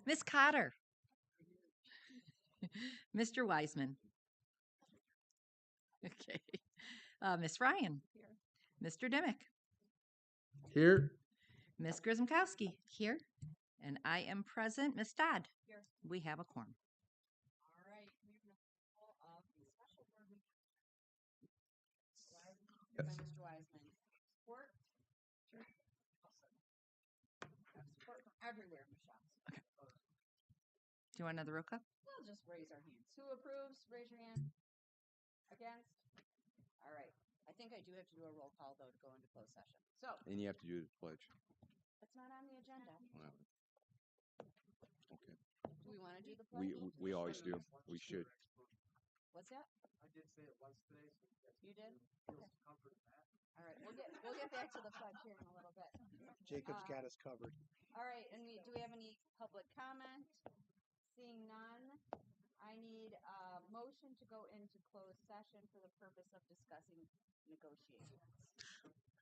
Miss Cotter. Mr. Wiseman. Okay. Miss Ryan. Mr. Dimick. Here. Miss Grismkowski. Here. And I am present. Miss Dodd. Here. We have a quorum. All right, we have an approval of the special board meeting. By Yes. Mr. Wiseman. Support? Sure. Support from everywhere, Michelle. Do you want another roll call? We'll just raise our hands. Who approves? Raise your hand. Against? All right. I think I do have to do a roll call, though, to go into closed session. So, And you have to do the pledge. it's not on the agenda. Wow. Okay. Do we want to do the pledge? We always do. We should. What's that? I did say it once today. You did? Okay. All right, we'll get back to the pledge here in a little bit. Jacob's got us covered. All right, and do we have any public comment? Seeing none, I need a motion to go into closed session for the purpose of discussing negotiations.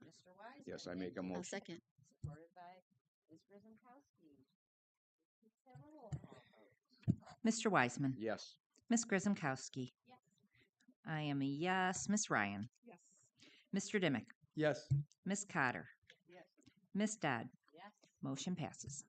Mr. Wise? Yes, I make a I'll motion. second. Supported by Ms. Grismkowski. Let's have a roll call vote. Mr. Wiseman. Yes. Miss Grismkowski. Yes. I am a yes. Miss Ryan. Yes. Mr. Dimick. Yes. Miss Cotter. Yes. Miss Dodd. Yes. Motion passes.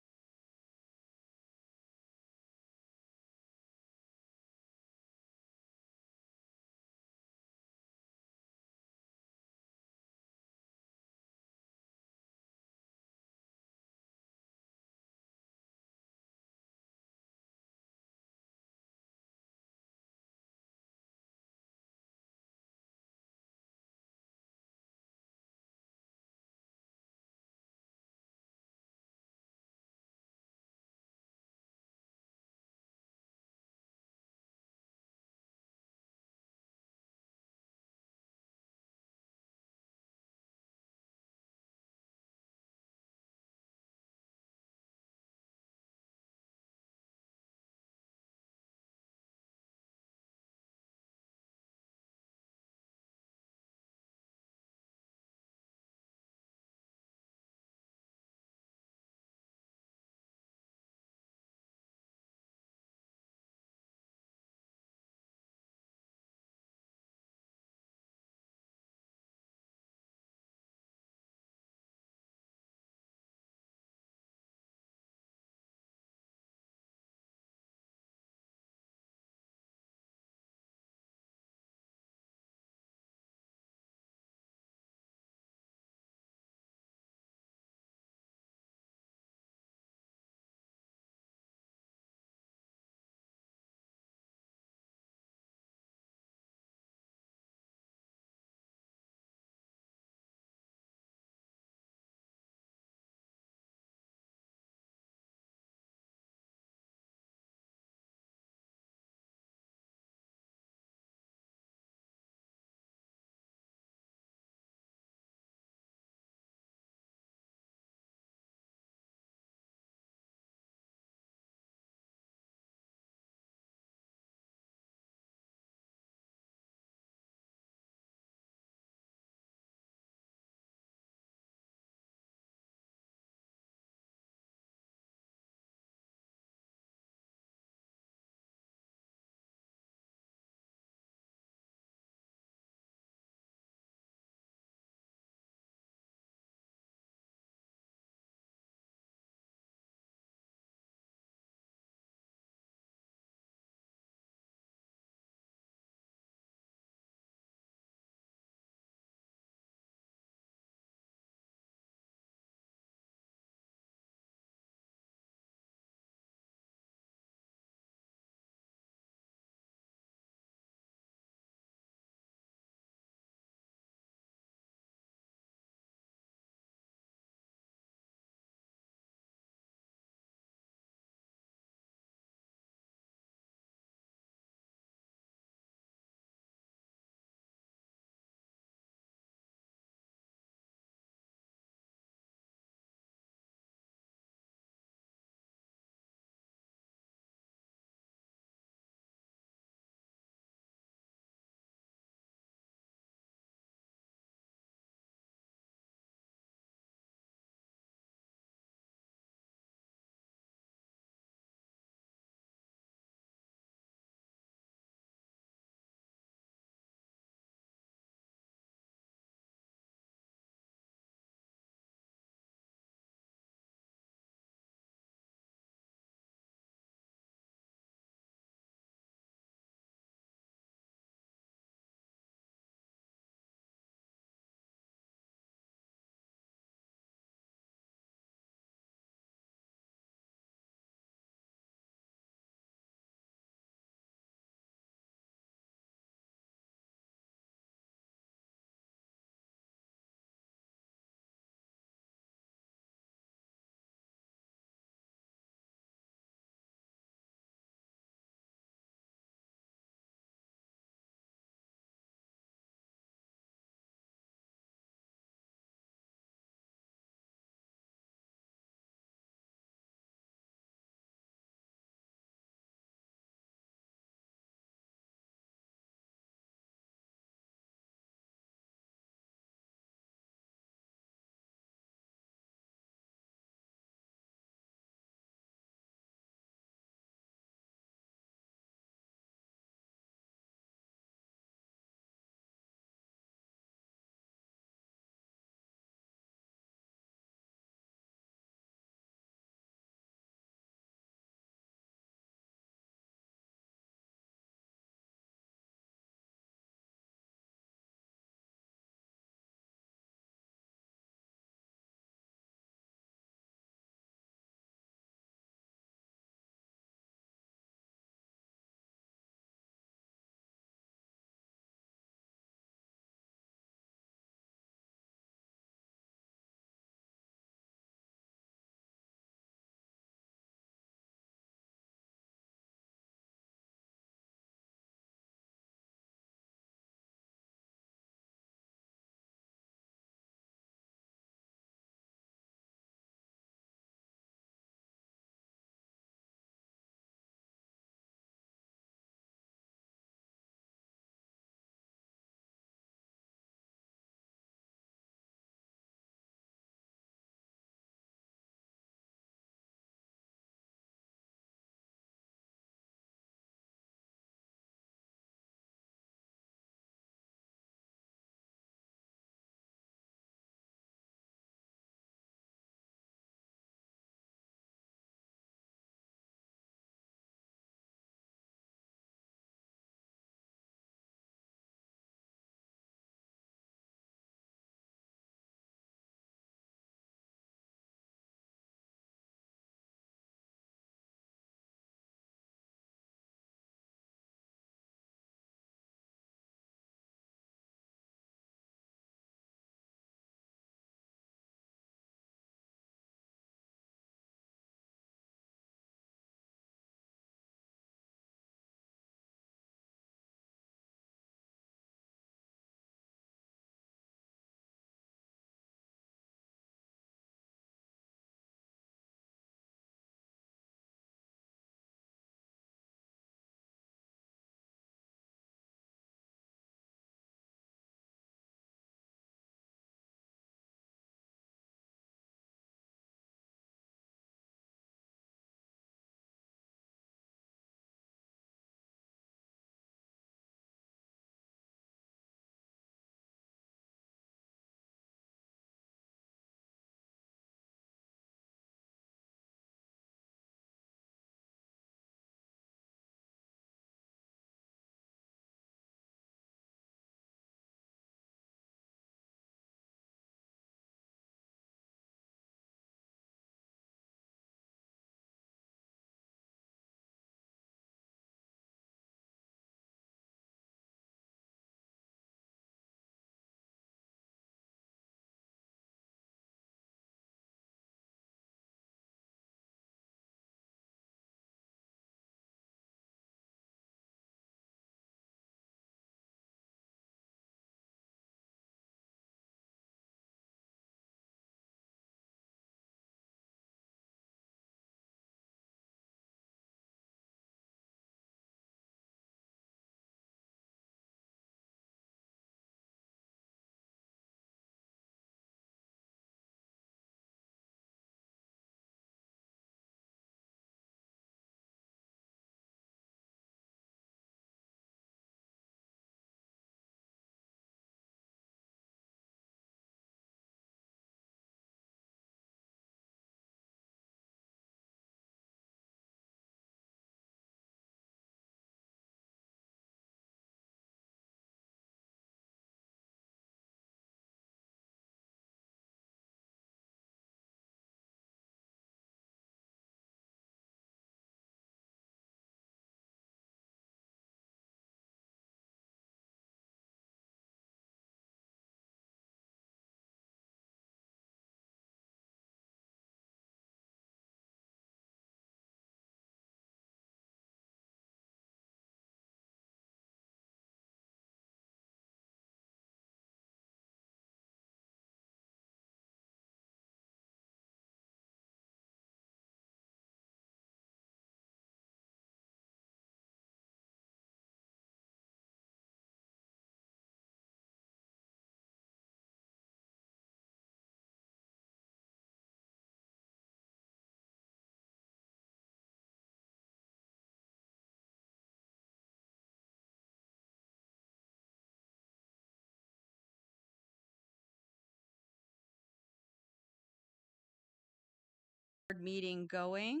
Meeting going.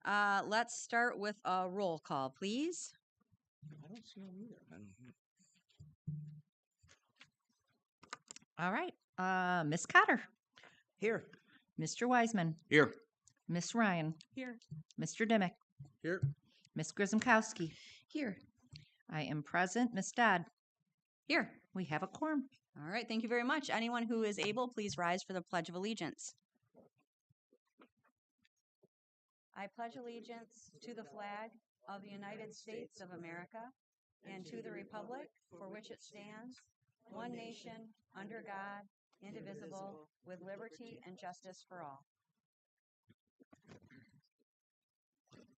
Let's start with a roll call, please. I don't see him either. I don't- All right. Miss Cotter. Here. Mr. Wiseman. Here. Miss Ryan. Here. Mr. Dimick. Here. Miss Grisomkowski. Here. I am present. Miss Dodd. Here. We have a quorum. All right, thank you very much. Anyone who is able, please rise for the Pledge of Allegiance. I pledge allegiance to the flag of the United States of America and to the republic for which it stands, one nation, under God, indivisible, with liberty and justice for all.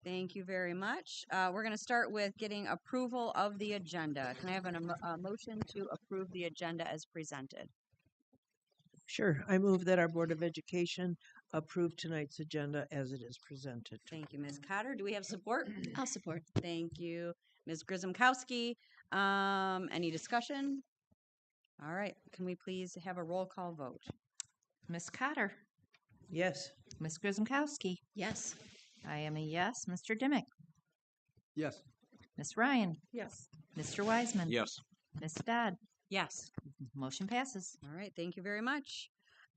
Thank you very much. We're going to start with getting approval of the agenda. Can I have a motion to approve the agenda as presented? Sure. I move that our Board of Education approve tonight's agenda as it is presented. Thank you, Ms. Cotter. Do we have support? I'll support. Thank you, Ms. Grisomkowski. Any discussion? All right. Can we please have a roll call vote? Miss Cotter. Yes. Miss Grisomkowski. Yes. I am a yes. Mr. Dimick. Yes. Miss Ryan. Yes. Mr. Wiseman. Yes. Miss Dodd. Yes. Motion passes. All right. Thank you very much.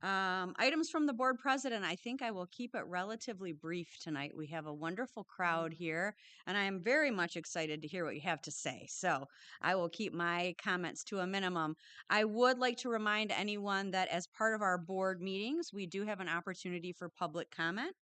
Items from the board president. I think I will keep it relatively brief tonight. We have a wonderful crowd here, and I am very much excited to hear what you have to say. So I will keep my comments to a minimum. I would like to remind anyone that as part of our board meetings, we do have an opportunity for public comment.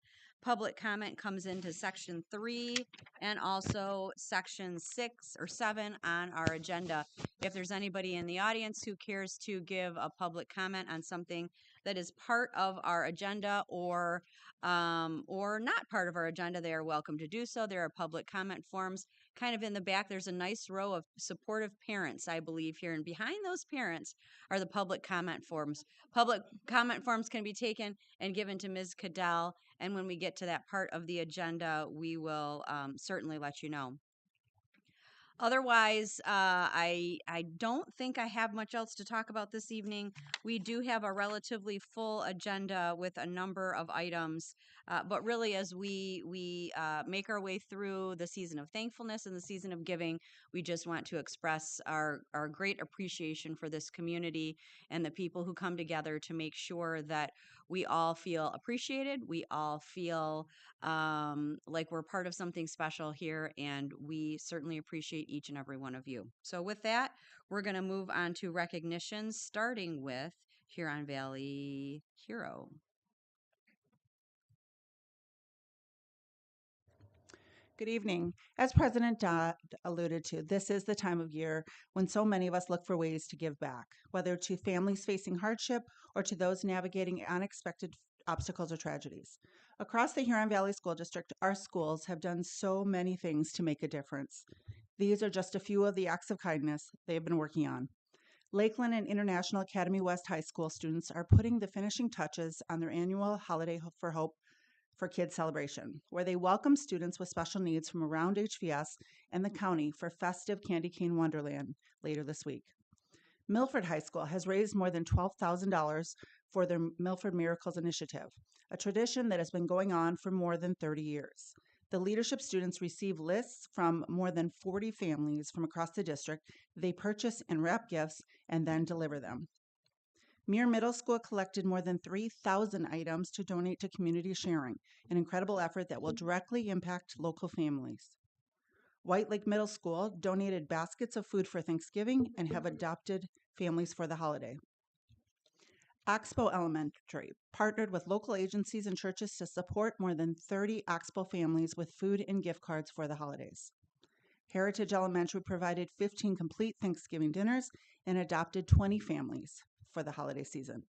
Public comment comes into section 3 and also section 6 or 7 on our agenda. If there's anybody in the audience who cares to give a public comment on something that is part of our agenda or not part of our agenda, they are welcome to do so. There are public comment forms kind of in the back. There's a nice row of supportive parents, I believe, here. And behind those parents are the public comment forms. Public comment forms can be taken and given to Ms. Cadell. And when we get to that part of the agenda, we will certainly let you know. Otherwise, I don't think I have much else to talk about this evening. We do have a relatively full agenda with a number of items, but really as we make our way through the season of thankfulness and the season of giving, we just want to express our great appreciation for this community and the people who come together to make sure that we all feel appreciated, we all feel like we're part of something special here, and we certainly appreciate each and every one of you. So with that, we're going to move on to recognitions, starting with Huron Valley Hero. Good evening. As President Dodd alluded to, this is the time of year when so many of us look for ways to give back, whether to families facing hardship or to those navigating unexpected obstacles or tragedies. Across the Huron Valley School District, our schools have done so many things to make a difference. These are just a few of the acts of kindness they have been working on. Lakeland and International Academy West High School students are putting the finishing touches on their annual Holiday for Hope for Kids celebration, where they welcome students with special needs from around HVS and the county for festive Candy Cane Wonderland later this week. Milford High School has raised more than $12,000 for their Milford Miracles initiative, a tradition that has been going on for more than 30 years. The leadership students receive lists from more than 40 families from across the district. They purchase and wrap gifts and then deliver them. Muir Middle School collected more than 3,000 items to donate to community sharing, an incredible effort that will directly impact local families. White Lake Middle School donated baskets of food for Thanksgiving and have adopted families for the holiday. Oxbow Elementary partnered with local agencies and churches to support more than 30 Oxbow families with food and gift cards for the holidays. Heritage Elementary provided 15 complete Thanksgiving dinners and adopted 20 families for the holiday season.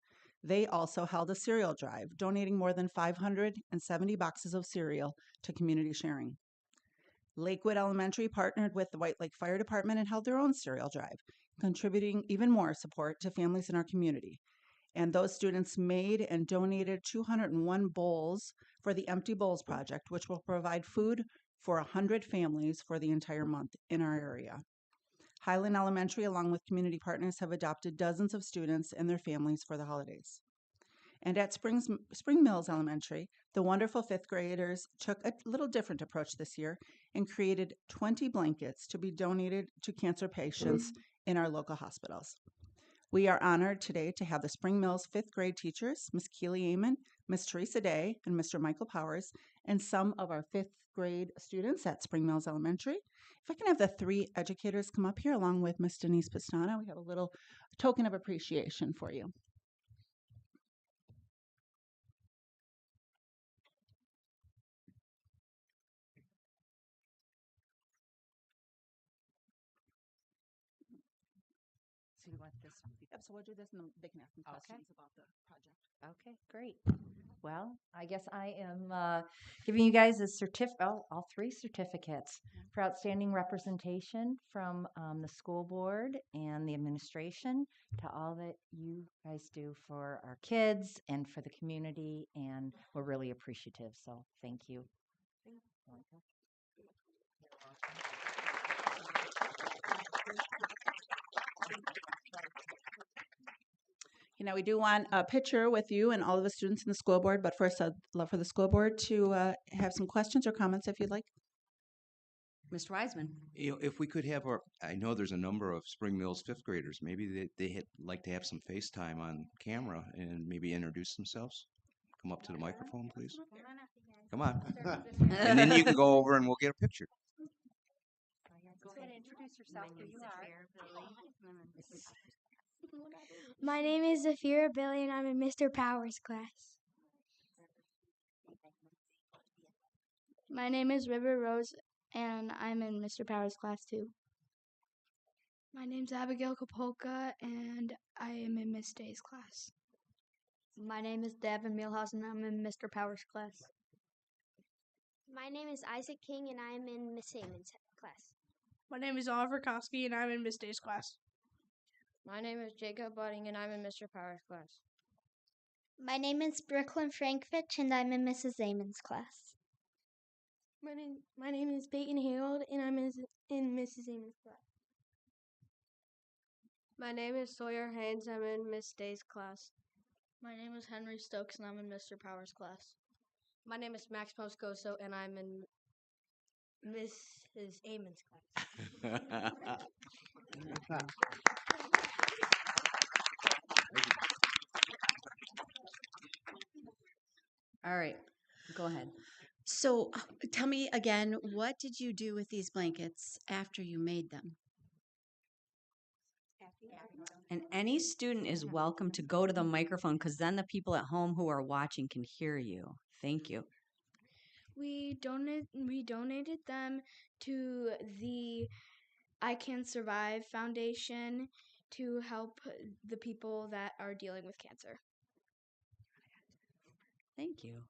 They also held a cereal drive, donating more than 570 boxes of cereal to community sharing. Lakewood Elementary partnered with the White Lake Fire Department and held their own cereal drive, contributing even more support to families in our community. And those students made and donated 201 bowls for the Empty Bowls Project, which will provide food for 100 families for the entire month in our area. Highland Elementary, along with community partners, have adopted dozens of students and their families for the holidays. And at Spring Mills Elementary, the wonderful fifth graders took a little different approach this year and created 20 blankets to be donated to cancer patients in our local hospitals. We are honored today to have the Spring Mills fifth grade teachers, Ms. Keely Amon, Ms. Teresa Day, and Mr. Michael Powers, and some of our fifth grade students at Spring Mills Elementary. If I can have the three educators come up here along with Ms. Denise Pastana, we have a little token of appreciation for you. So you want this one? Yep, so we'll do this and then they can ask some Okay. questions about the project. Okay, great. Well, I guess I am giving you guys a all three certificates for outstanding representation from the school board and the administration to all that you guys do for our kids and for the community, and we're really appreciative. So thank you. You know, we do want a picture with you and all of the students in the school board, but first I'd love for the school board to have some questions or comments if you'd like. Mr. Wiseman. If we could have I know there's a number of Spring Mills fifth graders. Maybe they'd like to have some FaceTime on camera and maybe introduce themselves. Come up to the microphone, please. Come on. And then you can go over and we'll get a picture. Go ahead and introduce yourself. Who you are. My name is Zafira Billy, and I'm in Mr. Powers' class. My name is River Rose, and I'm in Mr. Powers' class too. My name's Abigail Kapolka, and I am in Miss Day's class. My name is Devin Milhouse, and I'm in Mr. Powers' class. My name is Isaac King, and I am in Miss Samon's class. My name is Oliver Koski, and I'm in Miss Day's class. My name is Jacob Budding, and I'm in Mr. Powers' class. My name is Brooklyn Frankfitch, and I'm in Mrs. Amon's class. My name is Peyton Harold, and I'm in Mrs. Amon's class. My name is Sawyer Haynes. I'm in Miss Day's class. My name is Henry Stokes, and I'm in Mr. Powers' class. My name is Max Moscoso, and I'm in Mrs. Amon's class. All right, go ahead. So tell me again, what did you do with these blankets after you made them? And any student is welcome to go to the microphone because then the people at home who are watching can hear you. Thank you. We donated them to the I Can Survive Foundation to help the people that are dealing with cancer. Thank you.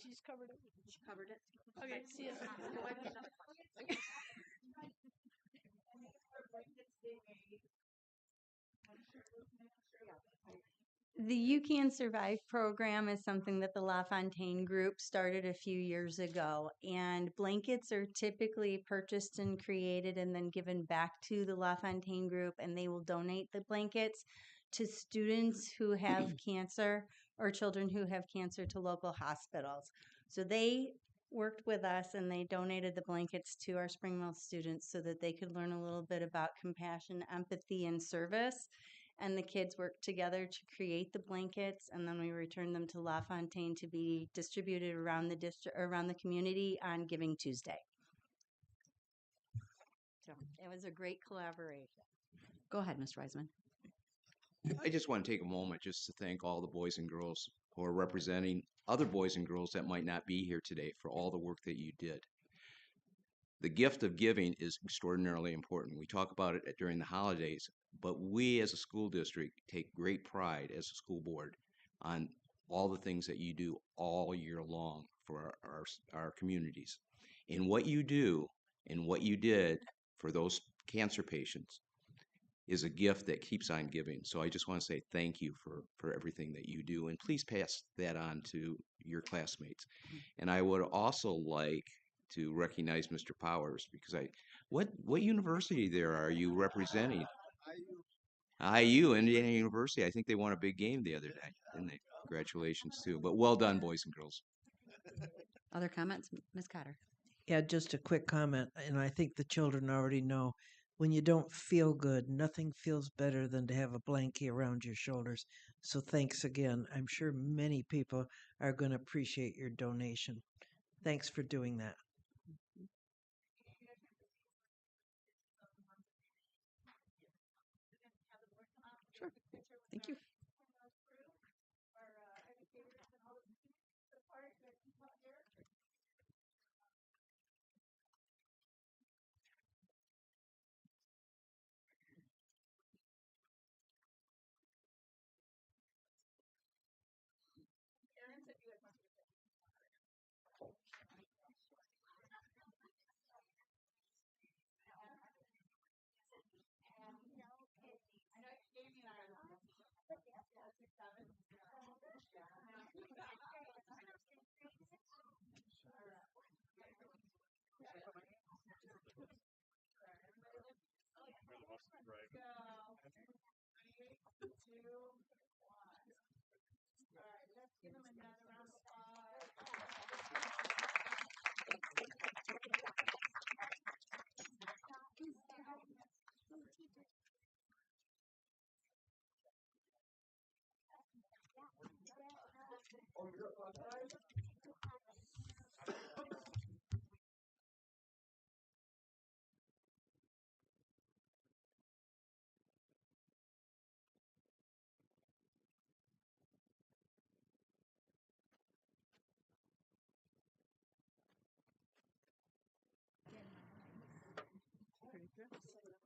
She's covered it. She covered it. Okay, see ya. The You Can Survive program is something that the LaFontaine Group started a few years ago, and blankets are typically purchased and created and then given back to the LaFontaine Group, and they will donate the blankets to students who have cancer or children who have cancer to local hospitals. So they worked with us and they donated the blankets to our Spring Mill students so that they could learn a little bit about compassion, empathy, and service. And the kids worked together to create the blankets, and then we returned them to LaFontaine to be distributed around the around the community on Giving Tuesday. So it was a great collaboration. Go ahead, Mr. Wiseman. I just want to take a moment just to thank all the boys and girls who are representing other boys and girls that might not be here today for all the work that you did. The gift of giving is extraordinarily important. We talk about it during the holidays, but we as a school district take great pride as a school board on all the things that you do all year long for our communities. And what you do and what you did for those cancer patients is a gift that keeps on giving. So I just want to say thank you for everything that you do, and please pass that on to your classmates. And I would also like to recognize Mr. Powers because what university there are you representing? IU, Indiana University. I think they won a big game the other day, didn't they? congratulations too. But well done, boys and girls. Other comments, Ms. Cotter? Yeah, just a quick comment, and I think the children already know when you don't feel good, nothing feels better than to have a blankie around your shoulders. So thanks again. I'm sure many people are going to appreciate your donation. Thanks for doing that. Sure. Thank you.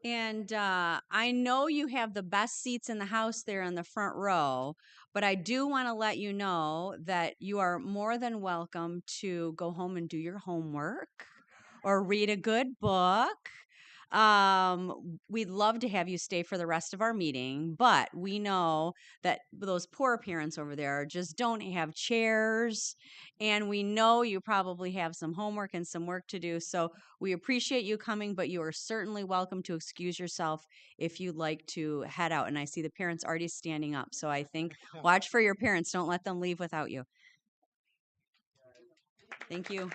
And I know you have the best seats in the house there in the front row, but I do want to let you know that you are more than welcome to go home and do your homework or read a good book. We'd love to have you stay for the rest of our meeting, but we know that those poor parents over there just don't have chairs, and we know you probably have some homework and some work to do. So we appreciate you coming, but you are certainly welcome to excuse yourself if you'd like to head out. And I see the parents already standing up, so I think watch for your parents. Don't let them leave without you. Thank you.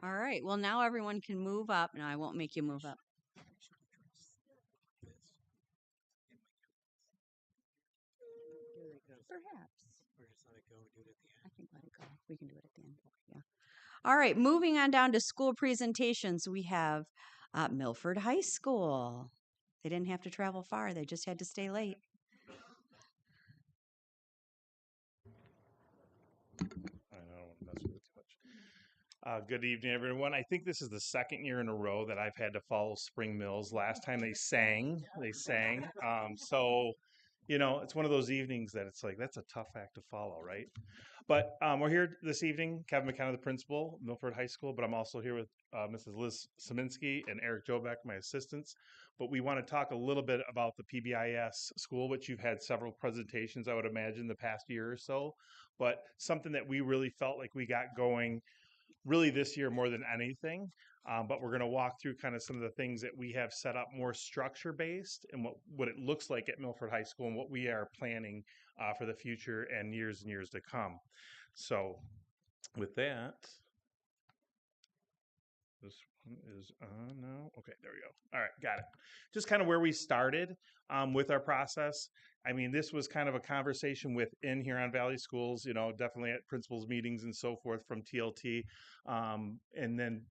All right. Well, now everyone can move up. No, I won't make you move up. Perhaps. I think let it go. We can do it at the end. Yeah. All right. Moving on down to school presentations, we have Milford High School. They didn't have to travel far. They just had to stay late. I don't want to mess with it too much. Good evening, everyone. I think this is the second year in a row that I've had to follow Spring Mills. Last time they sang. So, it's one of those evenings that it's like, that's a tough act to follow, right? But we're here this evening. Kevin McKenna, the principal, Milford High School, but I'm also here with Mrs. Liz Saminsky and Eric Jobeck, my assistants. But we want to talk a little bit about the PBIS school, which you've had several presentations, I would imagine, the past year or so. But something that we really felt like we got going really this year more than anything. But we're going to walk through kind of some of the things that we have set up more structure based and what it looks like at Milford High School and what we are planning for the future and years to come. So with that, this one is on now. Okay, there we go. All right, got it. Just kind of where we started with our process. I mean, this was kind of a conversation within Huron Valley Schools, definitely at principals meetings and so forth from TLT. And then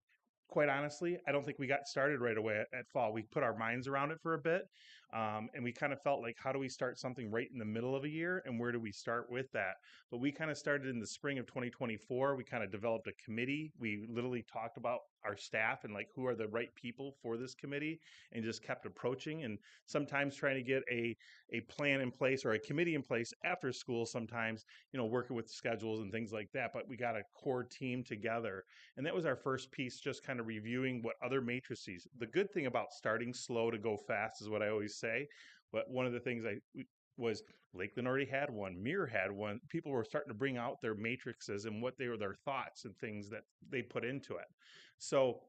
quite honestly, I don't think we got started right away at fall. We put our minds around it for a bit, And we kind of felt like, how do we start something right in the middle of a year, and where do we start with that? But we kind of started in the spring of 2024. We kind of developed a committee. We literally talked about our staff and like who are the right people for this committee, and just kept approaching, and sometimes trying to get a plan in place or a committee in place after school, sometimes, working with schedules and things like that. But we got a core team together, and that was our first piece, just kind of reviewing what other matrices. The good thing about starting slow to go fast is what I always say. But one of the things was Lakeland already had one, Muir had one. People were starting to bring out their matrices and what they were, their thoughts and things that they put into it. So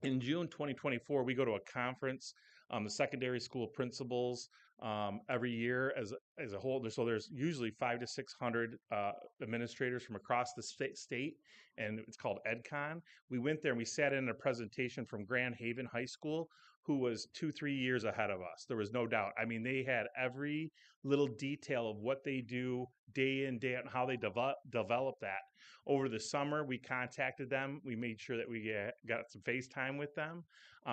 in June 2024, we go to a conference, the secondary school principals, every year as a whole. So there's usually 500 to 600 administrators from across the state, and it's called EdCon. We went there and we sat in a presentation from Grand Haven High School, who was 2-3 years ahead of us. There was no doubt. I mean, they had every little detail of what they do day in, day out, and how they develop that. Over the summer, we contacted them. We made sure that we got some FaceTime with them,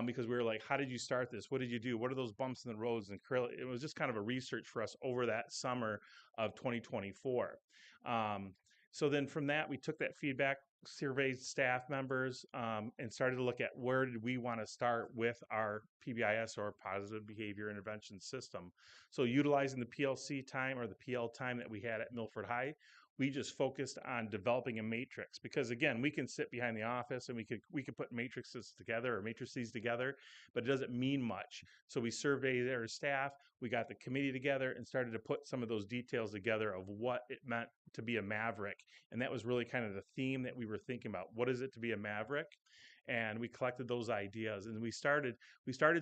because we were like, how did you start this? What did you do? What are those bumps in the roads? And it was just kind of a research for us over that summer of 2024. So then from that, we took that feedback, surveyed staff members, and started to look at where did we want to start with our PBIS, or positive behavior intervention system. So utilizing the PLC time, or the PL time that we had at Milford High, we just focused on developing a matrix, because again, we can sit behind the office and we could put matrices together or matrices together, but it doesn't mean much. So we surveyed our staff, we got the committee together and started to put some of those details together of what it meant to be a maverick. And that was really kind of the theme that we were thinking about. What is it to be a maverick? And we collected those ideas, and we started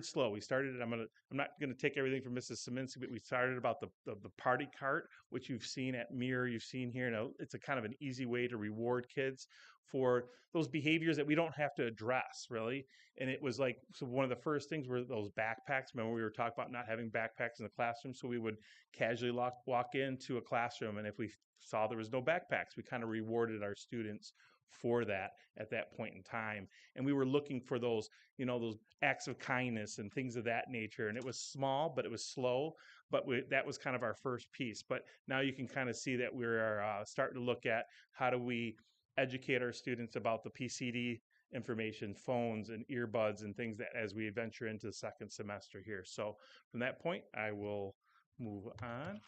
slow. I'm not gonna take everything from Mrs. Saminsky, but we started about the party cart, which you've seen at Mirror, you've seen here. It's a kind of an easy way to reward kids for those behaviors that we don't have to address, really. And it was like, so one of the first things were those backpacks. Remember, we were talking about not having backpacks in the classroom, so we would casually walk into a classroom, and if we saw there was no backpacks, we kind of rewarded our students for that at that point in time. And we were looking for those, those acts of kindness and things of that nature. And it was small, but it was slow. But that was kind of our first piece. But now you can kind of see that we're starting to look at how do we educate our students about the PCD information, phones and earbuds and things, that as we venture into the second semester here. So from that point, I will move on.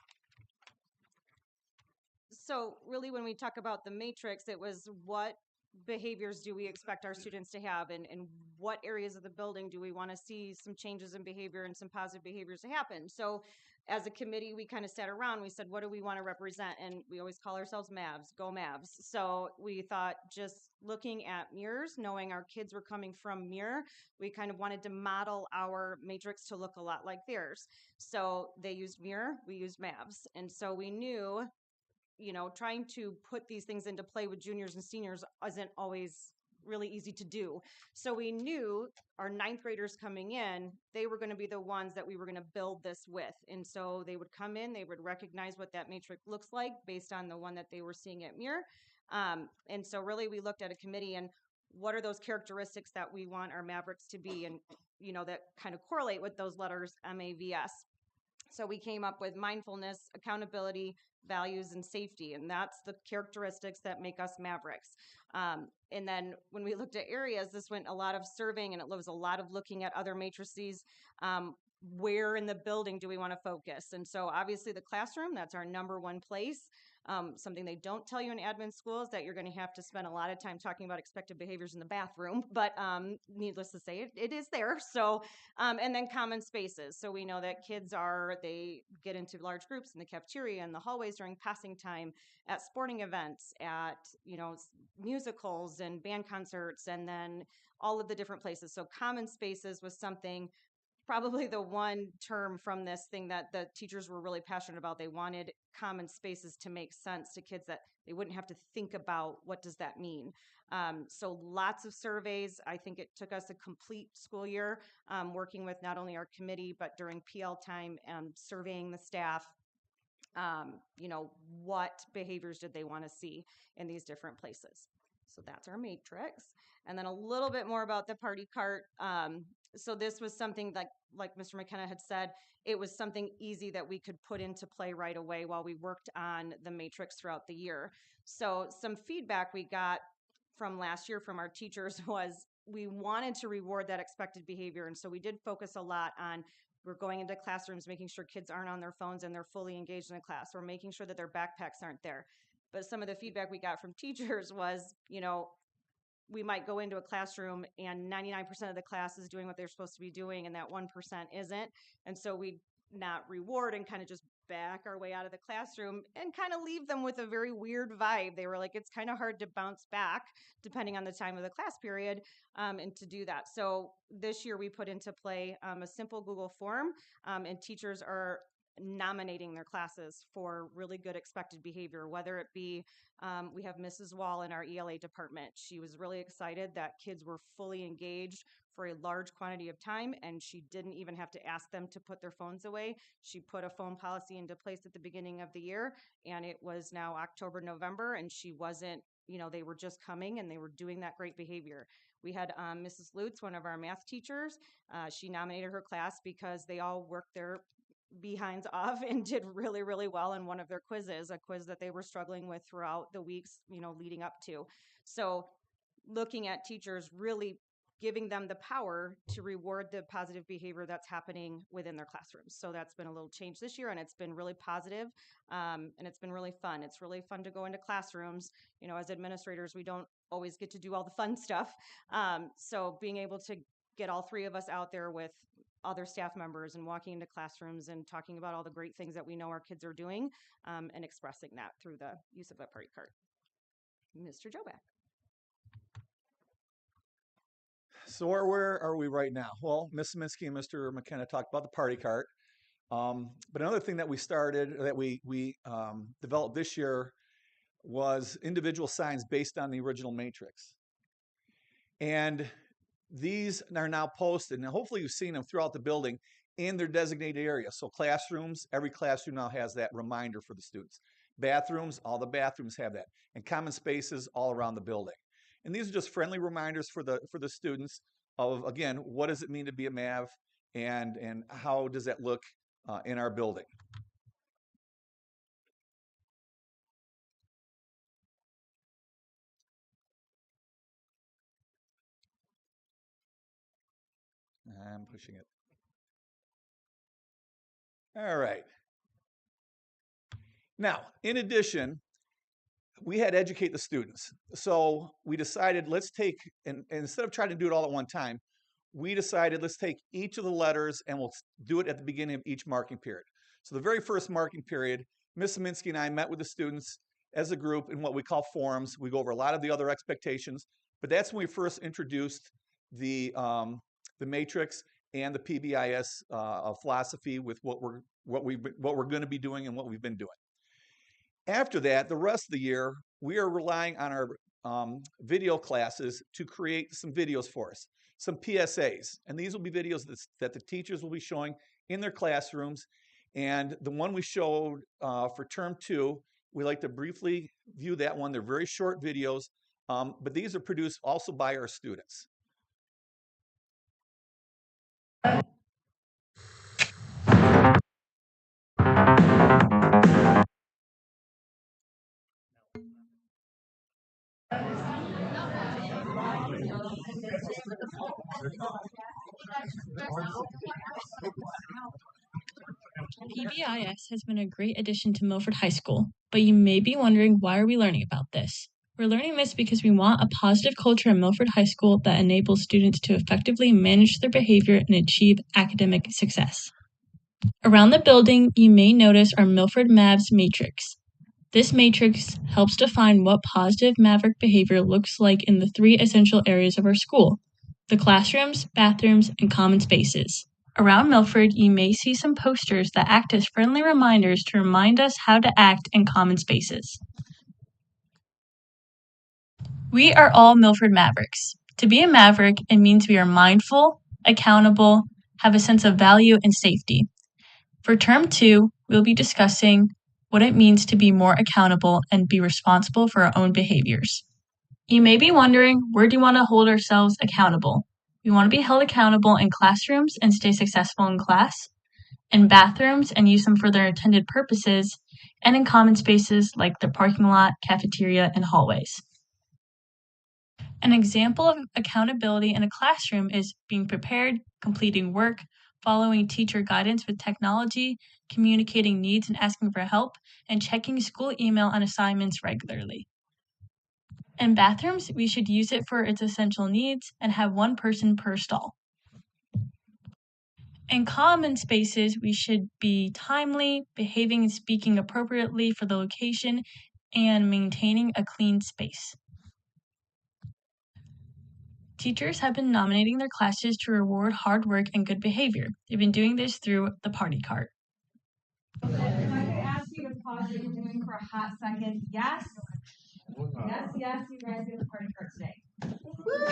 So really, when we talk about the matrix, it was what behaviors do we expect our students to have, and what areas of the building do we want to see some changes in behavior and some positive behaviors to happen. So as a committee, we kind of sat around, we said, what do we want to represent? And we always call ourselves Mavs, go Mavs. So we thought, just looking at mirrors, knowing our kids were coming from Mirror, we kind of wanted to model our matrix to look a lot like theirs. So they used Mirror, we used Mavs. And so we knew, trying to put these things into play with juniors and seniors isn't always really easy to do. So we knew our ninth graders coming in, they were going to be the ones that we were going to build this with. And so they would come in, they would recognize what that matrix looks like based on the one that they were seeing at Mirror. And so really we looked at a committee and what are those characteristics that we want our Mavericks to be, and, that kind of correlate with those letters MAVS. So we came up with mindfulness, accountability, values, and safety. And that's the characteristics that make us Mavericks. And then when we looked at areas, this went a lot of surveying, and it was a lot of looking at other matrices. Where in the building do we want to focus? And so obviously the classroom, that's our number one place. Something they don't tell you in admin school is that you're going to have to spend a lot of time talking about expected behaviors in the bathroom, but needless to say, it is there. So, and then common spaces. So we know that kids they get into large groups in the cafeteria and the hallways during passing time, at sporting events, at, musicals and band concerts, and then all of the different places. So common spaces was something, probably the one term from this thing that the teachers were really passionate about. They wanted common spaces to make sense to kids, that they wouldn't have to think about what does that mean. So lots of surveys. I think it took us a complete school year, working with not only our committee, but during PL time, surveying the staff. What behaviors did they want to see in these different places? So that's our matrix. And then a little bit more about the party cart. So this was something like Mr. McKenna had said, it was something easy that we could put into play right away while we worked on the matrix throughout the year. So some feedback we got from last year from our teachers was we wanted to reward that expected behavior. And so we did focus a lot on we're going into classrooms, making sure kids aren't on their phones and they're fully engaged in the class. We're making sure that their backpacks aren't there. But some of the feedback we got from teachers was, we might go into a classroom and 99% of the class is doing what they're supposed to be doing and that 1% isn't. And so we not reward and kind of just back our way out of the classroom and kind of leave them with a very weird vibe. They were like, it's kind of hard to bounce back depending on the time of the class period and to do that. So this year we put into play a simple Google form and teachers are nominating their classes for really good expected behavior, whether it be we have Mrs. Wall in our ELA department. She was really excited that kids were fully engaged for a large quantity of time, and she didn't even have to ask them to put their phones away. She put a phone policy into place at the beginning of the year, and it was now October, November, and she wasn't, they were just coming and they were doing that great behavior. We had Mrs. Lutz, one of our math teachers. She nominated her class because they all worked their behinds off and did really, really well in one of their quizzes, a quiz that they were struggling with throughout the weeks, leading up to. So looking at teachers really giving them the power to reward the positive behavior that's happening within their classrooms. So that's been a little change this year, and it's been really positive, and it's been really fun. It's really fun to go into classrooms. As administrators, we don't always get to do all the fun stuff. So being able to get all three of us out there with other staff members and walking into classrooms and talking about all the great things that we know our kids are doing and expressing that through the use of the party cart. Mr. Joback. So where are we right now? Well, Ms. Minsky and Mr. McKenna talked about the party cart. But another thing that we developed this year was individual signs based on the original matrix. And these are now posted, and hopefully you've seen them throughout the building in their designated area. So classrooms, every classroom now has that reminder for the students. Bathrooms, all the bathrooms have that. And common spaces all around the building. And these are just friendly reminders for the students of, again, what does it mean to be a MAV and how does that look in our building. I'm pushing it. All right. Now, in addition, we had to educate the students. So we decided let's take, and instead of trying to do it all at one time, we decided let's take each of the letters and we'll do it at the beginning of each marking period. So the very first marking period, Ms. Minsky and I met with the students as a group in what we call forums. We go over a lot of the other expectations, but that's when we first introduced the matrix and the PBIS philosophy with what we're going to be doing and what we've been doing. After that, the rest of the year, we are relying on our video classes to create some videos for us, some PSAs. And these will be videos that the teachers will be showing in their classrooms. And the one we showed for term 2, we like to briefly view that one. They're very short videos, but these are produced also by our students. PBIS has been a great addition to Milford High School, but you may be wondering, why are we learning about this? We're learning this because we want a positive culture at Milford High School that enables students to effectively manage their behavior and achieve academic success. Around the building, you may notice our Milford Mavs matrix. This matrix helps define what positive Maverick behavior looks like in the 3 essential areas of our school: the classrooms, bathrooms, and common spaces. Around Milford, you may see some posters that act as friendly reminders to remind us how to act in common spaces. We are all Milford Mavericks. To be a Maverick, it means we are mindful, accountable, have a sense of value and safety. For Term 2, we'll be discussing what it means to be more accountable and be responsible for our own behaviors. You may be wondering, where do you want to hold ourselves accountable? We want to be held accountable in classrooms and stay successful in class, in bathrooms and use them for their intended purposes, and in common spaces like the parking lot, cafeteria, and hallways. An example of accountability in a classroom is being prepared, completing work, following teacher guidance with technology, communicating needs and asking for help, and checking school email and assignments regularly. In bathrooms, we should use it for its essential needs and have one person per stall. In common spaces, we should be timely, behaving and speaking appropriately for the location, and maintaining a clean space. Teachers have been nominating their classes to reward hard work and good behavior. They've been doing this through the party cart. If I could ask you to pause what you're doing for a hot second. Yes? Yes, you guys get the party cart today.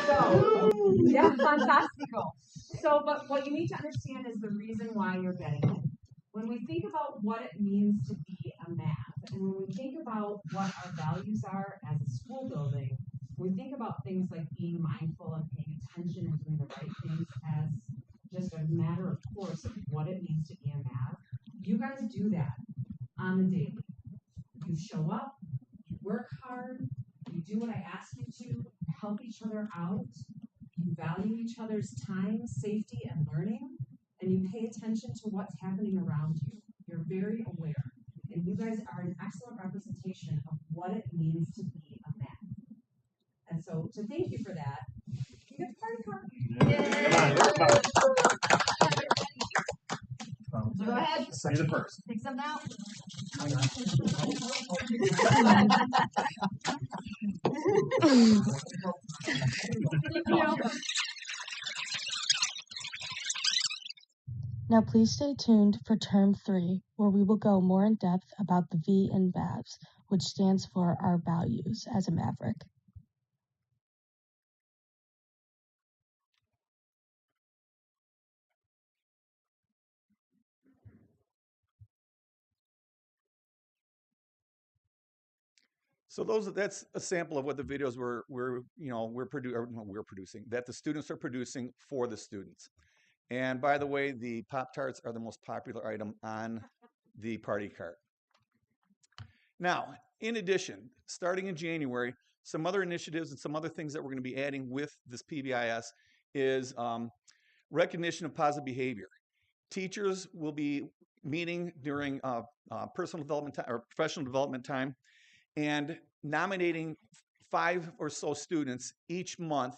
So, yeah, fantastical. So, but what you need to understand is the reason why you're getting it. When we think about what it means to be a math, and when we think about what our values are as a school building, when we think about things like being mindful and paying attention and doing the right things as just a matter of course of what it means to be a math, you guys do that on the daily. You show up, you work hard, you do what I ask you to, help each other out, you value each other's time, safety, and learning, and you pay attention to what's happening around you. You're very aware, and you guys are an excellent representation of what it means to be a math. And so, to thank you for that, you get the party card. Go ahead. You're the first. Take some out. Now please stay tuned for Term 3, where we will go more in depth about the V in VAVS, which stands for our values as a Maverick. So that's a sample of what the videos we're producing, that the students are producing for the students. And by the way, the Pop-Tarts are the most popular item on the party cart. Now, in addition, starting in January, some other initiatives and some other things that we're going to be adding with this PBIS is recognition of positive behavior. Teachers will be meeting during personal development time or professional development time and nominating 5 or so students each month.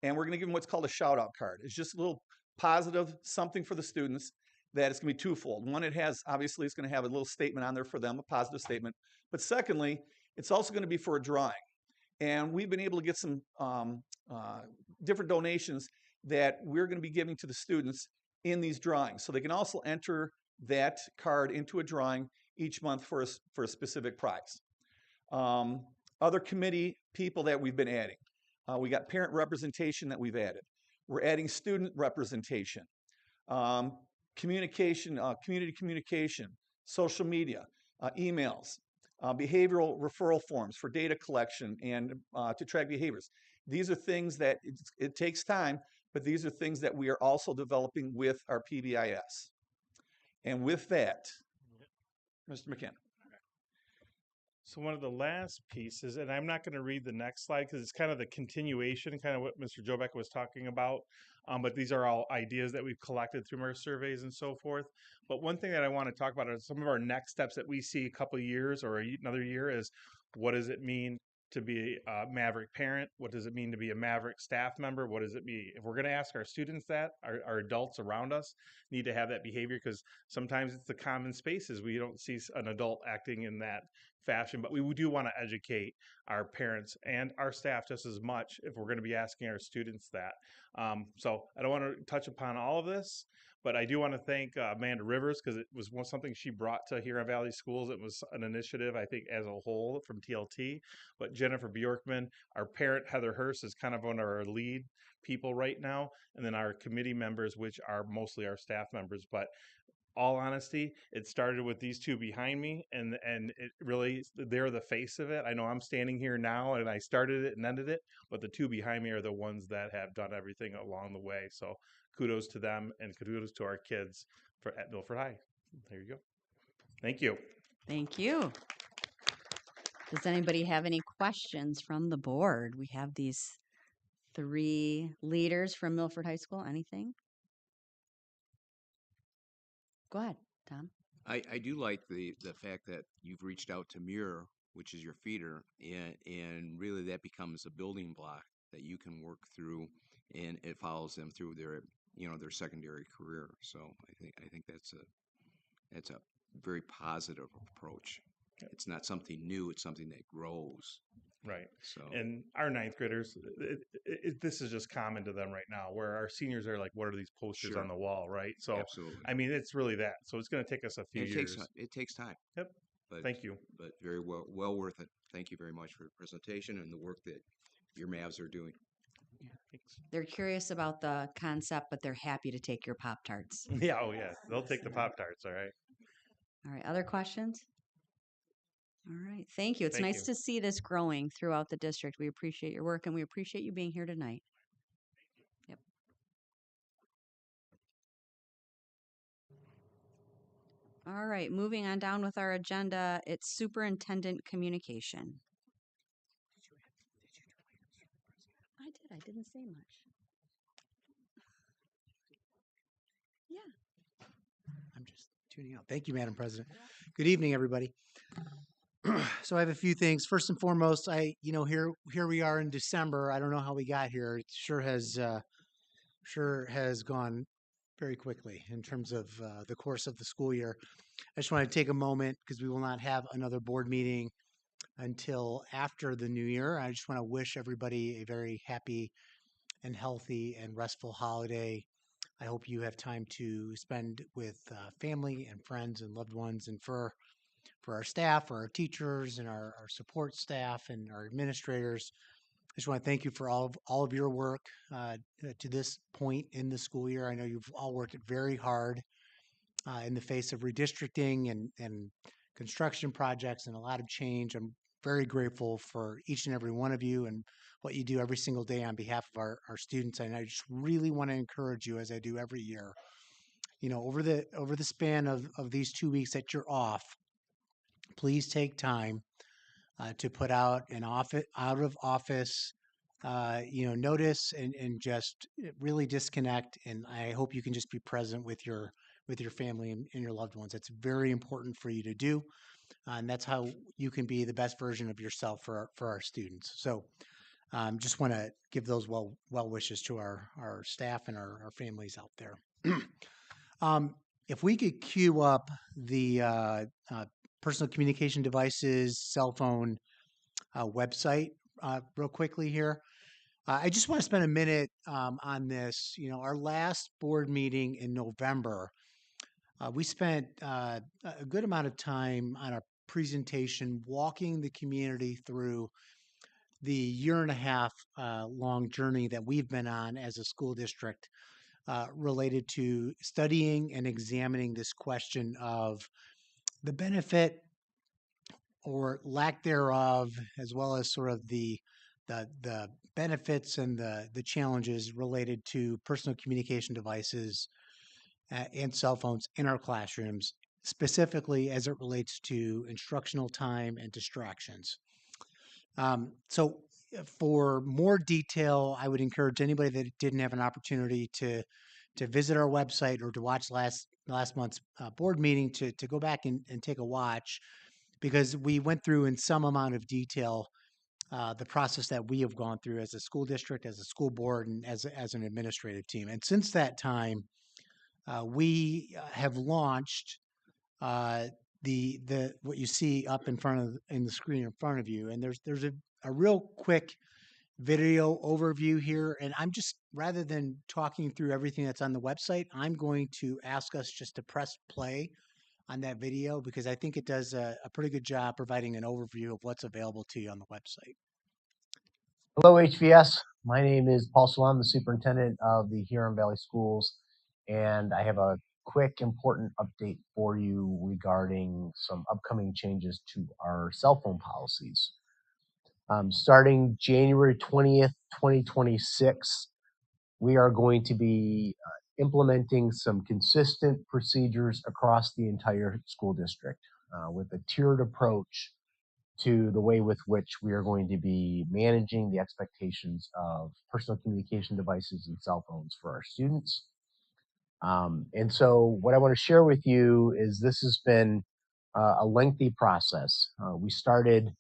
And we're going to give them what's called a shout out card. It's just a little positive something for the students that it's going to be twofold. One, obviously it's going to have a little statement on there for them, a positive statement. But secondly, it's also going to be for a drawing. And we've been able to get some different donations that we're going to be giving to the students in these drawings. So they can also enter that card into a drawing each month for a specific prize. Other committee people that we've been adding. We got parent representation that we've added. We're adding student representation, communication, community communication, social media, emails, behavioral referral forms for data collection and to track behaviors. These are things that it takes time, but these are things that we are also developing with our PBIS. And with that, Mr. McKenna. So one of the last pieces, and I'm not going to read the next slide because it's kind of the continuation, kind of what Mr. Jobeck was talking about. But these are all ideas that we've collected through our surveys and so forth. But one thing that I want to talk about are some of our next steps that we see a couple of years or another year is what does it mean to be a Maverick parent? What does it mean to be a Maverick staff member? What does it mean? If we're going to ask our students that, our adults around us need to have that behavior because sometimes it's the common spaces. We don't see an adult acting in that fashion, but we do want to educate our parents and our staff just as much if we're going to be asking our students that. So I don't want to touch upon all of this, but I do want to thank Amanda Rivers because it was something she brought to Huron Valley Schools. It was an initiative, I think, as a whole from TLT. But Jennifer Bjorkman, our parent Heather Hurst is kind of one of our lead people right now, and then our committee members, which are mostly our staff members. But all honesty, it started with these two behind me, and it really, they're the face of it. I know I'm standing here now, and I started it and ended it, but the two behind me are the ones that have done everything along the way. So kudos to them, and kudos to our kids at Milford High. There you go. Thank you. Thank you. Does anybody have any questions from the board? We have these 3 leaders from Milford High School. Anything? Go ahead, Tom. I do like the fact that you've reached out to Mirror, which is your feeder, and really that becomes a building block that you can work through, and it follows them through their their secondary career. So I think that's a very positive approach. It's not something new; it's something that grows. Right. So, and our 9th graders, this is just common to them right now, where our seniors are like, what are these posters on the wall, right? So, absolutely. I mean, it's really that. So it's going to take us a few years. It takes time. Yep. But, thank you. But very well worth it. Thank you very much for your presentation and the work that your Mavs are doing. Yeah, thanks. They're curious about the concept, but they're happy to take your Pop-Tarts. Yeah, oh yeah. They'll take the Pop-Tarts, all right? All right, other questions? All right, thank you. It's Thank nice you. to see this growing throughout the district. We appreciate your work, and we appreciate you being here tonight. Yep. All right, moving on down with our agenda, it's superintendent communication. I didn't say much. Yeah. I'm just tuning out. Thank you, Madam President. Good evening, everybody. So I have a few things. First and foremost, here we are in December. I don't know how we got here. It sure has gone very quickly in terms of the course of the school year. I just want to take a moment because we will not have another board meeting until after the new year. I just want to wish everybody a very happy and healthy and restful holiday. I hope you have time to spend with family and friends and loved ones, and for our staff, for our teachers and our support staff and our administrators. I just want to thank you for all of your work to this point in the school year. I know you've all worked very hard in the face of redistricting and construction projects and a lot of change. I'm very grateful for each and every one of you and what you do every single day on behalf of our students. And I just really want to encourage you, as I do every year, over the span of these 2 weeks that you're off, please take time to put out an out of office notice and just really disconnect. And I hope you can just be present with your family and your loved ones. That's very important for you to do, and that's how you can be the best version of yourself for our students. So just want to give those well wishes to our staff and our families out there. If we could queue up the personal communication devices, cell phone website real quickly here. I just want to spend a minute on this. Our last board meeting in November, we spent a good amount of time on a presentation walking the community through the year and a half long journey that we've been on as a school district related to studying and examining this question of the benefit or lack thereof, as well as sort of the benefits and the challenges related to personal communication devices and cell phones in our classrooms, specifically as it relates to instructional time and distractions. So for more detail, I would encourage anybody that didn't have an opportunity to visit our website or to watch last month's board meeting to go back and take a watch, because we went through in some amount of detail the process that we have gone through as a school district, as a school board, and as an administrative team. And since that time, we have launched the what you see up in the screen in front of you. And there's a real quick video overview here. And I'm just, rather than talking through everything that's on the website, I'm going to ask us just to press play on that video, because I think it does a pretty good job providing an overview of what's available to you on the website. Hello, HVS. My name is Paul Salam, the superintendent of the Huron Valley Schools, and I have a quick important update for you regarding some upcoming changes to our cell phone policies. Starting January 20th, 2026, we are going to be implementing some consistent procedures across the entire school district with a tiered approach to the way with which we are going to be managing the expectations of personal communication devices and cell phones for our students. And so what I want to share with you is this has been a lengthy process. We started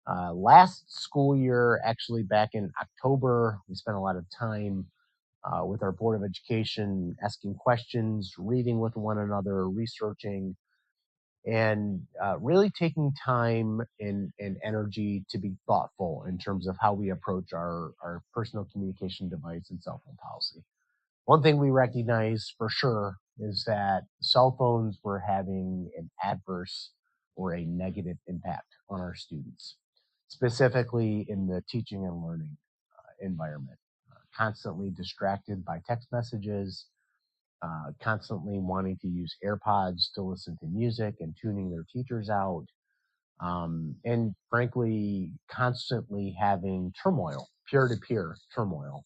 last school year, actually back in October. We spent a lot of time with our Board of Education, asking questions, reading with one another, researching, and really taking time and energy to be thoughtful in terms of how we approach our personal communication device and cell phone policy. One thing we recognize for sure is that cell phones were having an adverse or a negative impact on our students, specifically in the teaching and learning environment. Constantly distracted by text messages, constantly wanting to use AirPods to listen to music and tuning their teachers out, and frankly, constantly having turmoil, peer-to-peer turmoil,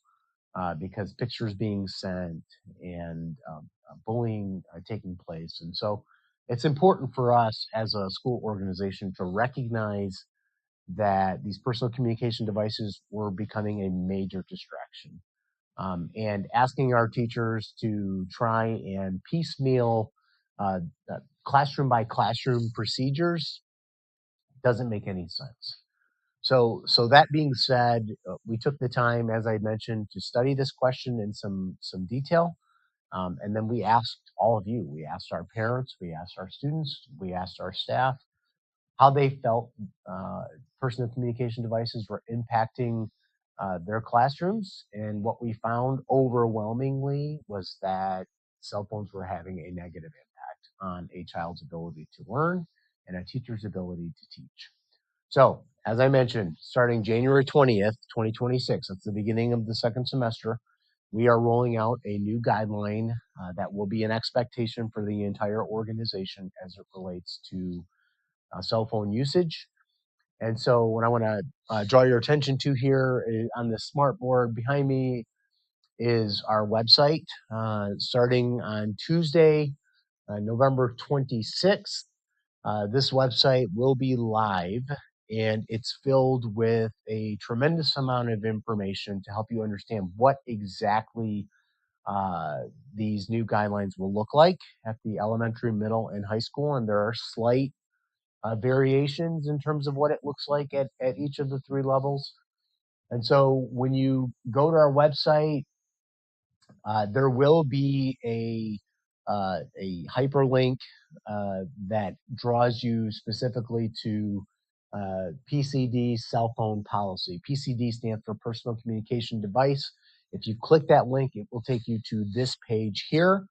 because pictures being sent and bullying taking place. And so it's important for us as a school organization to recognize that these personal communication devices were becoming a major distraction. And asking our teachers to try and piecemeal classroom by classroom procedures doesn't make any sense. So that being said, we took the time, as I mentioned, to study this question in some detail, and then we asked all of you. We asked our parents, we asked our students, we asked our staff how they felt personal communication devices were impacting their classrooms. And what we found overwhelmingly was that cell phones were having a negative impact on a child's ability to learn and a teacher's ability to teach. So, as I mentioned, starting January 20th, 2026, that's the beginning of the second semester, we are rolling out a new guideline that will be an expectation for the entire organization as it relates to cell phone usage. And so, what I want to draw your attention to here on the smart board behind me is our website. Starting on Tuesday, November 26th, this website will be live, and it's filled with a tremendous amount of information to help you understand what exactly these new guidelines will look like at the elementary, middle, and high school. And there are slight variations in terms of what it looks like at each of the three levels. And so when you go to our website, there will be a hyperlink that draws you specifically to PCD cell phone policy. PCD stands for Personal Communication Device. If you click that link, it will take you to this page here.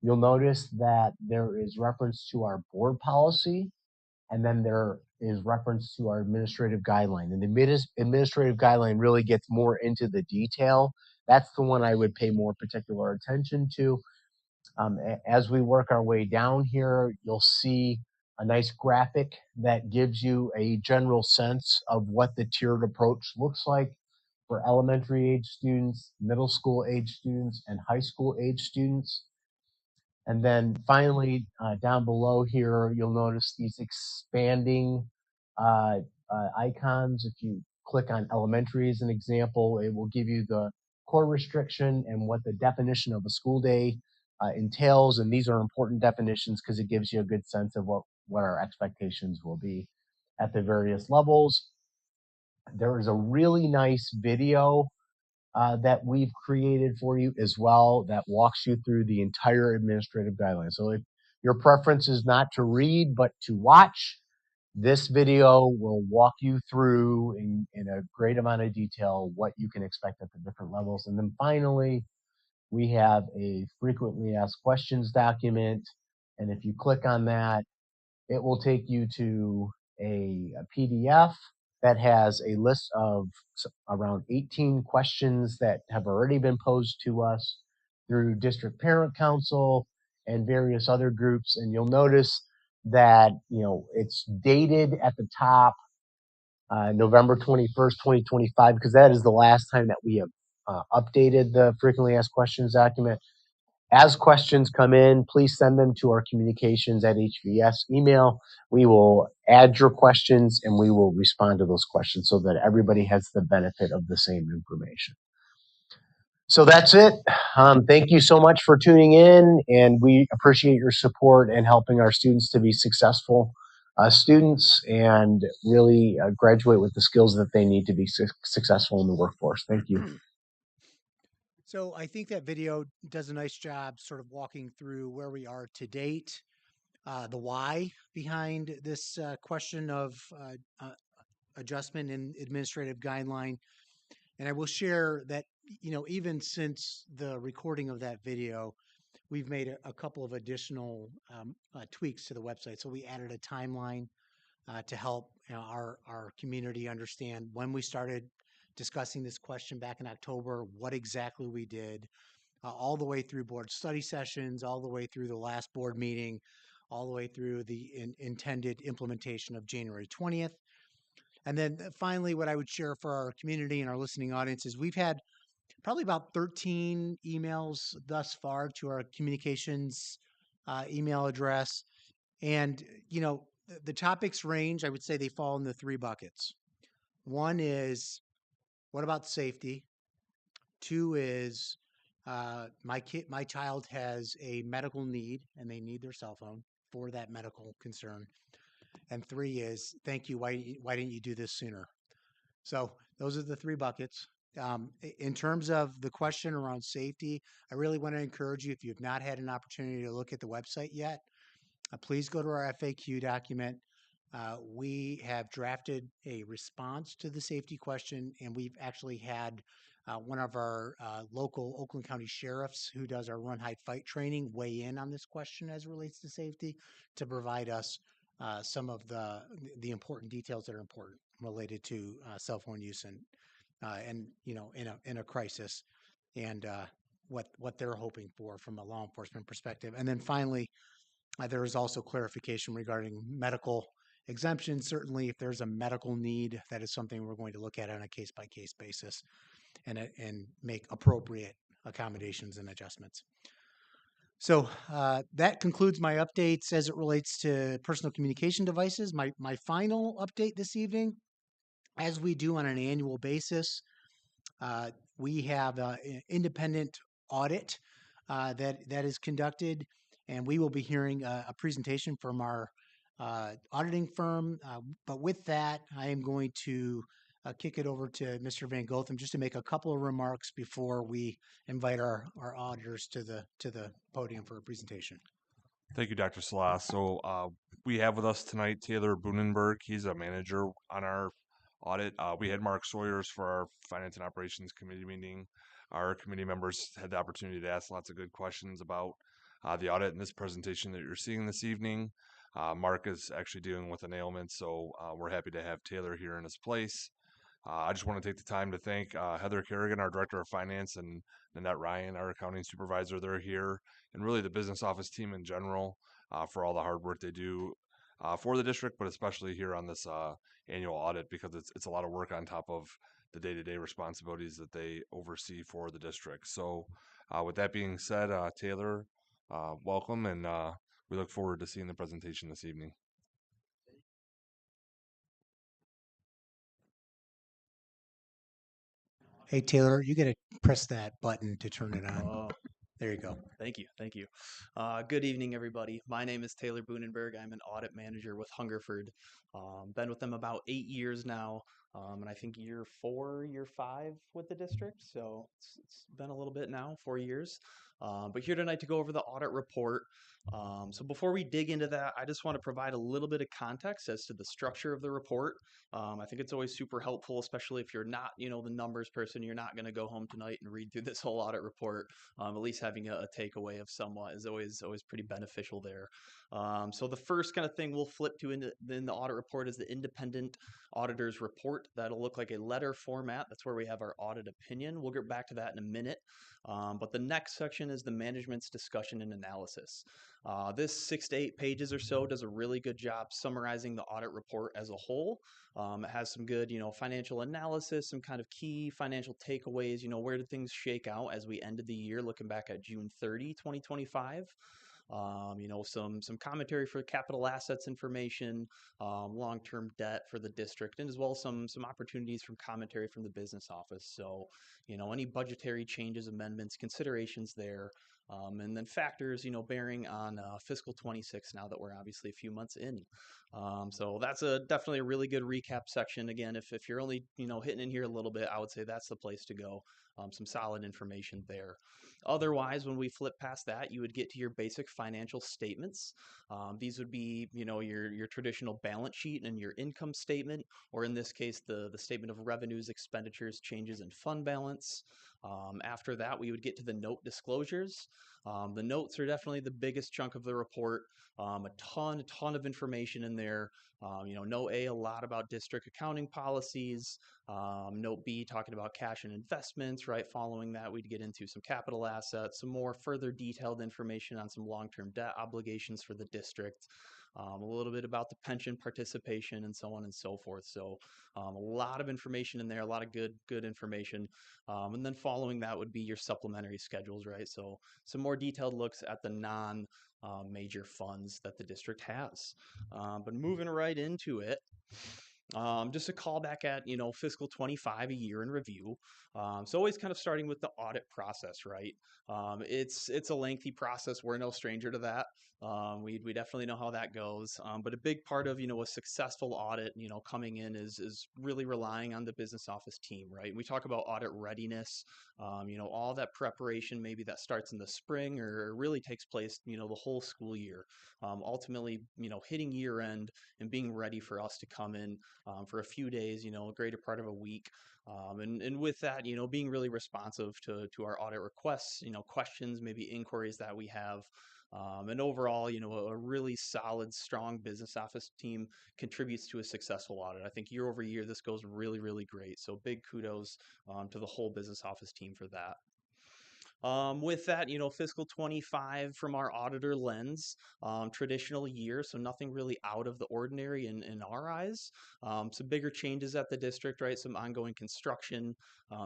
You'll notice that there is reference to our board policy, and then there is reference to our administrative guideline. And the administrative guideline really gets more into the detail. That's the one I would pay more particular attention to. As we work our way down here, you'll see a nice graphic that gives you a general sense of what the tiered approach looks like for elementary age students, middle school age students, and high school age students. And then finally, down below here, you'll notice these expanding icons. If you click on elementary as an example, it will give you the core restriction and what the definition of a school day entails. And these are important definitions because it gives you a good sense of what our expectations will be at the various levels. There is a really nice video that we've created for you as well that walks you through the entire administrative guidelines. So if your preference is not to read but to watch, this video will walk you through in a great amount of detail what you can expect at the different levels. And then finally, we have a frequently asked questions document. And if you click on that, it will take you to a PDF that has a list of around 18 questions that have already been posed to us through district parent council and various other groups. And you'll notice that, it's dated at the top, November 21st, 2025, because that is the last time that we have updated the frequently asked questions document. As questions come in, please send them to our communications at HVS email. We will add your questions and we will respond to those questions so that everybody has the benefit of the same information. So that's it. Thank you so much for tuning in, and we appreciate your support and helping our students to be successful students and really graduate with the skills that they need to be successful in the workforce. Thank you. So I think that video does a nice job sort of walking through where we are to date, the why behind this question of adjustment in administrative guideline. And I will share that, even since the recording of that video, we've made a couple of additional tweaks to the website. So we added a timeline to help our community understand when we started discussing this question back in October, what exactly we did, all the way through board study sessions, all the way through the last board meeting, all the way through the intended implementation of January 20th. And then finally, what I would share for our community and our listening audience is we've had probably about 13 emails thus far to our communications email address. And, the topics range, I would say they fall into three buckets. One is, what about safety? Two is, my child has a medical need and they need their cell phone for that medical concern. And three is, thank you, why didn't you do this sooner? So those are the three buckets. In terms of the question around safety, I really want to encourage you, if you've not had an opportunity to look at the website yet, please go to our FAQ document. We have drafted a response to the safety question, and we've actually had one of our local Oakland County sheriffs who does our Run, Hide, Fight training weigh in on this question as it relates to safety to provide us some of the important details that are important related to cell phone use and in a crisis, and what they're hoping for from a law enforcement perspective. And then finally, there is also clarification regarding medical exemptions. Certainly, if there's a medical need, that is something we're going to look at on a case-by-case basis and make appropriate accommodations and adjustments. So that concludes my updates as it relates to personal communication devices. My final update this evening, as we do on an annual basis, we have an independent audit that is conducted, and we will be hearing a presentation from our auditing firm. But with that, I am going to kick it over to Mr. Van Gotham just to make a couple of remarks before we invite our auditors to the podium for a presentation. Thank you, Dr. Salah. So we have with us tonight Taylor Boonenberg. He's a manager on our audit. We had Mark Sawyers for our Finance and Operations Committee meeting. Our committee members had the opportunity to ask lots of good questions about the audit in this presentation that you're seeing this evening. Mark is actually dealing with an ailment, so we're happy to have Taylor here in his place. I just want to take the time to thank Heather Kerrigan, our Director of Finance, and Nanette Ryan, our Accounting Supervisor. They're here, and really the business office team in general for all the hard work they do for the district, but especially here on this annual audit, because it's a lot of work on top of the day-to-day responsibilities that they oversee for the district. So with that being said, Taylor, welcome, and we look forward to seeing the presentation this evening. Hey, Taylor, you got to press that button to turn it on. Oh, there you go. Thank you. Thank you. Good evening, everybody. My name is Taylor Boonenberg. I'm an audit manager with Hungerford. Been with them about 8 years now, and I think year 4, year 5 with the district. So it's been a little bit now, 4 years. But here tonight to go over the audit report. So before we dig into that, I just want to provide a little bit of context as to the structure of the report. I think it's always super helpful, especially if you're not, the numbers person, you're not going to go home tonight and read through this whole audit report. At least having a takeaway of somewhat is always pretty beneficial there. So the first kind of thing we'll flip to in the audit report is the independent auditor's report. report that'll look like a letter format. That's where we have our audit opinion. We'll get back to that in a minute. But the next section is the management's discussion and analysis. This 6 to 8 pages or so does a really good job summarizing the audit report as a whole. It has some good, financial analysis, some kind of key financial takeaways. Where did things shake out as we ended the year, looking back at June 30, 2025. Some commentary for capital assets information, long-term debt for the district, and as well as some opportunities from commentary from the business office. So, any budgetary changes, amendments, considerations there, and then factors, bearing on fiscal 26 now that we're obviously a few months in. So that's definitely a really good recap section. Again, if you're only, hitting in here a little bit, I would say that's the place to go. Some solid information there. Otherwise, when we flip past that, you would get to your basic financial statements. These would be, your traditional balance sheet and your income statement, or in this case, the statement of revenues, expenditures, changes in fund balance. After that, we would get to the note disclosures. The notes are definitely the biggest chunk of the report. A ton of information in there. Note A, a lot about district accounting policies. Note B, talking about cash and investments, right? Following that, we'd get into some capital assets, some more further detailed information on some long-term debt obligations for the district. A little bit about the pension participation and so on and so forth. So a lot of information in there, a lot of good information. And then following that would be your supplementary schedules, right? So some more detailed looks at the major funds that the district has. But moving right into it, just a call back at, fiscal 25, a year in review. So always kind of starting with the audit process, right? It's a lengthy process. We're no stranger to that. We definitely know how that goes. But a big part of, a successful audit, coming in is really relying on the business office team, right? We talk about audit readiness, all that preparation maybe that starts in the spring or really takes place, the whole school year. Ultimately, hitting year end and being ready for us to come in for a few days, a greater part of a week. And with that, being really responsive to our audit requests, questions, maybe inquiries that we have. And overall, a really solid, strong business office team contributes to a successful audit. I think year over year, this goes really, really great. So big kudos to the whole business office team for that. With that, fiscal 25 from our auditor lens, traditional year, so nothing really out of the ordinary in our eyes. Some bigger changes at the district, right? Some ongoing construction.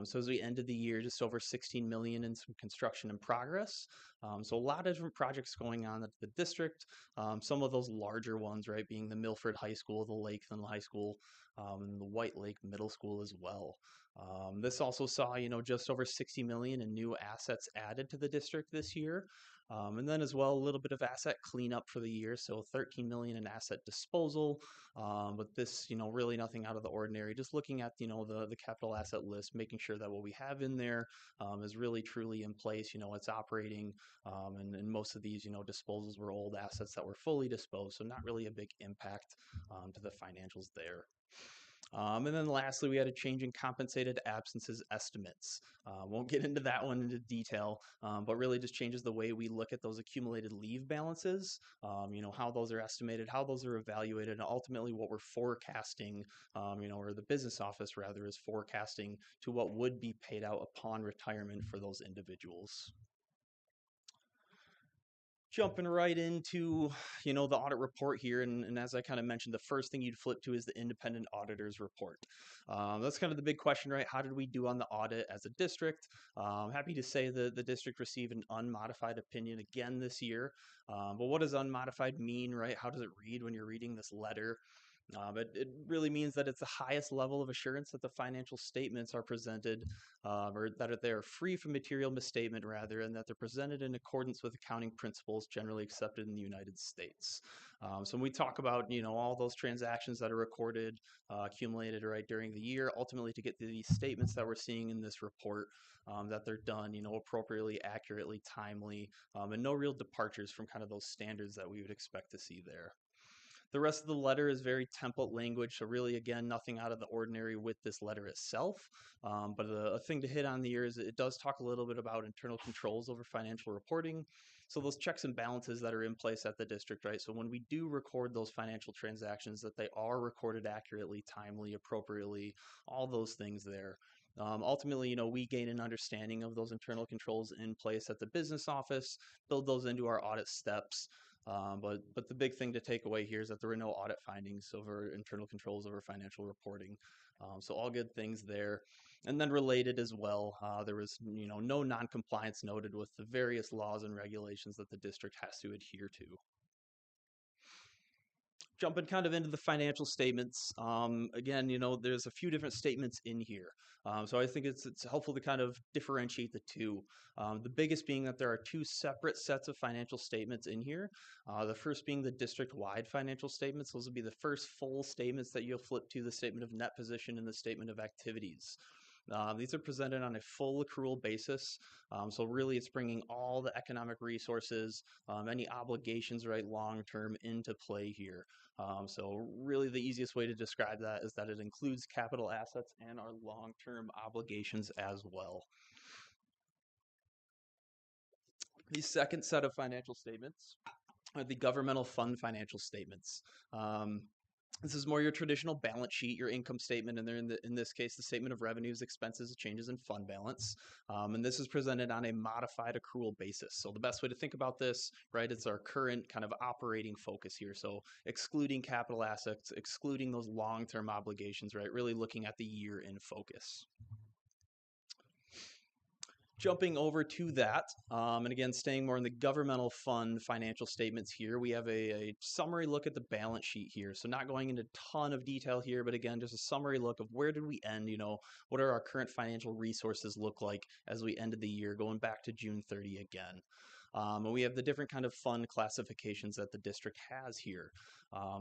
So as we ended the year, just over 16 million in some construction in progress. So a lot of different projects going on at the district. Some of those larger ones, right, being the Milford High School, the Lakeland High School, and the White Lake Middle School as well. This also saw, just over 60 million in new assets added to the district this year. And then as well, a little bit of asset cleanup for the year. So 13 million in asset disposal. But this, really nothing out of the ordinary. Just looking at, the capital asset list, making sure that what we have in there is really truly in place. It's operating. And most of these, disposals were old assets that were fully disposed. So not really a big impact to the financials there. And then lastly, we had a change in compensated absences estimates. Won't get into that one into detail, but really just changes the way we look at those accumulated leave balances, how those are estimated, how those are evaluated, and ultimately what we're forecasting, or the business office rather is forecasting to what would be paid out upon retirement for those individuals. Jumping right into, the audit report here. And as I kind of mentioned, the first thing you'd flip to is the independent auditor's report. That's kind of the big question, right? How did we do on the audit as a district? Happy to say that the district received an unmodified opinion again this year. But what does unmodified mean, right? How does it read when you're reading this letter? It really means that it's the highest level of assurance that the financial statements are presented, or that they are free from material misstatement, rather, and that they're presented in accordance with accounting principles generally accepted in the United States. So when we talk about, all those transactions that are recorded, accumulated right during the year, ultimately to get to these statements that we're seeing in this report, that they're done, appropriately, accurately, timely, and no real departures from kind of those standards that we would expect to see there. The rest of the letter is very template language, so really, again, nothing out of the ordinary with this letter itself. But a thing to hit on here is it does talk a little bit about internal controls over financial reporting. So those checks and balances that are in place at the district, right? So when we do record those financial transactions, that they are recorded accurately, timely, appropriately, all those things there. Ultimately, we gain an understanding of those internal controls in place at the business office, build those into our audit steps. But the big thing to take away here is that there were no audit findings over internal controls over financial reporting. So all good things there. And then related as well, there was no non-compliance noted with the various laws and regulations that the district has to adhere to. Jumping kind of into the financial statements, again, there's a few different statements in here. So I think it's helpful to kind of differentiate the two. The biggest being that there are two separate sets of financial statements in here. The first being the district-wide financial statements. Those will be the first full statements that you'll flip to, the statement of net position and the statement of activities. These are presented on a full accrual basis. So really it's bringing all the economic resources, any obligations, right, long-term into play here. So really the easiest way to describe that is that it includes capital assets and our long-term obligations as well. The second set of financial statements are the governmental fund financial statements. This is more your traditional balance sheet, your income statement, and then in this case, the statement of revenues, expenses, changes in fund balance. And this is presented on a modified accrual basis. So the best way to think about this, right, it's our current kind of operating focus here. So excluding capital assets, excluding those long-term obligations, right, really looking at the year in focus. Jumping over to that, and again, staying more in the governmental fund financial statements here, we have a summary look at the balance sheet here. So not going into a ton of detail here, but again, just a summary look of where did we end, what are our current financial resources look like as we ended the year, going back to June 30 again. And we have the different kind of fund classifications that the district has here.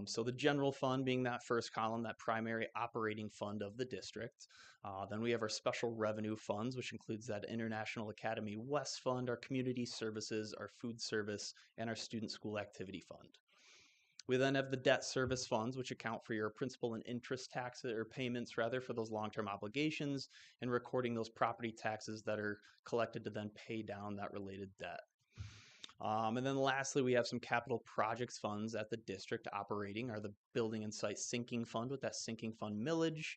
So the general fund being that first column, that primary operating fund of the district. Then we have our special revenue funds, which includes that International Academy West Fund, our community services, our food service, and our student school activity fund. We then have the debt service funds, which account for your principal and interest taxes or payments rather for those long-term obligations and recording those property taxes that are collected to then pay down that related debt. And then lastly, we have some capital projects funds at the district operating are the building and site sinking fund with that sinking fund millage,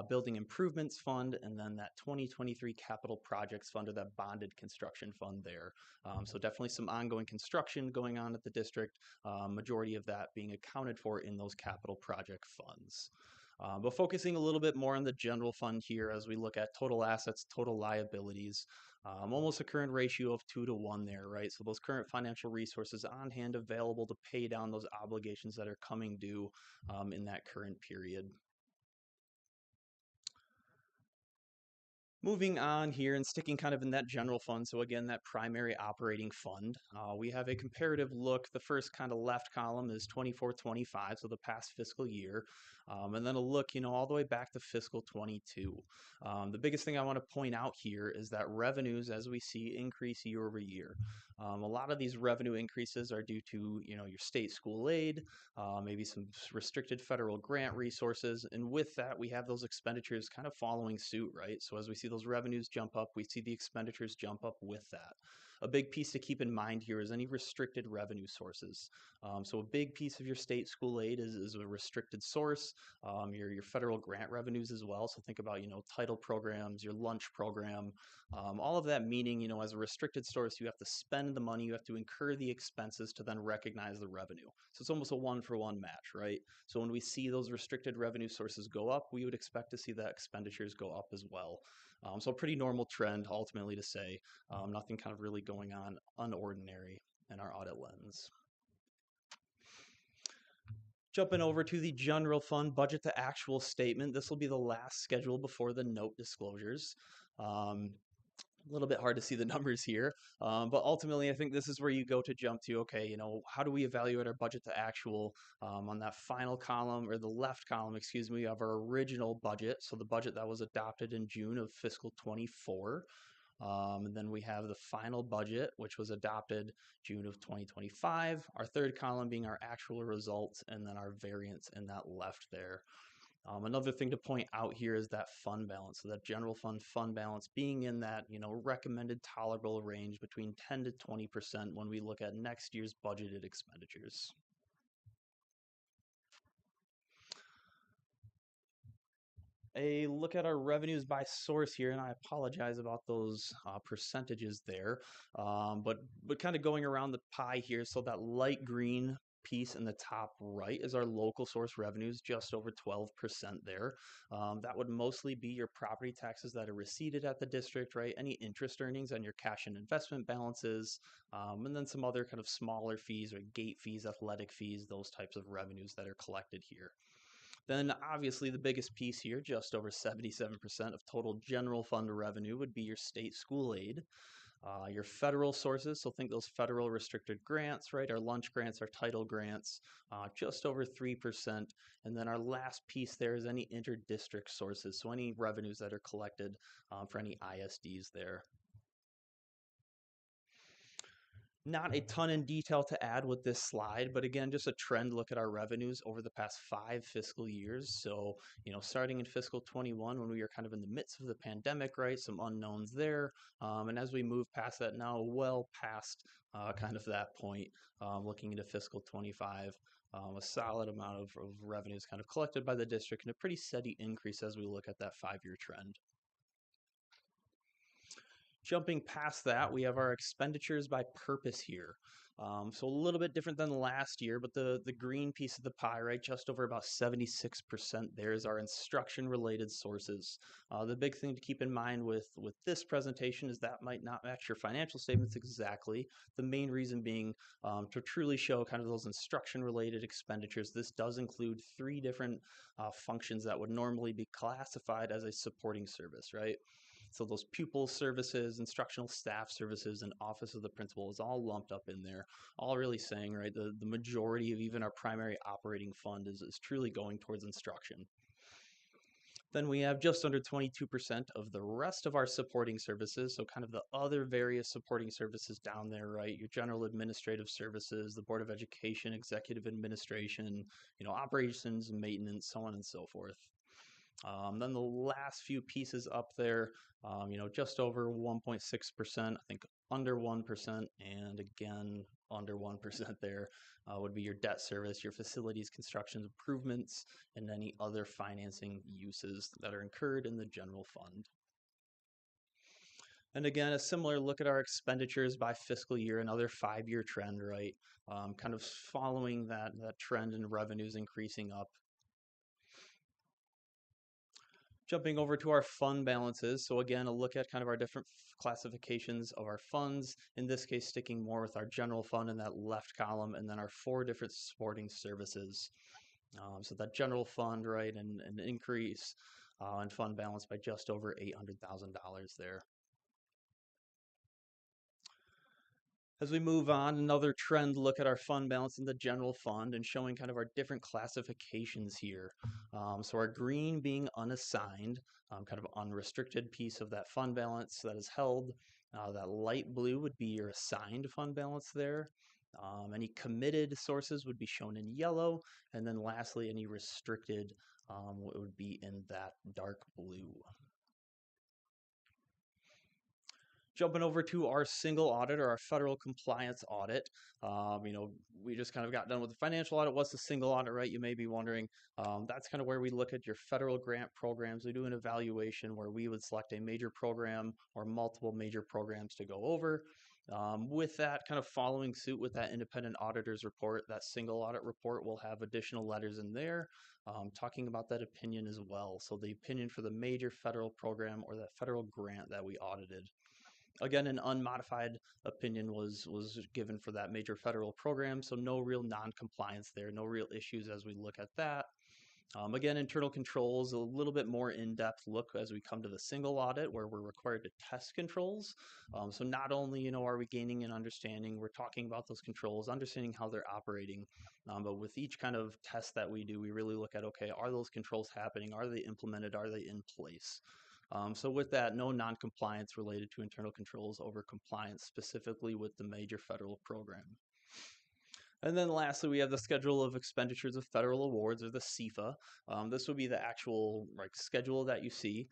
building improvements fund, and then that 2023 capital projects fund or that bonded construction fund there. So definitely some ongoing construction going on at the district, majority of that being accounted for in those capital project funds. But focusing a little bit more on the general fund here as we look at total assets, total liabilities, almost a current ratio of 2 to 1 there, right? So those current financial resources on hand available to pay down those obligations that are coming due in that current period. Moving on here and sticking kind of in that general fund, so again, that primary operating fund, we have a comparative look. The first kind of left column is 24-25, so the past fiscal year, and then a look, all the way back to fiscal 22. The biggest thing I want to point out here is that revenues, as we see, increase year over year. A lot of these revenue increases are due to, your state school aid, maybe some restricted federal grant resources, and with that, we have those expenditures kind of following suit, right? So as we see those revenues jump up, we see the expenditures jump up with that. A big piece to keep in mind here is any restricted revenue sources. So a big piece of your state school aid is a restricted source, your federal grant revenues as well. So think about, title programs, your lunch program, all of that meaning, as a restricted source, you have to spend the money, you have to incur the expenses to then recognize the revenue. So it's almost a one-for-one match, right? So when we see those restricted revenue sources go up, we would expect to see that expenditures go up as well. So a pretty normal trend ultimately to say, nothing kind of really going on unordinary in our audit lens. Jumping over to the general fund budget to actual statement, this will be the last schedule before the note disclosures. A little bit hard to see the numbers here, but ultimately I think this is where you go to jump to, okay, how do we evaluate our budget to actual? On that final column, or the left column, excuse me, we have our original budget, so the budget that was adopted in June of fiscal 24. And then we have the final budget, which was adopted June of 2025. Our third column being our actual results, and then our variance in that left there. Another thing to point out here is that fund balance. So that general fund balance being in that, recommended tolerable range between 10 to 20% when we look at next year's budgeted expenditures. A look at our revenues by source here, and I apologize about those percentages there, but kind of going around the pie here. So that light green piece in the top right is our local source revenues, just over 12% there. That would mostly be your property taxes that are receipted at the district, right? Any interest earnings on your cash and investment balances, and then some other kind of smaller fees or gate fees, athletic fees, those types of revenues that are collected here. Then obviously the biggest piece here, just over 77% of total general fund revenue, would be your state school aid. Your federal sources, so think those federal restricted grants, right? Our lunch grants, our title grants, just over 3%. And then our last piece there is any inter-district sources, so any revenues that are collected for any ISDs there. Not a ton in detail to add with this slide, but again, just a trend look at our revenues over the past 5 fiscal years. So, starting in fiscal 21 when we were kind of in the midst of the pandemic, right? Some unknowns there. And as we move past that now, well past kind of that point, looking into fiscal 25, a solid amount of revenues kind of collected by the district and a pretty steady increase as we look at that 5-year trend. Jumping past that, we have our expenditures by purpose here. So a little bit different than last year, but the green piece of the pie, right, just over about 76% there is our instruction-related sources. The big thing to keep in mind with this presentation is that might not match your financial statements exactly. The main reason being to truly show kind of those instruction-related expenditures. This does include 3 different functions that would normally be classified as a supporting service, right? So those pupil services, instructional staff services, and office of the principal is all lumped up in there, all really saying, right, the majority of even our primary operating fund is truly going towards instruction. Then we have just under 22% of the rest of our supporting services, so kind of the other various supporting services down there, right? Your general administrative services, the Board of Education, executive administration, operations, maintenance, so on and so forth. Then the last few pieces up there, just over 1.6%, I think under 1%, and again, under 1% there would be your debt service, your facilities, construction improvements, and any other financing uses that are incurred in the general fund. And again, a similar look at our expenditures by fiscal year, another 5-year trend, right? Kind of following that trend in revenues increasing up. Jumping over to our fund balances. So again, a look at kind of our different classifications of our funds, in this case, sticking more with our general fund in that left column, and then our 4 different supporting services. So that general fund, right, and an increase in fund balance by just over $800,000 there. As we move on, another trend look at our fund balance in the general fund and showing kind of our different classifications here. So our green being unassigned, kind of unrestricted piece of that fund balance that is held. That light blue would be your assigned fund balance there. Any committed sources would be shown in yellow. And then lastly, any restricted would be in that dark blue. Jumping over to our single audit or our federal compliance audit, we just kind of got done with the financial audit. What's the single audit, right? You may be wondering. That's kind of where we look at your federal grant programs. We do an evaluation where we would select a major program or multiple major programs to go over. With that, kind of following suit with that independent auditor's report, that single audit report will have additional letters in there talking about that opinion as well. So the opinion for the major federal program or that federal grant that we audited. Again, an unmodified opinion was given for that major federal program, so no real non-compliance there, no real issues as we look at that. Again, internal controls, a little bit more in-depth look as we come to the single audit where we're required to test controls. So not only, are we gaining an understanding, we're talking about those controls, understanding how they're operating, but with each kind of test that we do, we really look at, okay, are those controls happening? Are they implemented? Are they in place? So with that, no non-compliance related to internal controls over compliance specifically with the major federal program. And then lastly, we have the schedule of expenditures of federal awards, or the CFA. This will be the actual schedule that you see.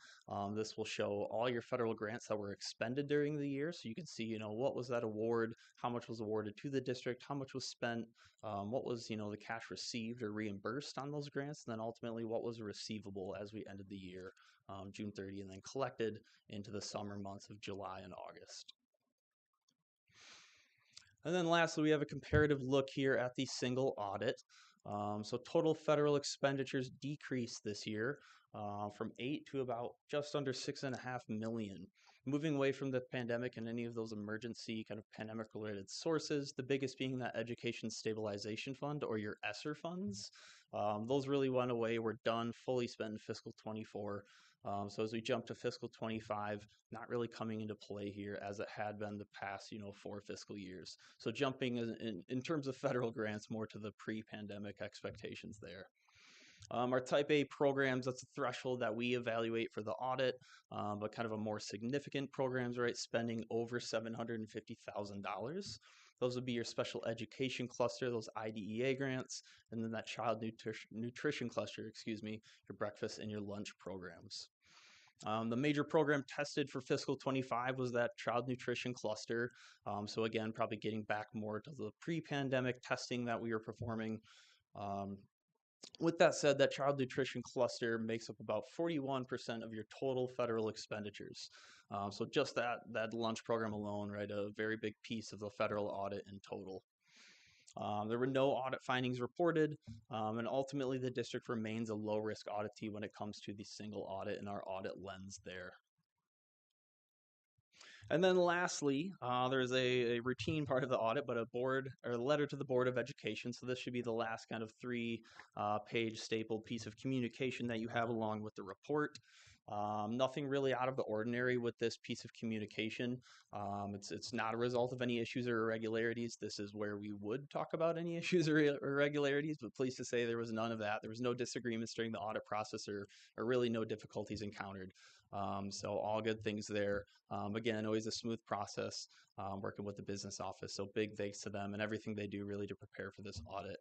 This will show all your federal grants that were expended during the year. So you can see, what was that award, how much was awarded to the district, how much was spent, what was, the cash received or reimbursed on those grants, and then ultimately what was receivable as we ended the year, June 30, and then collected into the summer months of July and August. And then lastly, we have a comparative look here at the single audit. So total federal expenditures decreased this year from 8 to about just under 6.5 million. Moving away from the pandemic and any of those emergency kind of pandemic related sources, the biggest being that Education Stabilization Fund, or your ESSER funds. Those really went away, were done, fully spent in fiscal 24. So as we jump to fiscal 25, not really coming into play here as it had been the past, 4 fiscal years. So jumping in terms of federal grants more to the pre-pandemic expectations there. Our type A programs, that's a threshold that we evaluate for the audit, but kind of a more significant programs, right? Spending over $750,000. Those would be your special education cluster, those IDEA grants, and then that child nutrition cluster, your breakfast and your lunch programs. The major program tested for fiscal 25 was that child nutrition cluster. So again, probably getting back more to the pre-pandemic testing that we were performing. With that said, that child nutrition cluster makes up about 41% of your total federal expenditures. So just that lunch program alone, right, a very big piece of the federal audit in total. There were no audit findings reported, and ultimately the district remains a low-risk auditee when it comes to the single audit and our audit lens there. And then lastly, there's a routine part of the audit, but a letter to the Board of Education. So this should be the last kind of 3-page stapled piece of communication that you have along with the report. Nothing really out of the ordinary with this piece of communication. It's not a result of any issues or irregularities. This is where we would talk about any issues or irregularities, but pleased to say there was none of that. There was no disagreements during the audit process or really no difficulties encountered. So all good things there. Again, always a smooth process working with the business office. So big thanks to them and everything they do really to prepare for this audit.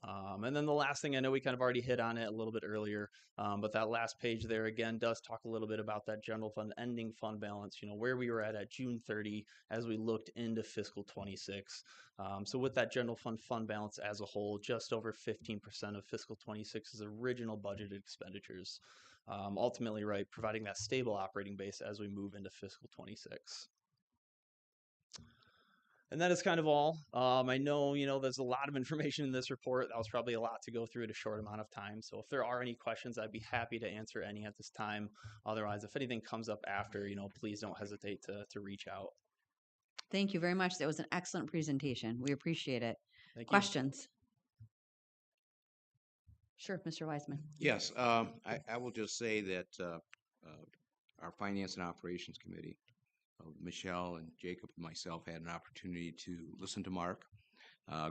And then the last thing, I know we kind of already hit on it a little bit earlier, but that last page there again does talk a little bit about that general fund ending fund balance, where we were at June 30 as we looked into fiscal 26. So with that general fund balance as a whole, just over 15% of fiscal 26's original budgeted expenditures. Ultimately, right, providing that stable operating base as we move into fiscal 26. And that is kind of all. I know, there's a lot of information in this report. That was probably a lot to go through in a short amount of time. So if there are any questions, I'd be happy to answer any at this time. Otherwise, if anything comes up after, please don't hesitate to reach out. Thank you very much. That was an excellent presentation. We appreciate it. Thank you. Questions? Sure, Mr. Wiseman. Yes, I will just say that our Finance and Operations Committee, Michelle and Jacob and myself had an opportunity to listen to Mark,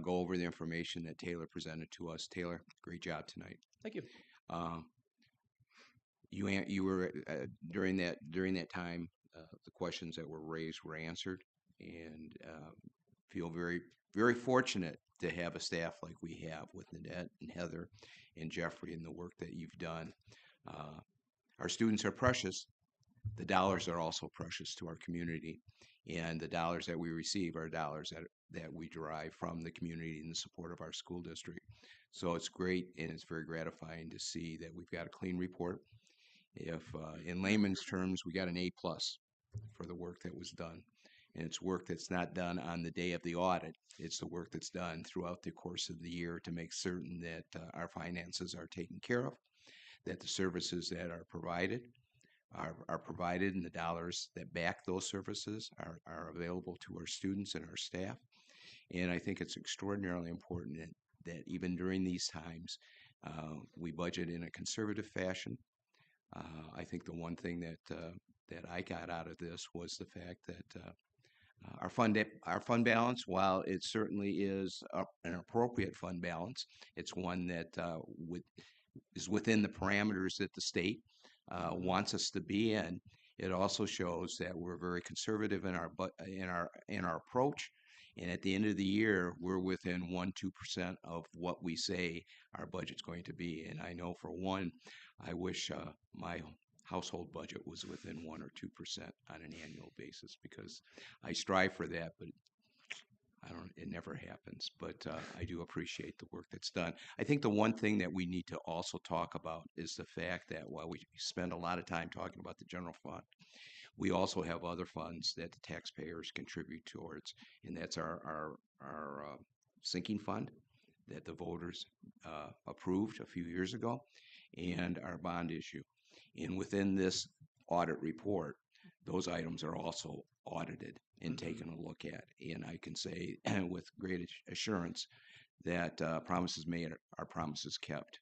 go over the information that Taylor presented to us. Taylor, great job tonight. Thank you. You were during that time, the questions that were raised were answered, and feel very, very fortunate to have a staff like we have with Nanette and Heather and Jeffrey and the work that you've done. Our students are precious. The dollars are also precious to our community, and the dollars that we receive are dollars that we derive from the community and the support of our school district. So it's great, and it's very gratifying to see that we've got a clean report. If in layman's terms, we got an A+ for the work that was done. And it's work that's not done on the day of the audit. It's the work that's done throughout the course of the year to make certain that our finances are taken care of, that the services that are provided are provided, and the dollars that back those services are available to our students and our staff. And I think it's extraordinarily important that even during these times, we budget in a conservative fashion. I think the one thing that I got out of this was the fact that our fund balance, while it certainly is an appropriate fund balance, it's one that is within the parameters that the state wants us to be in. It also shows that we're very conservative in our approach. And at the end of the year, we're within 1-2% of what we say our budget's going to be. And I know for one, I wish my household budget was within 1 or 2% on an annual basis, because I strive for that, but I don't. It never happens. But I do appreciate the work that's done. I think the one thing that we need to also talk about is the fact that while we spend a lot of time talking about the general fund, we also have other funds that the taxpayers contribute towards, and that's our sinking fund that the voters approved a few years ago, and our bond issue. And within this audit report, those items are also audited and taken a look at. And I can say with great assurance that promises made are promises kept,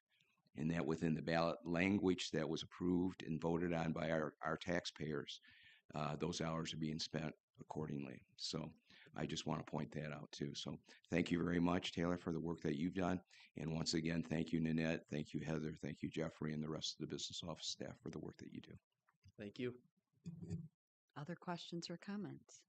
and that within the ballot language that was approved and voted on by our taxpayers, those dollars are being spent accordingly. So I just want to point that out too. So thank you very much, Taylor, for the work that you've done. And once again, thank you, Nanette. Thank you, Heather. Thank you, Jeffrey, and the rest of the business office staff for the work that you do. Thank you. Other questions or comments?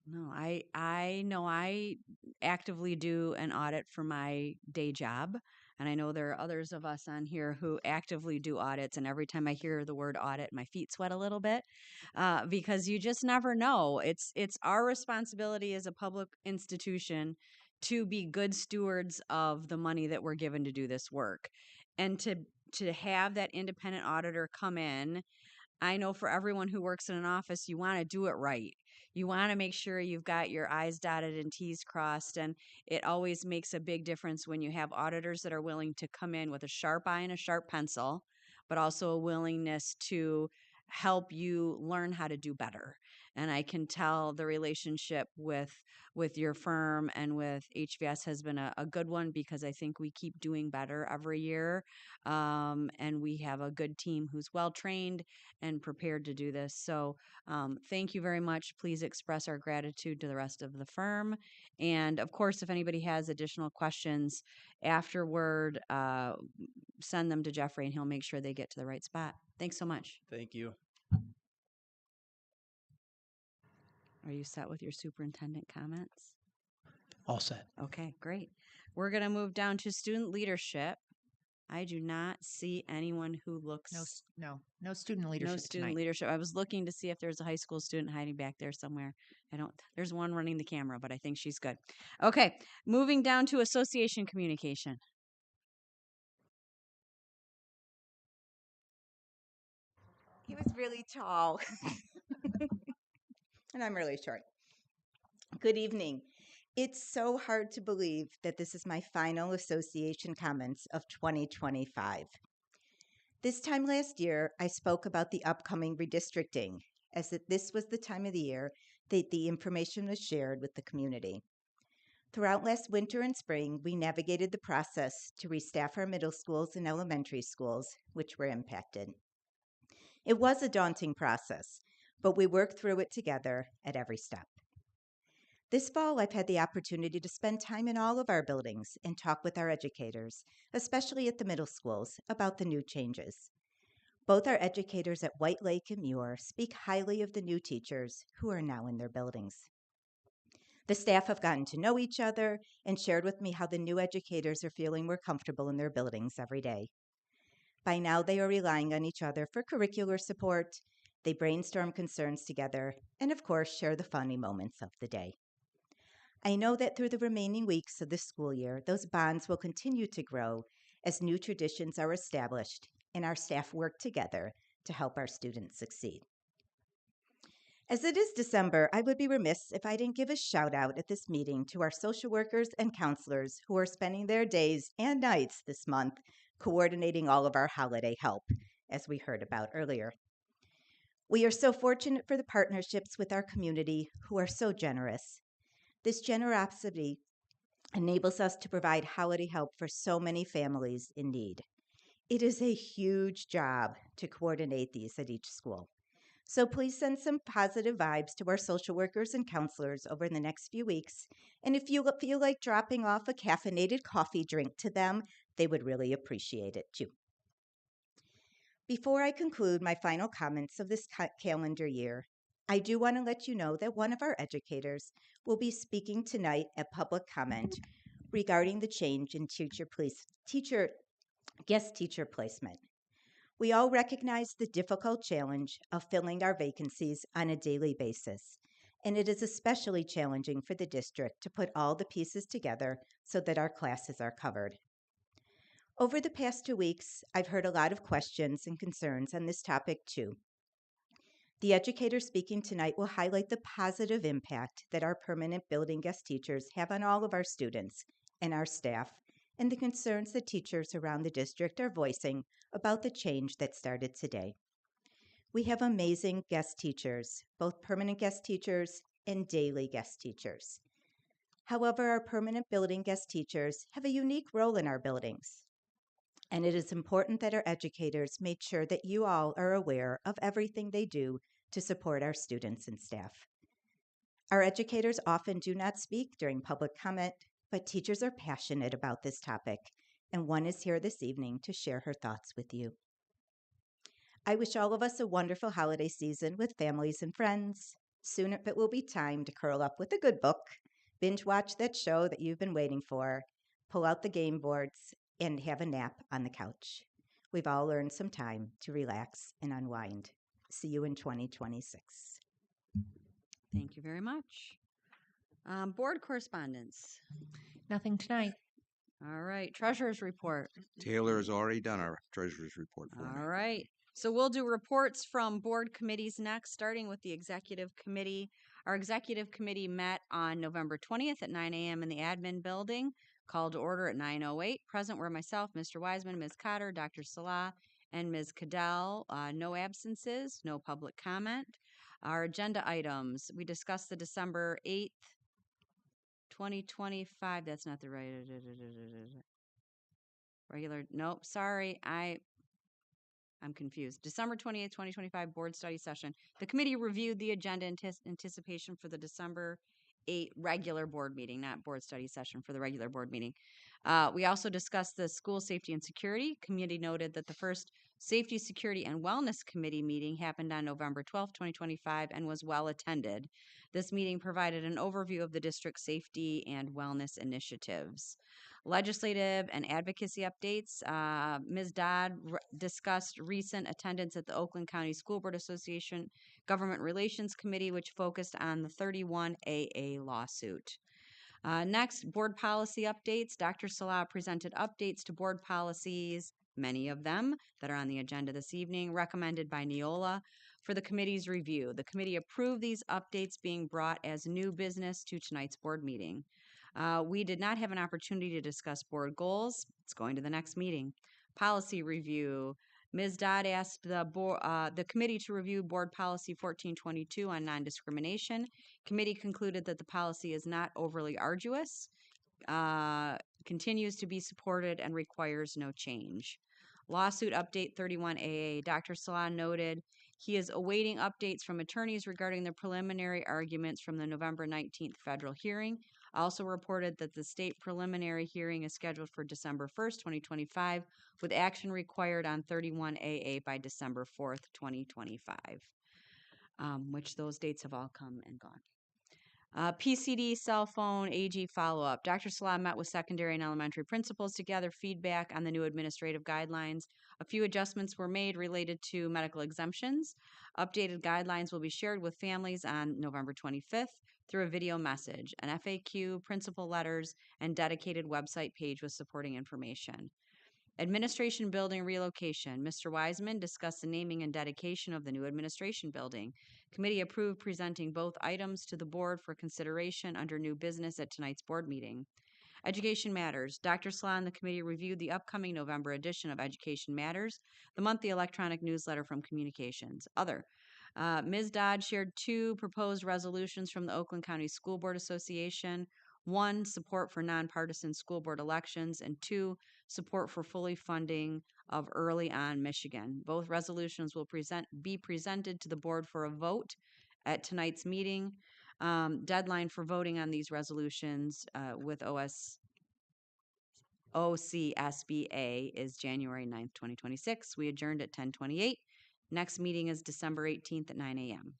No, I know I actively do an audit for my day job, and I know there are others of us on here who actively do audits. And every time I hear the word audit, my feet sweat a little bit because you just never know. It's our responsibility as a public institution to be good stewards of the money that we're given to do this work, and to have that independent auditor come in. I know for everyone who works in an office, you want to do it right. You want to make sure you've got your I's dotted and T's crossed. And it always makes a big difference when you have auditors that are willing to come in with a sharp eye and a sharp pencil, but also a willingness to help you learn how to do better. And I can tell the relationship with your firm and with HVS has been a good one, because I think we keep doing better every year. And we have a good team who's well trained and prepared to do this. So thank you very much. Please express our gratitude to the rest of the firm. And of course, if anybody has additional questions afterward, send them to Jeffrey and he'll make sure they get to the right spot. Thanks so much. Thank you. Are you set with your superintendent comments? All set. Okay, great. We're going to move down to student leadership. I do not see anyone who looks. No student leadership. No student tonight. leadership. I was looking to see if there's a high school student hiding back there somewhere. I don't. There's one running the camera, but I think she's good. Okay, moving down to association communication. He was really tall. And I'm really short. Good evening. It's so hard to believe that this is my final association comments of 2025. This time last year, I spoke about the upcoming redistricting, as that this was the time of the year that the information was shared with the community. Throughout last winter and spring, we navigated the process to restaff our middle schools and elementary schools, which were impacted. It was a daunting process, but we worked through it together at every step. This fall, I've had the opportunity to spend time in all of our buildings and talk with our educators, especially at the middle schools, about the new changes. Both our educators at White Lake and Muir speak highly of the new teachers who are now in their buildings. The staff have gotten to know each other and shared with me how the new educators are feeling more comfortable in their buildings every day. By now, they are relying on each other for curricular support. They brainstorm concerns together and, of course, share the funny moments of the day. I know that through the remaining weeks of this school year, those bonds will continue to grow as new traditions are established and our staff work together to help our students succeed. As it is December, I would be remiss if I didn't give a shout out at this meeting to our social workers and counselors who are spending their days and nights this month coordinating all of our holiday help, as we heard about earlier. We are so fortunate for the partnerships with our community who are so generous. This generosity enables us to provide holiday help for so many families in need. It is a huge job to coordinate these at each school. So please send some positive vibes to our social workers and counselors over the next few weeks. And if you feel like dropping off a caffeinated coffee drink to them, They would really appreciate it too. Before I conclude my final comments of this calendar year, I do want to let you know that one of our educators will be speaking tonight at public comment regarding the change in guest teacher placement. We all recognize the difficult challenge of filling our vacancies on a daily basis, and it is especially challenging for the district to put all the pieces together so that our classes are covered. Over the past 2 weeks, I've heard a lot of questions and concerns on this topic too. The educator speaking tonight will highlight the positive impact that our permanent building guest teachers have on all of our students and our staff, and the concerns that teachers around the district are voicing about the change that started today. We have amazing guest teachers, both permanent guest teachers and daily guest teachers. However, our permanent building guest teachers have a unique role in our buildings, and it is important that our educators make sure that you all are aware of everything they do to support our students and staff. Our educators often do not speak during public comment, but teachers are passionate about this topic, and one is here this evening to share her thoughts with you. I wish all of us a wonderful holiday season with families and friends. Soon it will be time to curl up with a good book, binge watch that show that you've been waiting for, pull out the game boards, and have a nap on the couch. We've all earned some time to relax and unwind. See you in 2026. Thank you very much. Board correspondence. Nothing tonight. All right. Treasurer's report. Taylor has already done our treasurer's report for me. All right. So we'll do reports from board committees next, starting with the executive committee. Our executive committee met on November 20th at 9 a.m. in the admin building. Called to order at 9:08. Present were myself, Mr. Wiseman, Ms. Cotter, Dr. Salah, and Ms. Cadell. No absences, no public comment. Our agenda items. We discussed the December 8th, 2025. That's not the right regular. Nope. Sorry. I'm confused. December 28th, 2025 board study session. The committee reviewed the agenda in anticipation for the December 8 regular board meeting, not board study session, for the regular board meeting. We also discussed the school safety and security. Committee noted that the first Safety, Security, and Wellness Committee meeting happened on November 12th, 2025, and was well attended. This meeting provided an overview of the district's safety and wellness initiatives. Legislative and advocacy updates. Ms. Dodd discussed recent attendance at the Oakland County School Board Association Government Relations Committee, which focused on the 31AA lawsuit. Next, board policy updates. Dr. Salah presented updates to board policies, many of them that are on the agenda this evening, recommended by Neola for the committee's review. The committee approved these updates being brought as new business to tonight's board meeting. We did not have an opportunity to discuss board goals. It's going to the next meeting. Policy review. Ms. Dodd asked the committee to review Board Policy 1422 on non-discrimination. Committee concluded that the policy is not overly arduous, continues to be supported, and requires no change. Lawsuit update 31AA. Dr. Salah noted he is awaiting updates from attorneys regarding the preliminary arguments from the November 19th federal hearing. Also reported that the state preliminary hearing is scheduled for December 1st, 2025, with action required on 31AA by December 4th, 2025, which those dates have all come and gone. PCD cell phone AG follow-up. Dr. Salah met with secondary and elementary principals to gather feedback on the new administrative guidelines. A few adjustments were made related to medical exemptions. Updated guidelines will be shared with families on November 25th through a video message, an FAQ, principal letters, and dedicated website page with supporting information. Administration building relocation. Mr. Wiseman discussed the naming and dedication of the new administration building. Committee approved presenting both items to the board for consideration under new business at tonight's board meeting. Education Matters. Dr. Salah and the committee reviewed the upcoming November edition of Education Matters, the monthly electronic newsletter from Communications. Other. Ms. Dodd shared two proposed resolutions from the Oakland County School Board Association. One, support for nonpartisan school board elections, and two, support for fully funding of Early On Michigan. Both resolutions will be presented to the board for a vote at tonight's meeting. Deadline for voting on these resolutions with OS OCSBA is January 9th, 2026. We adjourned at 10:28. Next meeting is December 18th at 9 a.m.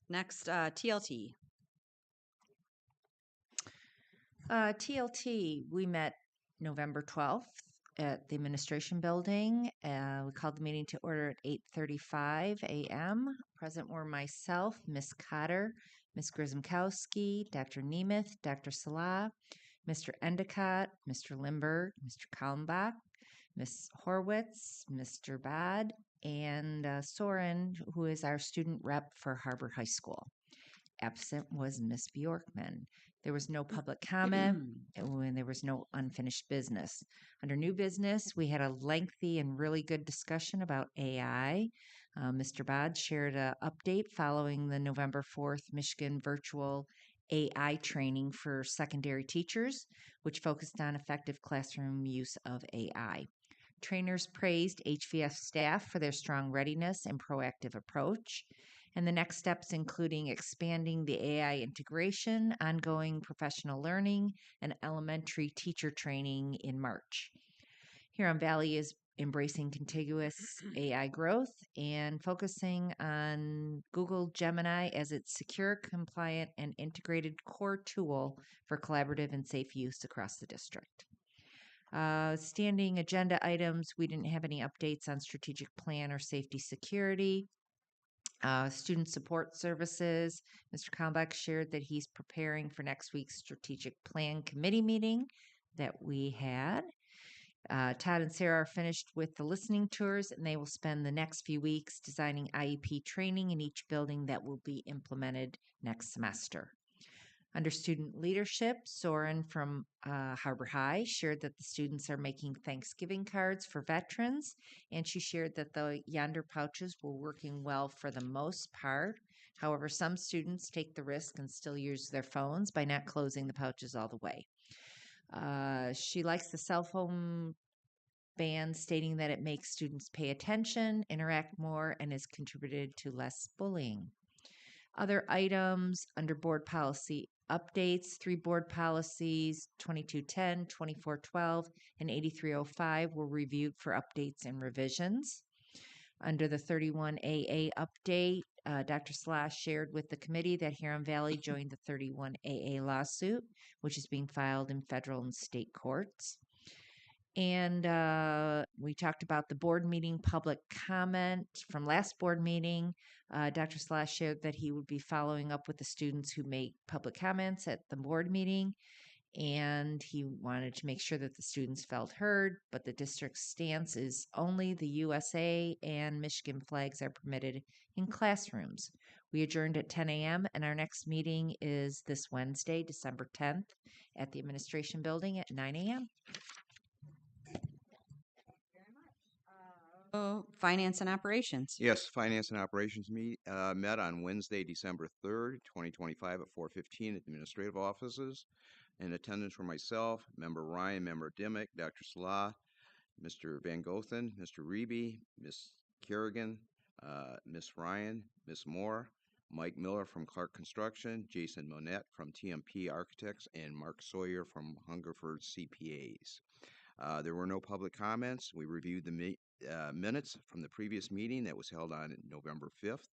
Next, TLT. TLT, we met November 12th at the administration building. We called the meeting to order at 8:35 a.m. Present were myself, Miss Cotter, Miss Grzymkowski, Dr. Nemeth, Dr. Salah, Mr. Endicott, Mr. Limberg, Mr. Kalmbach, Miss Horwitz, Mr. Bad, and Soren, who is our student rep for Harbor High School. Absent was Miss Bjorkman. There was no public comment and there was no unfinished business. Under new business, we had a lengthy and really good discussion about AI. Mr. Bod shared an update following the November 4th Michigan virtual AI training for secondary teachers, which focused on effective classroom use of AI. Trainers praised HVS staff for their strong readiness and proactive approach. And the next steps including expanding the AI integration, ongoing professional learning, and elementary teacher training in March. Huron Valley is embracing contiguous AI growth and focusing on Google Gemini as its secure, compliant, and integrated core tool for collaborative and safe use across the district. Standing agenda items, we didn't have any updates on strategic plan or safety security. Student support services, Mr. Kalmbach shared that he's preparing for next week's strategic plan committee meeting that we had. Todd and Sarah are finished with the listening tours, and they will spend the next few weeks designing IEP training in each building that will be implemented next semester. Under student leadership, Soren from Harbor High shared that the students are making Thanksgiving cards for veterans, and she shared that the yonder pouches were working well for the most part. However, some students take the risk and still use their phones by not closing the pouches all the way. She likes the cell phone ban, stating that it makes students pay attention, interact more, and has contributed to less bullying. Other items under board policy updates, 3 board policies, 2210, 2412, and 8305 were reviewed for updates and revisions. Under the 31AA update, Dr. Slash shared with the committee that Huron Valley joined the 31AA lawsuit, which is being filed in federal and state courts. And we talked about the board meeting public comment from last board meeting. Dr. Slash shared that he would be following up with the students who made public comments at the board meeting. And he wanted to make sure that the students felt heard, but the district's stance is only the USA and Michigan flags are permitted in classrooms. We adjourned at 10 a.m. and our next meeting is this Wednesday, December 10th at the administration building at 9 a.m. Finance and operations. Yes, Finance and Operations met on Wednesday, December 3rd, 2025 at 4:15 at the administrative offices. In attendance were myself, Member Ryan, Member Dimmick, Dr. Salah, Mr. Van Gothen, Mr. Reby, Ms. Kerrigan, Ms. Ryan, Ms. Moore, Mike Miller from Clark Construction, Jason Monette from TMP Architects, and Mark Sawyer from Hungerford CPAs. There were no public comments. We reviewed the minutes from the previous meeting that was held on November 5th,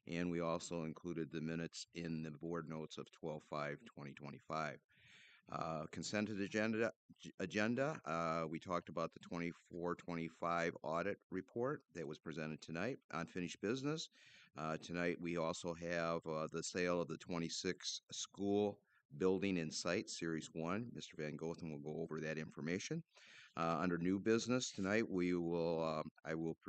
and we also included the minutes in the board notes of 12/5/2025. Consent agenda. We talked about the 24-25 audit report that was presented tonight. Unfinished business. Tonight we also have the sale of the 26 school building and site, Series 1. Mr. Van Gothen will go over that information. Under new business tonight, I will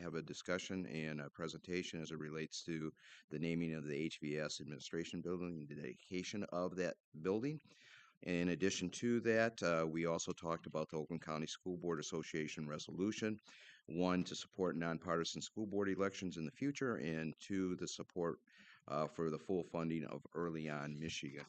have a discussion and a presentation as it relates to the naming of the HVS administration building and the dedication of that building. In addition to that, we also talked about the Oakland County School Board Association resolution. 1, to support nonpartisan school board elections in the future, and 2, the support for the full funding of Early On Michigan.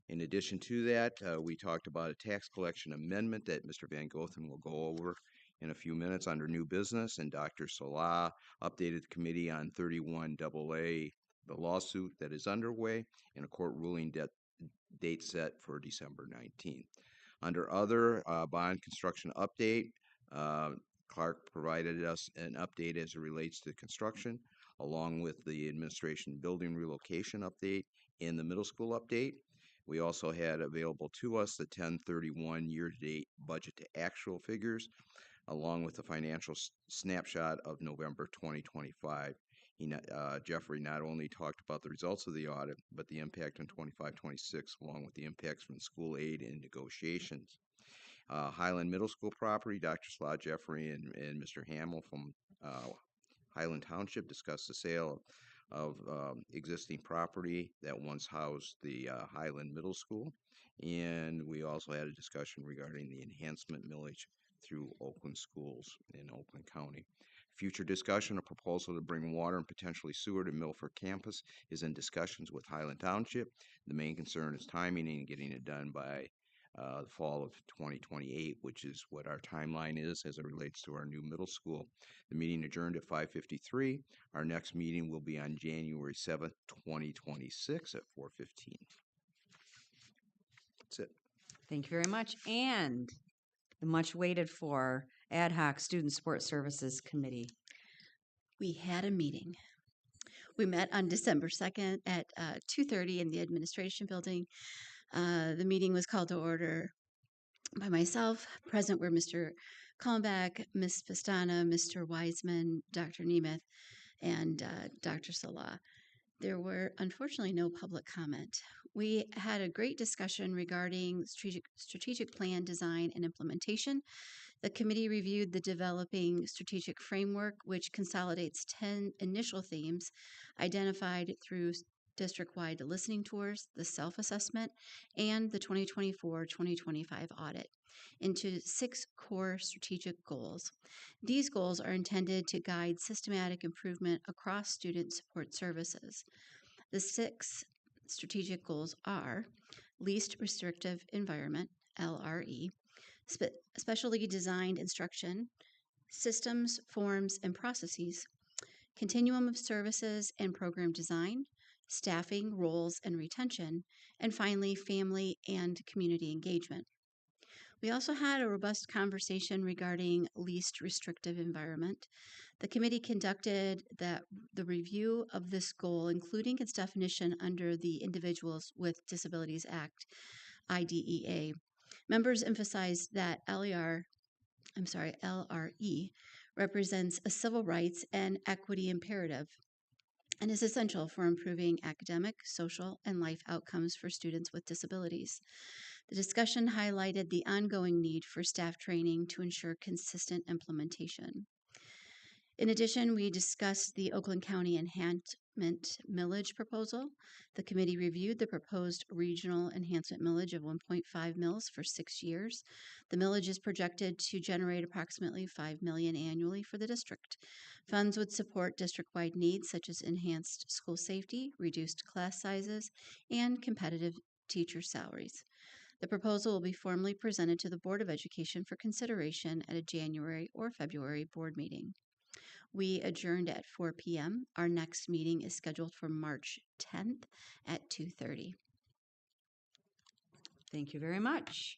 In addition to that, we talked about a tax collection amendment that Mr. Van Gothen will go over in a few minutes under new business, and Dr. Salah updated the committee on 31AA, the lawsuit that is underway, and a court ruling date set for December 19th. Under other, bond construction update, uh, Clark provided us an update as it relates to construction, along with the administration building relocation update and the middle school update. We also had available to us the 10/31 year-to-date budget to actual figures, along with the financial snapshot of November 2025. Jeffrey not only talked about the results of the audit, but the impact on 25-26, along with the impacts from school aid and negotiations. Highland Middle School property, Dr. Slaw, Jeffrey, and Mr. Hamill from Highland Township discussed the sale of existing property that once housed the Highland Middle School. And we also had a discussion regarding the enhancement millage through Oakland schools in Oakland County. Future discussion, a proposal to bring water and potentially sewer to Milford campus is in discussions with Highland Township. The main concern is timing and getting it done by the fall of 2028, which is what our timeline is as it relates to our new middle school. The meeting adjourned at 5:53. Our next meeting will be on January 7th, 2026 at 4:15. That's it. Thank you very much. And the much waited for Ad hoc Student Support Services Committee. We had a meeting. We met on December 2nd at 2:30 in the administration building. The meeting was called to order by myself. Present were Mr. Kalmbach, Ms. Pastana, Mr. Wiseman, Dr. Nemeth, and Dr. Salah. There were unfortunately no public comment. We had a great discussion regarding strategic plan design and implementation. The committee reviewed the developing strategic framework, which consolidates 10 initial themes identified through district-wide listening tours, the self-assessment, and the 2024-2025 audit into 6 core strategic goals. These goals are intended to guide systematic improvement across student support services. The 6 strategic goals are least restrictive environment, LRE, specially designed instruction, systems, forms, and processes, continuum of services and program design, staffing, roles, and retention, and finally, family and community engagement. We also had a robust conversation regarding least restrictive environment. The committee conducted the review of this goal, including its definition under the Individuals with Disabilities Act, IDEA. Members emphasized that LRE represents a civil rights and equity imperative and is essential for improving academic, social, and life outcomes for students with disabilities. The discussion highlighted the ongoing need for staff training to ensure consistent implementation. In addition, we discussed the Oakland County Enhancement Millage proposal. The committee reviewed the proposed regional enhancement millage of 1.5 mils for 6 years. The millage is projected to generate approximately $5 million annually for the district. Funds would support district-wide needs such as enhanced school safety, reduced class sizes, and competitive teacher salaries. The proposal will be formally presented to the Board of Education for consideration at a January or February board meeting. We adjourned at 4 p.m. Our next meeting is scheduled for March 10th at 2:30. Thank you very much.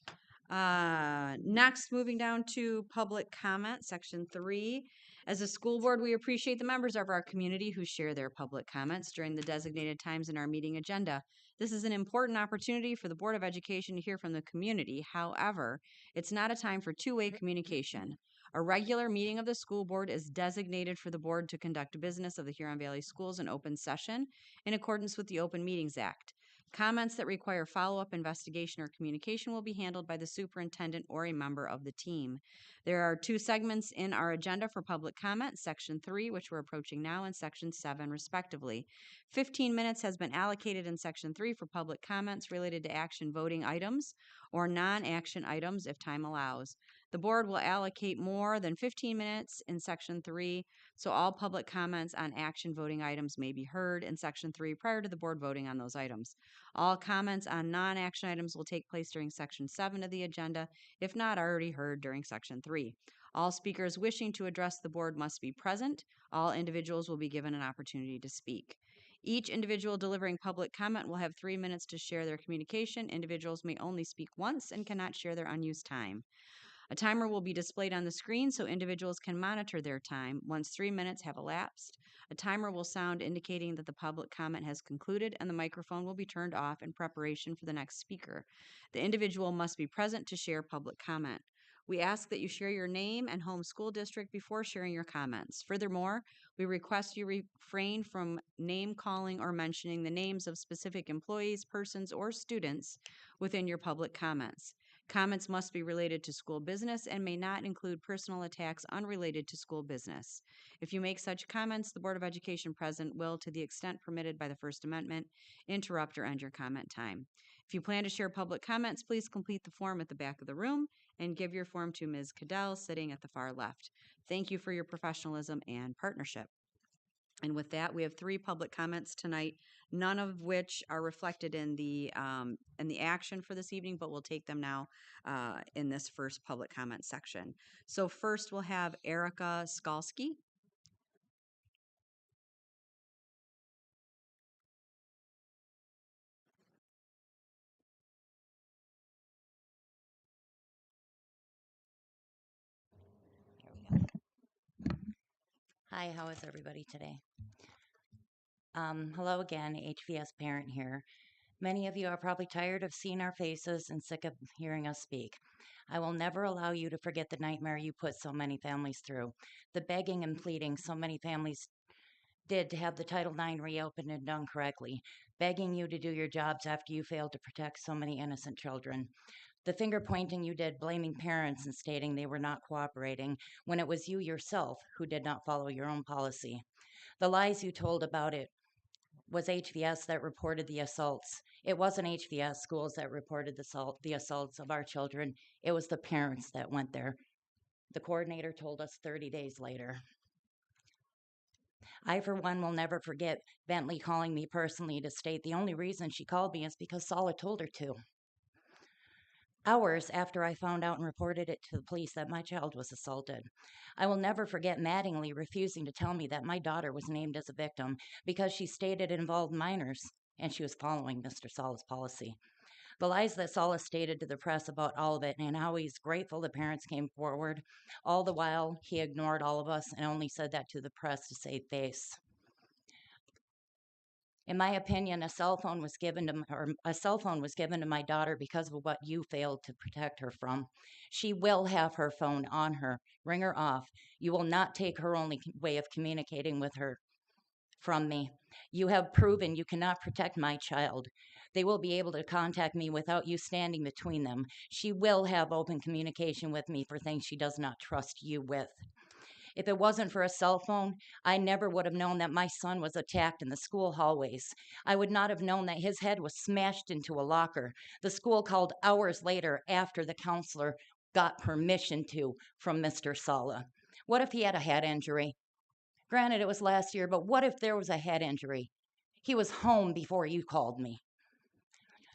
Next, moving down to public comment, section 3. As a school board, we appreciate the members of our community who share their public comments during the designated times in our meeting agenda. This is an important opportunity for the Board of Education to hear from the community. However, it's not a time for two-way communication. A regular meeting of the school board is designated for the board to conduct business of the Huron Valley Schools in open session in accordance with the Open Meetings Act. Comments that require follow-up investigation or communication will be handled by the superintendent or a member of the team. There are 2 segments in our agenda for public comment, Section 3, which we're approaching now, and Section 7, respectively. 15 minutes has been allocated in Section 3 for public comments related to action voting items or non-action items if time allows. The board will allocate more than 15 minutes in Section 3, so all public comments on action voting items may be heard in Section 3 prior to the board voting on those items. All comments on non-action items will take place during Section 7 of the agenda, if not already heard during Section 3. All speakers wishing to address the board must be present. All individuals will be given an opportunity to speak. Each individual delivering public comment will have 3 minutes to share their communication. Individuals may only speak once and cannot share their unused time. A timer will be displayed on the screen so individuals can monitor their time. Once 3 minutes have elapsed, a timer will sound indicating that the public comment has concluded and the microphone will be turned off in preparation for the next speaker. The individual must be present to share public comment. We ask that you share your name and home school district before sharing your comments. Furthermore, we request you refrain from name calling or mentioning the names of specific employees, persons, or students within your public comments. Comments must be related to school business and may not include personal attacks unrelated to school business. If you make such comments, the Board of Education president will, to the extent permitted by the First Amendment, interrupt or end your comment time. If you plan to share public comments, please complete the form at the back of the room and give your form to Ms. Cadell sitting at the far left. Thank you for your professionalism and partnership. And with that, we have 3 public comments tonight, none of which are reflected in the action for this evening, but we'll take them now in this first public comment section. So first, we'll have Erica Skalski. Hi, how is everybody today? Hello again, HVS parent here. Many of you are probably tired of seeing our faces and sick of hearing us speak. I will never allow you to forget the nightmare you put so many families through, the begging and pleading so many families did to have the Title IX reopened and done correctly, begging you to do your jobs after you failed to protect so many innocent children. The finger pointing you did, blaming parents and stating they were not cooperating when it was you yourself who did not follow your own policy. The lies you told about it was HVS that reported the assaults. It wasn't HVS schools that reported the assaults of our children. It was the parents that went there. The coordinator told us 30 days later. I, for one, will never forget Bentley calling me personally to state the only reason she called me is because Sala told her to. Hours after I found out and reported it to the police that my child was assaulted. I will never forget Mattingly refusing to tell me that my daughter was named as a victim because she stated it involved minors and she was following Mr. Sala's policy. The lies that Sala stated to the press about all of it and how he's grateful the parents came forward, all the while he ignored all of us and only said that to the press to save face. In my opinion, a cell phone was given to my daughter because of what you failed to protect her from. She will have her phone on her. Ring her off. You will not take her only way of communicating with her from me. You have proven you cannot protect my child. They will be able to contact me without you standing between them. She will have open communication with me for things she does not trust you with. If it wasn't for a cell phone, I never would have known that my son was attacked in the school hallways. I would not have known that his head was smashed into a locker. The school called hours later after the counselor got permission to from Mr. Sala. What if he had a head injury? Granted, it was last year, but what if there was a head injury? He was home before you called me.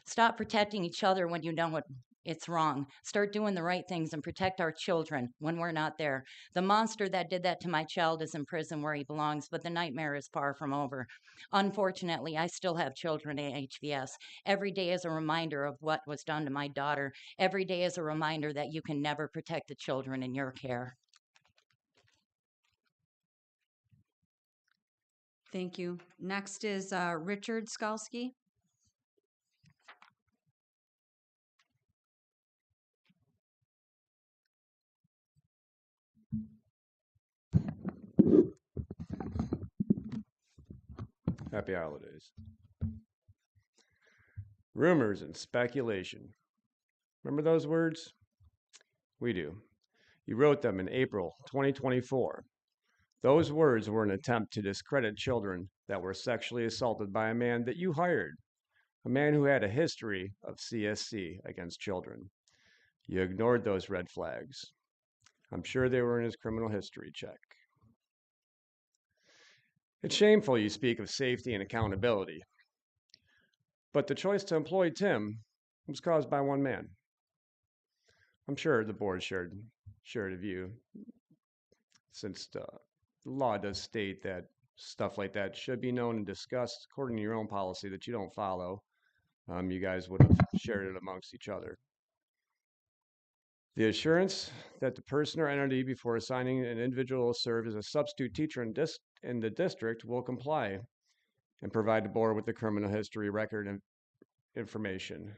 Stop protecting each other when you know it's wrong. Start doing the right things and protect our children when we're not there. The monster that did that to my child is in prison where he belongs, but the nightmare is far from over. Unfortunately, I still have children at HVS. Every day is a reminder of what was done to my daughter. Every day is a reminder that you can never protect the children in your care. Thank you. Next is Richard Skalski. Happy holidays. Rumors and speculation. Remember those words? We do. You wrote them in April 2024. Those words were an attempt to discredit children that were sexually assaulted by a man that you hired, a man who had a history of CSC against children. You ignored those red flags. I'm sure they were in his criminal history check. It's shameful you speak of safety and accountability, but the choice to employ Tim was caused by one man. I'm sure the board shared a view, since the law does state that stuff like that should be known and discussed according to your own policy that you don't follow. You guys would have shared it amongst each other. The assurance that the person or entity before assigning an individual will serve as a substitute teacher in the district will comply and provide the board with the criminal history record and information.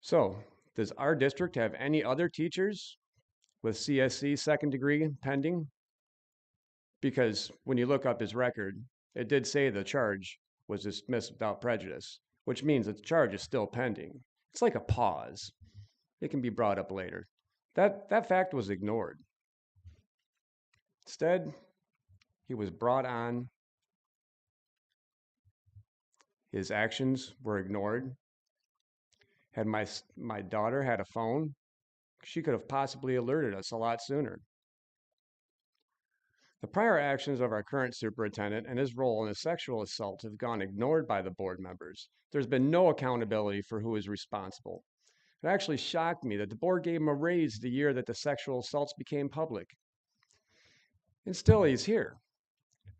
So, does our district have any other teachers with CSC second degree pending? Because when you look up his record, it did say the charge was dismissed without prejudice, which means that the charge is still pending. It's like a pause. It can be brought up later. That fact was ignored. Instead, he was brought on. His actions were ignored. Had my daughter had a phone, she could have possibly alerted us a lot sooner. The prior actions of our current superintendent and his role in a sexual assault have gone ignored by the board members. There's been no accountability for who is responsible. It actually shocked me that the board gave him a raise the year that the sexual assaults became public. And still he's here,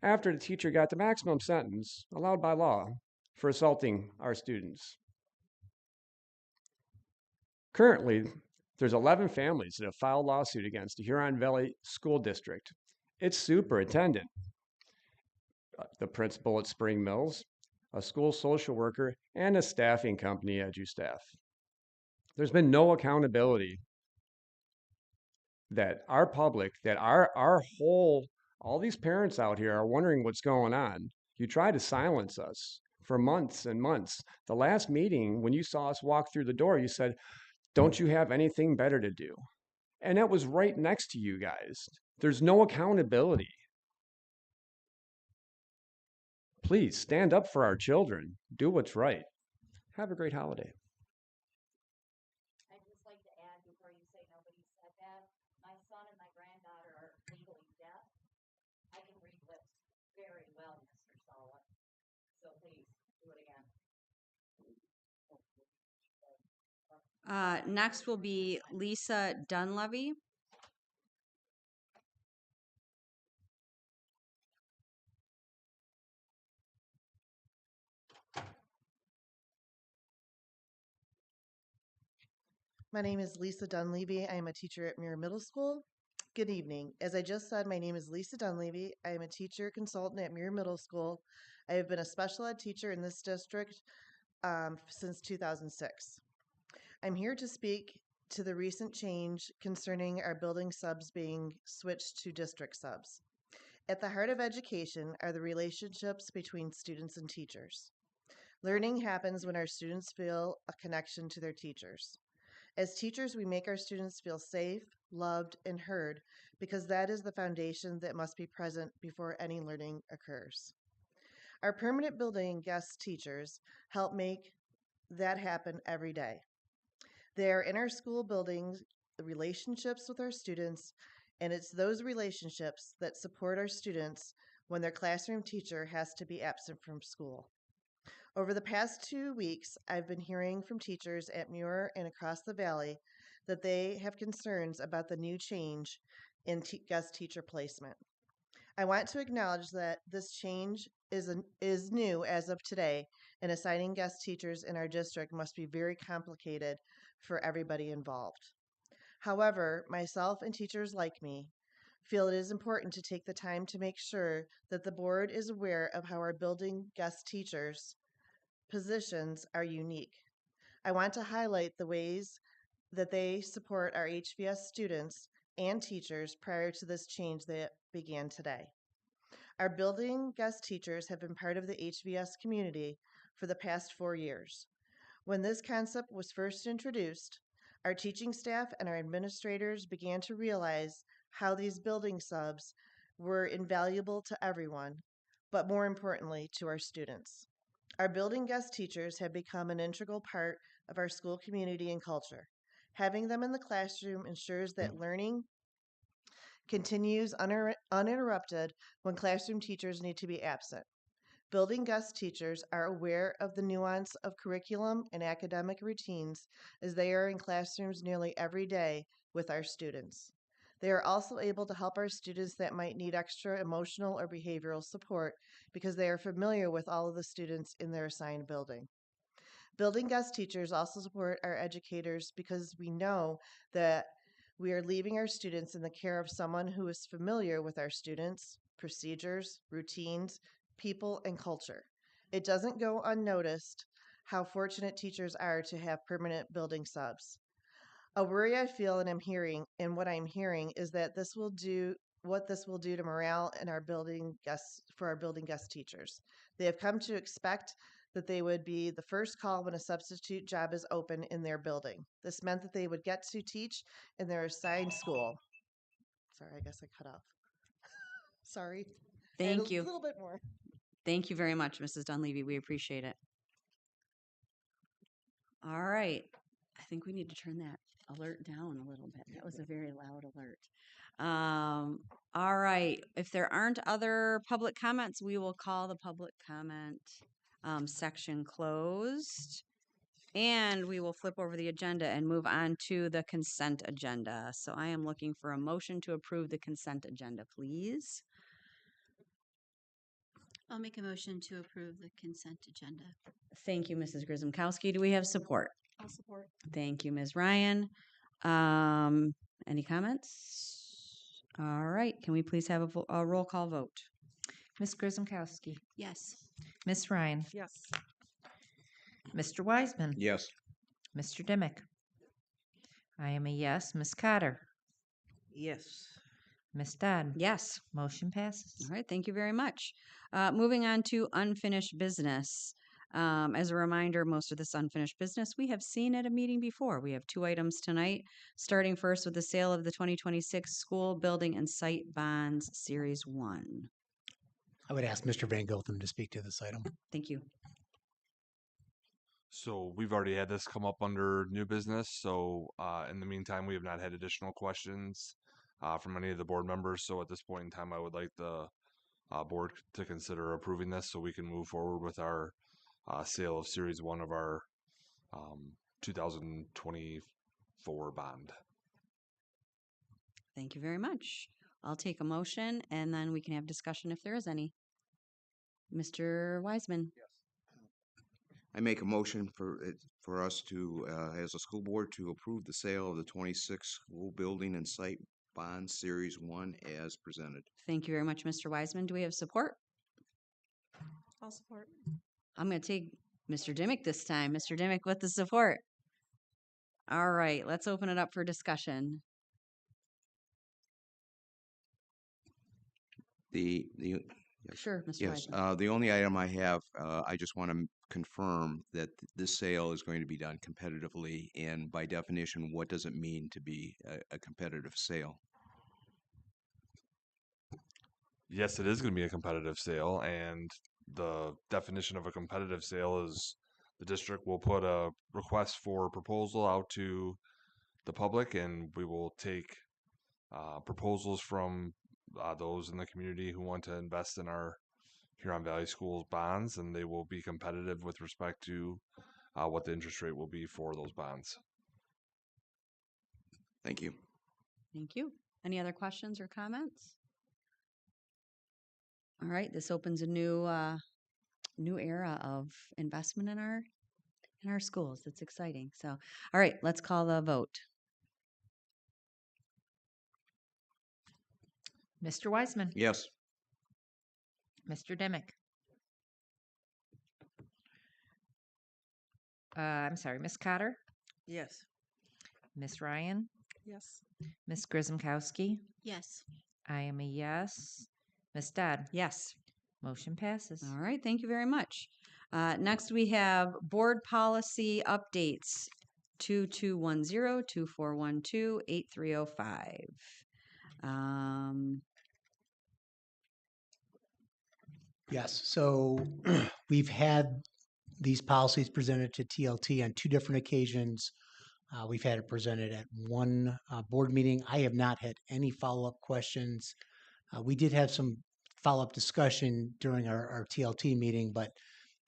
after the teacher got the maximum sentence allowed by law for assaulting our students. Currently, there's 11 families that have filed lawsuit against the Huron Valley School District, its superintendent, the principal at Spring Mills, a school social worker, and a staffing company, EduStaff. There's been no accountability that our public, that all these parents out here are wondering what's going on. You try to silence us for months and months. The last meeting, when you saw us walk through the door, you said, "Don't you have anything better to do?" And that was right next to you guys. There's no accountability. Please stand up for our children. Do what's right. Have a great holiday. I'd just like to add before you say nobody said that, my son and my granddaughter are legally deaf. I can read lips very well, Mr. Sala. So please do it again. Next will be Lisa Dunleavy. My name is Lisa Dunleavy. I am a teacher at Muir Middle School. Good evening. As I just said, my name is Lisa Dunleavy. I am a teacher consultant at Muir Middle School. I have been a special ed teacher in this district since 2006. I'm here to speak to the recent change concerning our building subs being switched to district subs. At the heart of education are the relationships between students and teachers. Learning happens when our students feel a connection to their teachers. As teachers, we make our students feel safe, loved, and heard because that is the foundation that must be present before any learning occurs. Our permanent building guest teachers help make that happen every day. They are in our school buildings, the relationships with our students, and it's those relationships that support our students when their classroom teacher has to be absent from school. Over the past 2 weeks, I've been hearing from teachers at Muir and across the valley that they have concerns about the new change in guest teacher placement. I want to acknowledge that this change is new as of today, and assigning guest teachers in our district must be very complicated for everybody involved. However, myself and teachers like me feel it is important to take the time to make sure that the board is aware of how our building guest teachers positions are unique. I want to highlight the ways that they support our HVS students and teachers prior to this change that began today. Our building guest teachers have been part of the HVS community for the past 4 years. When this concept was first introduced, our teaching staff and our administrators began to realize how these building subs were invaluable to everyone, but more importantly, to our students. Our building guest teachers have become an integral part of our school community and culture. Having them in the classroom ensures that learning continues uninterrupted when classroom teachers need to be absent. Building guest teachers are aware of the nuance of curriculum and academic routines as they are in classrooms nearly every day with our students. They are also able to help our students that might need extra emotional or behavioral support because they are familiar with all of the students in their assigned building. Building guest teachers also support our educators because we know that we are leaving our students in the care of someone who is familiar with our students, procedures, routines, people, and culture. It doesn't go unnoticed how fortunate teachers are to have permanent building subs. A worry I feel and what I'm hearing is that this will do what this will do to morale in our building guests for our building guest teachers. They have come to expect that they would be the first call when a substitute job is open in their building. This meant that they would get to teach in their assigned school. Sorry, I guess I cut off. Sorry. Add Thank a you. little bit more. Thank you very much, Mrs. Dunleavy. We appreciate it. All right. I think we need to turn that alert down a little bit. That was a very loud alert. All right. If there aren't other public comments, we will call the public comment section closed. And we will flip over the agenda and move on to the consent agenda. So I am looking for a motion to approve the consent agenda, please. I'll make a motion to approve the consent agenda. Thank you, Mrs. Grzymkowski. Do we have support? I'll support. Thank you, Ms. Ryan. Any comments? All right. Can we please have a roll call vote? Ms. Grzymkowski, Yes. Ms. Ryan, Yes. Mr. Wiseman, Yes. Mr. Dimick. I am a yes. Ms. Cotter, Yes. Ms. Dodd. Yes. Motion passes. All right. Thank you very much. Moving on to unfinished business. As a reminder, most of this unfinished business we have seen at a meeting before. We have 2 items tonight, starting first with the sale of the 2026 school building and site bonds, Series 1. I would ask Mr. Van Gotham to speak to this item. Thank you. So we've already had this come up under new business. So in the meantime, we have not had additional questions from any of the board members. So at this point in time, I would like the board to consider approving this so we can move forward with our sale of Series 1 of our 2024 bond. Thank you very much. I'll take a motion and then we can have discussion if there is any. Mr. Wiseman. I make a motion for us to, as a school board, to approve the sale of the 26 school building and site bond Series 1 as presented. Thank you very much, Mr. Wiseman. Do we have support? I'll support. I'm going to take Mr. Dimick this time. Mr. Dimick with the support. All right, let's open it up for discussion. Sure, Mr. Yes, Wiseman. the only item I have, I just want to confirm that this sale is going to be done competitively, and by definition, what does it mean to be a competitive sale? Yes, it is going to be a competitive sale, and the definition of a competitive sale is the district will put a request for proposal out to the public, and we will take proposals from those in the community who want to invest in our Huron Valley Schools bonds, and they will be competitive with respect to what the interest rate will be for those bonds. Thank you. Thank you. Any other questions or comments? All right, this opens a new era of investment in our schools. It's exciting. So, all right, let's call the vote. Mr. Wiseman. Yes. Mr. Dimick. I'm sorry, Ms. Cotter, Yes. Ms. Ryan, Yes. Ms. Grzymkowski. Yes. I am a yes. Ms. Dodd. Yes. Motion passes. All right, thank you very much. Next, we have board policy updates 2210, 2412, 8305. Yes, so we've had these policies presented to TLT on 2 different occasions. We've had it presented at one board meeting. I have not had any follow-up questions. We did have some follow-up discussion during our TLT meeting, but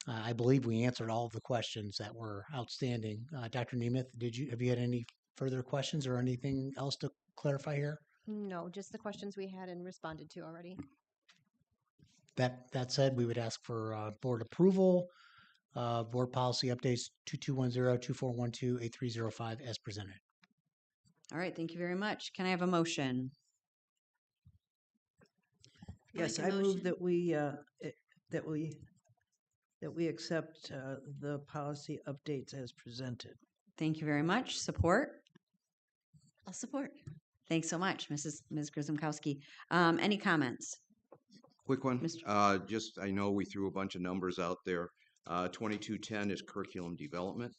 I believe we answered all of the questions that were outstanding. Dr. Nemeth, have you had any further questions or anything else to clarify here? No, just the questions we had and responded to already. That said, we would ask for board approval. Board policy updates 2210, 2412, 8305 as presented. All right, thank you very much. Can I have a motion? Yes, make a I move motion. that that we accept the policy updates as presented. Thank you very much. Support? I'll support. Thanks so much, Ms. Grzymkowski. Any comments? Quick one. Mr. Just, I know we threw a bunch of numbers out there. 2210 is curriculum development.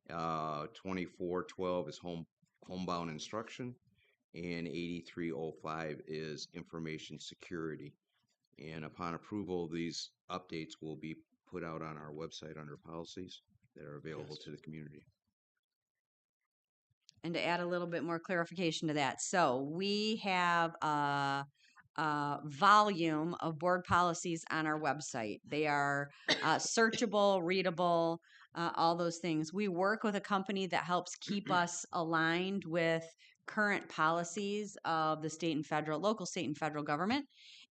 2412 is homebound instruction. And 8305 is information security. And upon approval, these updates will be put out on our website under policies that are available to the community. And to add a little bit more clarification to that, so we have a volume of board policies on our website. They are searchable, readable, all those things. We work with a company that helps keep us aligned with current policies of the state and federal, local, state, and federal government.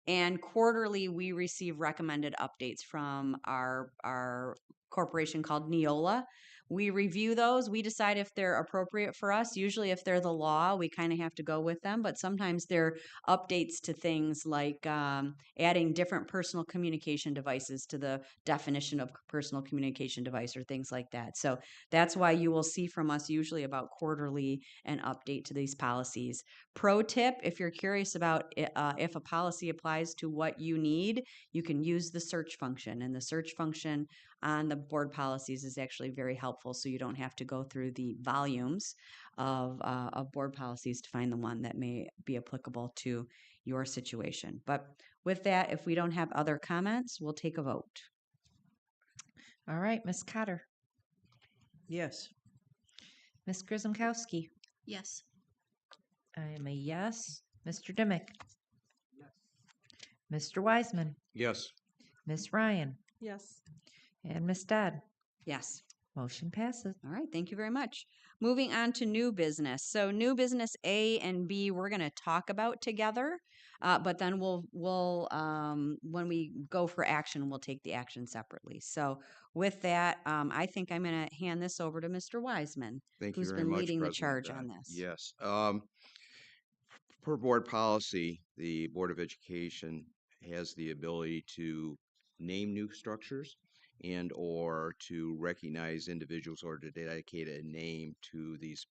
And quarterly, we receive recommended updates from our corporation called Neola. We review those. We decide if they're appropriate for us. Usually, if they're the law, we kind of have to go with them. But sometimes they're updates to things like adding different personal communication devices to the definition of personal communication device or things like that. So that's why you will see from us usually about quarterly an update to these policies. Pro tip, if you're curious about if a policy applies to what you need, you can use the search function. And the search function on the board policies is actually very helpful, so you don't have to go through the volumes of board policies to find the one that may be applicable to your situation. But with that, if we don't have other comments, we'll take a vote. All right, Ms. Cotter, Yes. Ms. Grzymkowski. Yes. I am a yes. Mr. Dimick. Mr. Wiseman. Yes. Ms. Ryan. Yes. And Ms. Dodd. Yes. Motion passes. All right, thank you very much. Moving on to new business. So new business A and B, we're going to talk about together, but then we'll when we go for action, we'll take the action separately. So with that, I think I'm going to hand this over to Mr. Wiseman, Thank you who's very been much, leading the President charge Dodd. on this. Yes. Per board policy, the Board of Education has the ability to name new structures and or to recognize individuals or to dedicate a name to these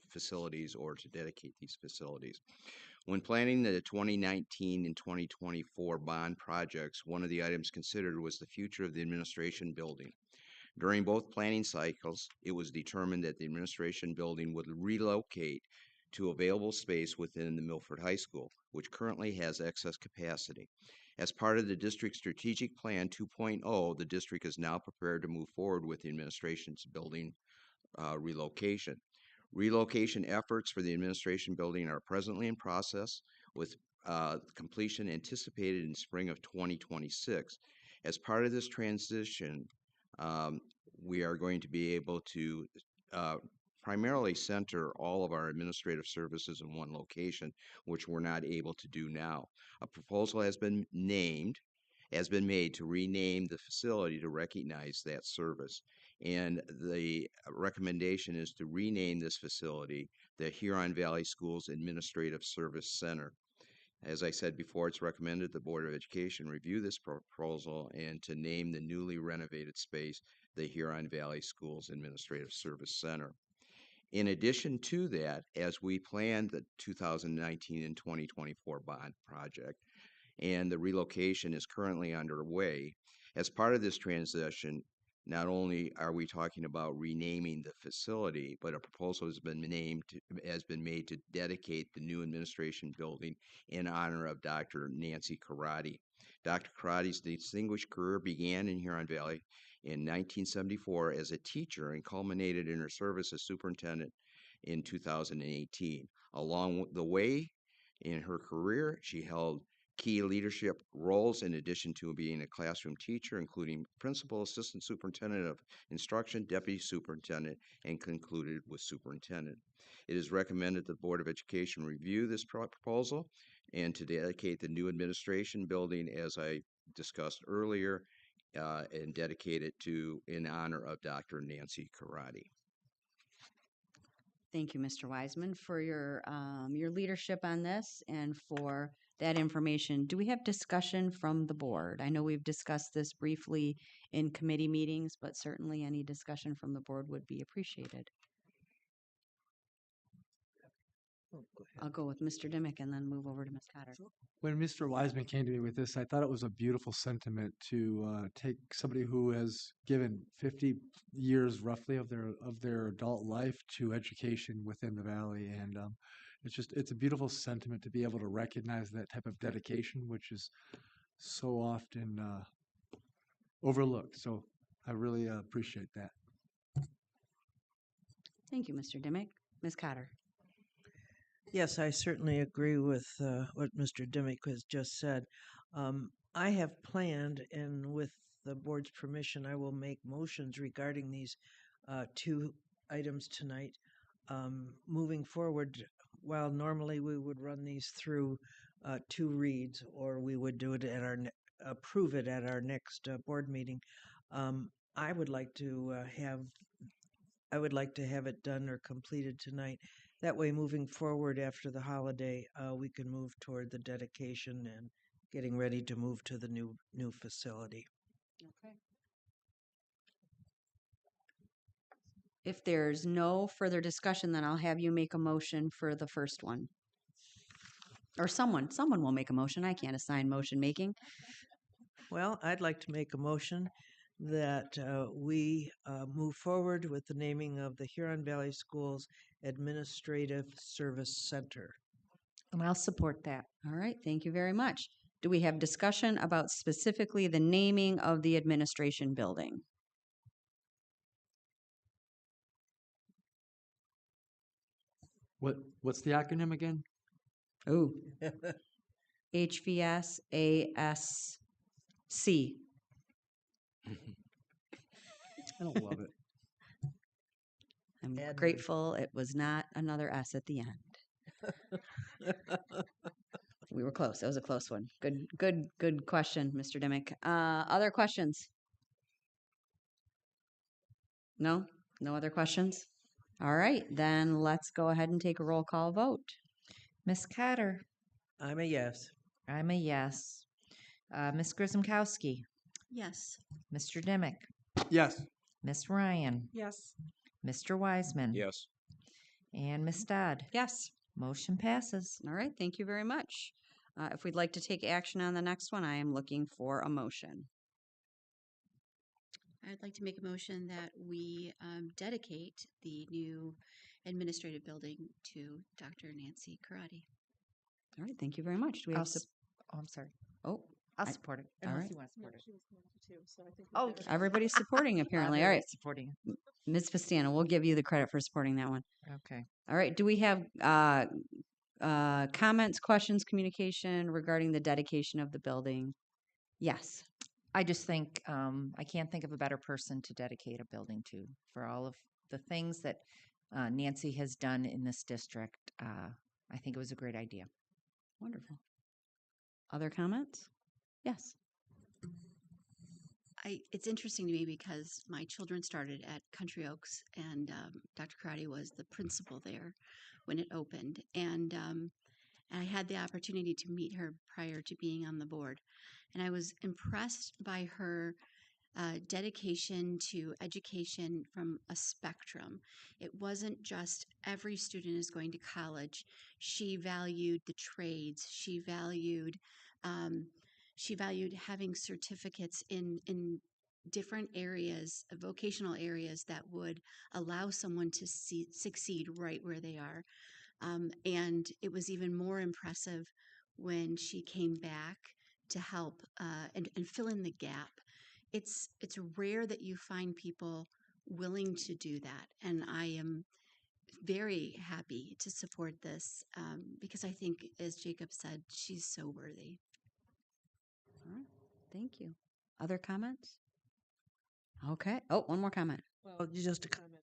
facilities or to dedicate these facilities. When planning the 2019 and 2024 bond projects, one of the items considered was the future of the administration building. During both planning cycles, it was determined that the administration building would relocate to available space within the Milford High School, which currently has excess capacity. As part of the district's strategic plan 2.0, the district is now prepared to move forward with the administration's building relocation. Relocation efforts for the administration building are presently in process, with completion anticipated in spring of 2026. As part of this transition, we are going to be able to primarily center all of our administrative services in one location, which we're not able to do now. A proposal has been made to rename the facility to recognize that service. And the recommendation is to rename this facility the Huron Valley Schools Administrative Service Center. As I said before, it's recommended the Board of Education review this proposal and to name the newly renovated space the Huron Valley Schools Administrative Service Center. In addition to that, as we plan the 2019 and 2024 bond project, and the relocation is currently underway, as part of this transition, not only are we talking about renaming the facility, but a proposal has been made to dedicate the new administration building in honor of Dr. Nancy Karate. Dr. Karate's distinguished career began in Huron Valley in 1974 as a teacher and culminated in her service as superintendent in 2018. Along the way in her career, she held key leadership roles in addition to being a classroom teacher, including principal, assistant superintendent of instruction, deputy superintendent, and concluded with superintendent. It is recommended that the Board of Education review this proposal and to dedicate the new administration building, as I discussed earlier, and dedicate it to in honor of Dr. Nancy Karate. Thank you, Mr. Wiseman, for your leadership on this and for that information. Do we have discussion from the board? I know we've discussed this briefly in committee meetings, but certainly any discussion from the board would be appreciated. I'll go with Mr. Dimick and then move over to Ms. Cotter. When Mr. Wiseman came to me with this, I thought it was a beautiful sentiment to take somebody who has given 50 years roughly of their adult life to education within the valley, and it's a beautiful sentiment to be able to recognize that type of dedication, which is so often overlooked. So I really appreciate that. Thank you, Mr. Dimick. Ms. Cotter. Yes, I certainly agree with what Mr. Dimick has just said. I have planned, and with the board's permission, I will make motions regarding these two items tonight. Moving forward, while normally we would run these through two reads, or we would do it at our approve it at our next board meeting, I would like to have it done or completed tonight. That way, moving forward after the holiday, we can move toward the dedication and getting ready to move to the new facility. Okay. If there's no further discussion, then I'll have you make a motion for the first one. Or someone will make a motion. I can't assign motion making. Well, I'd like to make a motion that we move forward with the naming of the Huron Valley Schools Administrative Service Center. And I'll support that. All right, thank you very much. Do we have discussion about specifically the naming of the administration building? What's the acronym again? Oh, HVSASC. I don't love it. I'm grateful it was not another S at the end. We were close. That was a close one. Good question, Mr. Dimick. Other questions? No? No other questions? All right, then let's go ahead and take a roll call vote. Ms. Cotter. I'm a yes. I'm a yes. Ms. Grzymkowski. Yes. Mr. Dimick. Yes. Ms. Ryan. Yes. Mr. Wiseman. Yes. And Ms. Dodd. Yes. Motion passes. All right, thank you very much. If we'd like to take action on the next one, I am looking for a motion. I'd like to make a motion that we dedicate the new administrative building to Dr. Nancy Karate. All right, thank you very much. Do we have I'm sorry. Oh, I'll support it. all Unless right. you want to support it. Oh, Everybody's supporting apparently. All right. Supporting it. Ms. Pastana, we'll give you the credit for supporting that one. Okay. All right. Do we have comments, questions, communication regarding the dedication of the building? Yes. I just think I can't think of a better person to dedicate a building to for all of the things that Nancy has done in this district. I think it was a great idea. Wonderful. Other comments? Yes. It's interesting to me because my children started at Country Oaks, and Dr. Karate was the principal there when it opened. And I had the opportunity to meet her prior to being on the board. And I was impressed by her dedication to education from a spectrum. It wasn't just every student is going to college. She valued the trades. She valued having certificates in different areas, vocational areas that would allow someone to succeed right where they are. And it was even more impressive when she came back to help and fill in the gap. It's rare that you find people willing to do that, and I am very happy to support this because I think, as Jacob said, she's so worthy. Thank you. Other comments? Okay. Oh, one more comment. Well, just a comment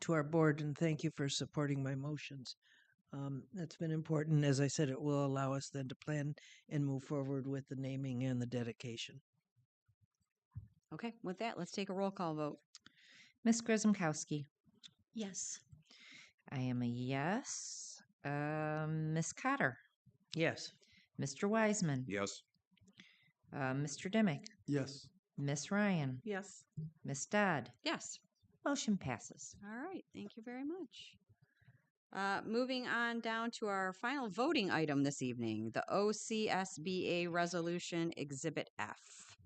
to our board, and thank you for supporting my motions. That's been important. As I said, it will allow us then to plan and move forward with the naming and the dedication. Okay, with that, let's take a roll call vote. Miss Grismkowski. Yes. I am a yes. Miss Cotter. Yes. Mr. Wiseman. Yes. Mr. Dimick. Yes. Miss Ryan. Yes. Miss Dodd. Yes. Motion passes. All right, thank you very much. Moving on down to our final voting item this evening, the OCSBA Resolution Exhibit F.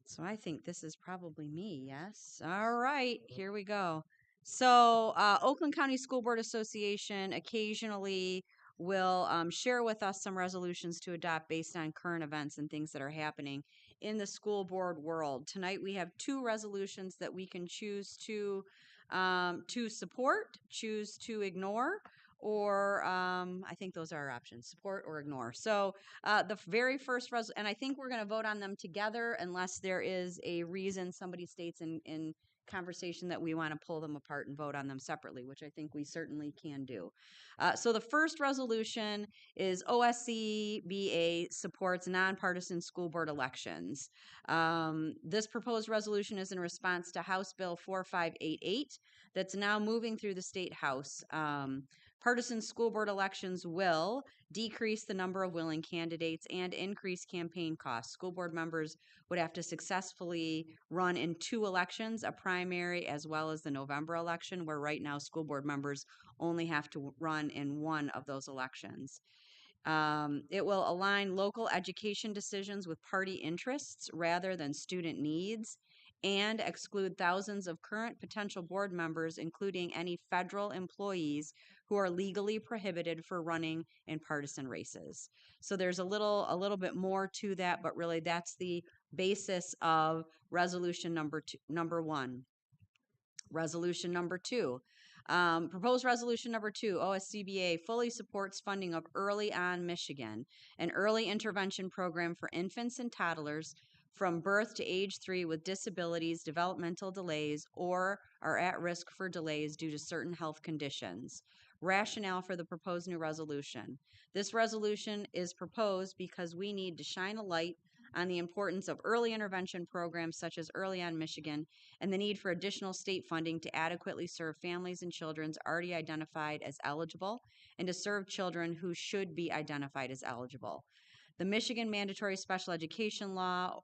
So I think this is probably me, yes? All right, here we go. So Oakland County School Board Association occasionally will share with us some resolutions to adopt based on current events and things that are happening in the school board world. Tonight we have two resolutions that we can choose to support, choose to ignore, or I think those are our options, support or ignore. So the very first and I think we're going to vote on them together unless there is a reason somebody states in conversation that we want to pull them apart and vote on them separately, which I think we certainly can do. So the first resolution is OSCBA supports nonpartisan school board elections. This proposed resolution is in response to House Bill 4588 that's now moving through the State House. Partisan school board elections will decrease the number of willing candidates and increase campaign costs. School board members would have to successfully run in 2 elections, a primary as well as the November election, where right now school board members only have to run in 1 of those elections. It will align local education decisions with party interests rather than student needs, and exclude thousands of current potential board members, including any federal employees who are legally prohibited for running in partisan races. So there's a little bit more to that, but really that's the basis of resolution number 1. Resolution number 2. Proposed resolution number 2, OSCBA fully supports funding of Early On Michigan, an early intervention program for infants and toddlers from birth to age 3 with disabilities, developmental delays, or are at risk for delays due to certain health conditions. Rationale for the proposed new resolution. This resolution is proposed because we need to shine a light on the importance of early intervention programs such as Early On Michigan and the need for additional state funding to adequately serve families and children already identified as eligible and to serve children who should be identified as eligible. The Michigan mandatory special education law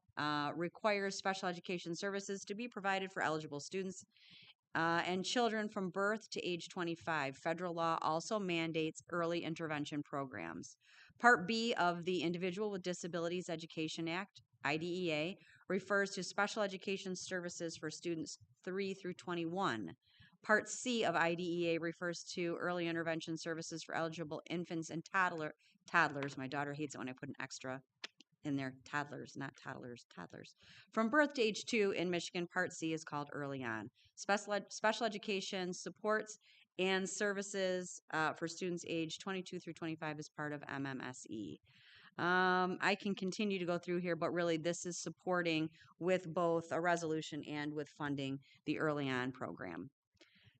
requires special education services to be provided for eligible students and children from birth to age 25. Federal law also mandates early intervention programs. Part B of the Individual with Disabilities Education Act, IDEA, refers to special education services for students 3 through 21. Part C of IDEA refers to early intervention services for eligible infants and toddlers. My daughter hates it when I put an extra in there. Toddlers, not toddlers, toddlers. From birth to age 2 in Michigan, Part C is called Early On. Special education supports and services for students age 22 through 25 is part of MMSE. I can continue to go through here, but really this is supporting with both a resolution and with funding the Early On program.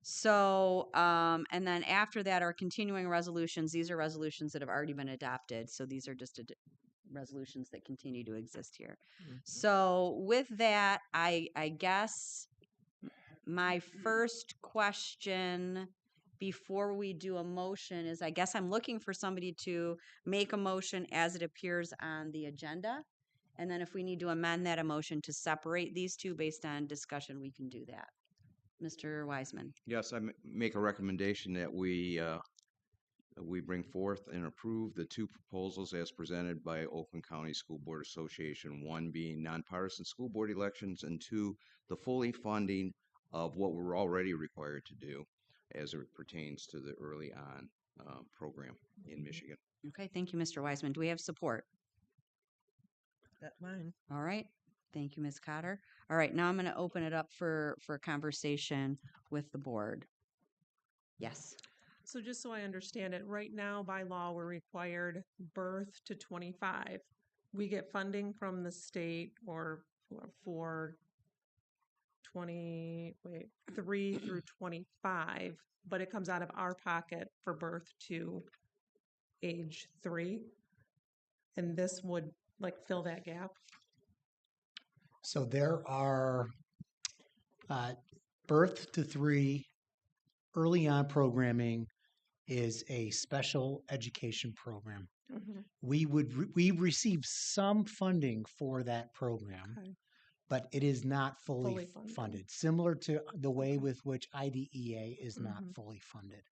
So, and then after that are continuing resolutions. These are resolutions that have already been adopted. So these are just resolutions that continue to exist here. So with that, I guess my first question before we do a motion is I guess I'm looking for somebody to make a motion as it appears on the agenda. And then if we need to amend that motion to separate these two based on discussion, we can do that. Mr. Wiseman. Yes, I make a recommendation that we bring forth and approve the 2 proposals as presented by Oakland County School Board Association, 1 being nonpartisan school board elections, and 2, the fully funding of what we're already required to do as it pertains to the Early On program in Michigan. Okay, thank you, Mr. Wiseman. Do we have support? That's mine. All right. Thank you, Ms. Cotter. All right, now I'm going to open it up for conversation with the board. Yes. So just so I understand it, right now by law, we're required birth to 25. we get funding from the state for 3 through 25, but it comes out of our pocket for birth to age 3. And this would like fill that gap. So there are birth to 3 early on programming is a special education program. We receive some funding for that program, Okay. but it is not fully Fully funded. funded, similar to the way with which IDEA is not fully funded.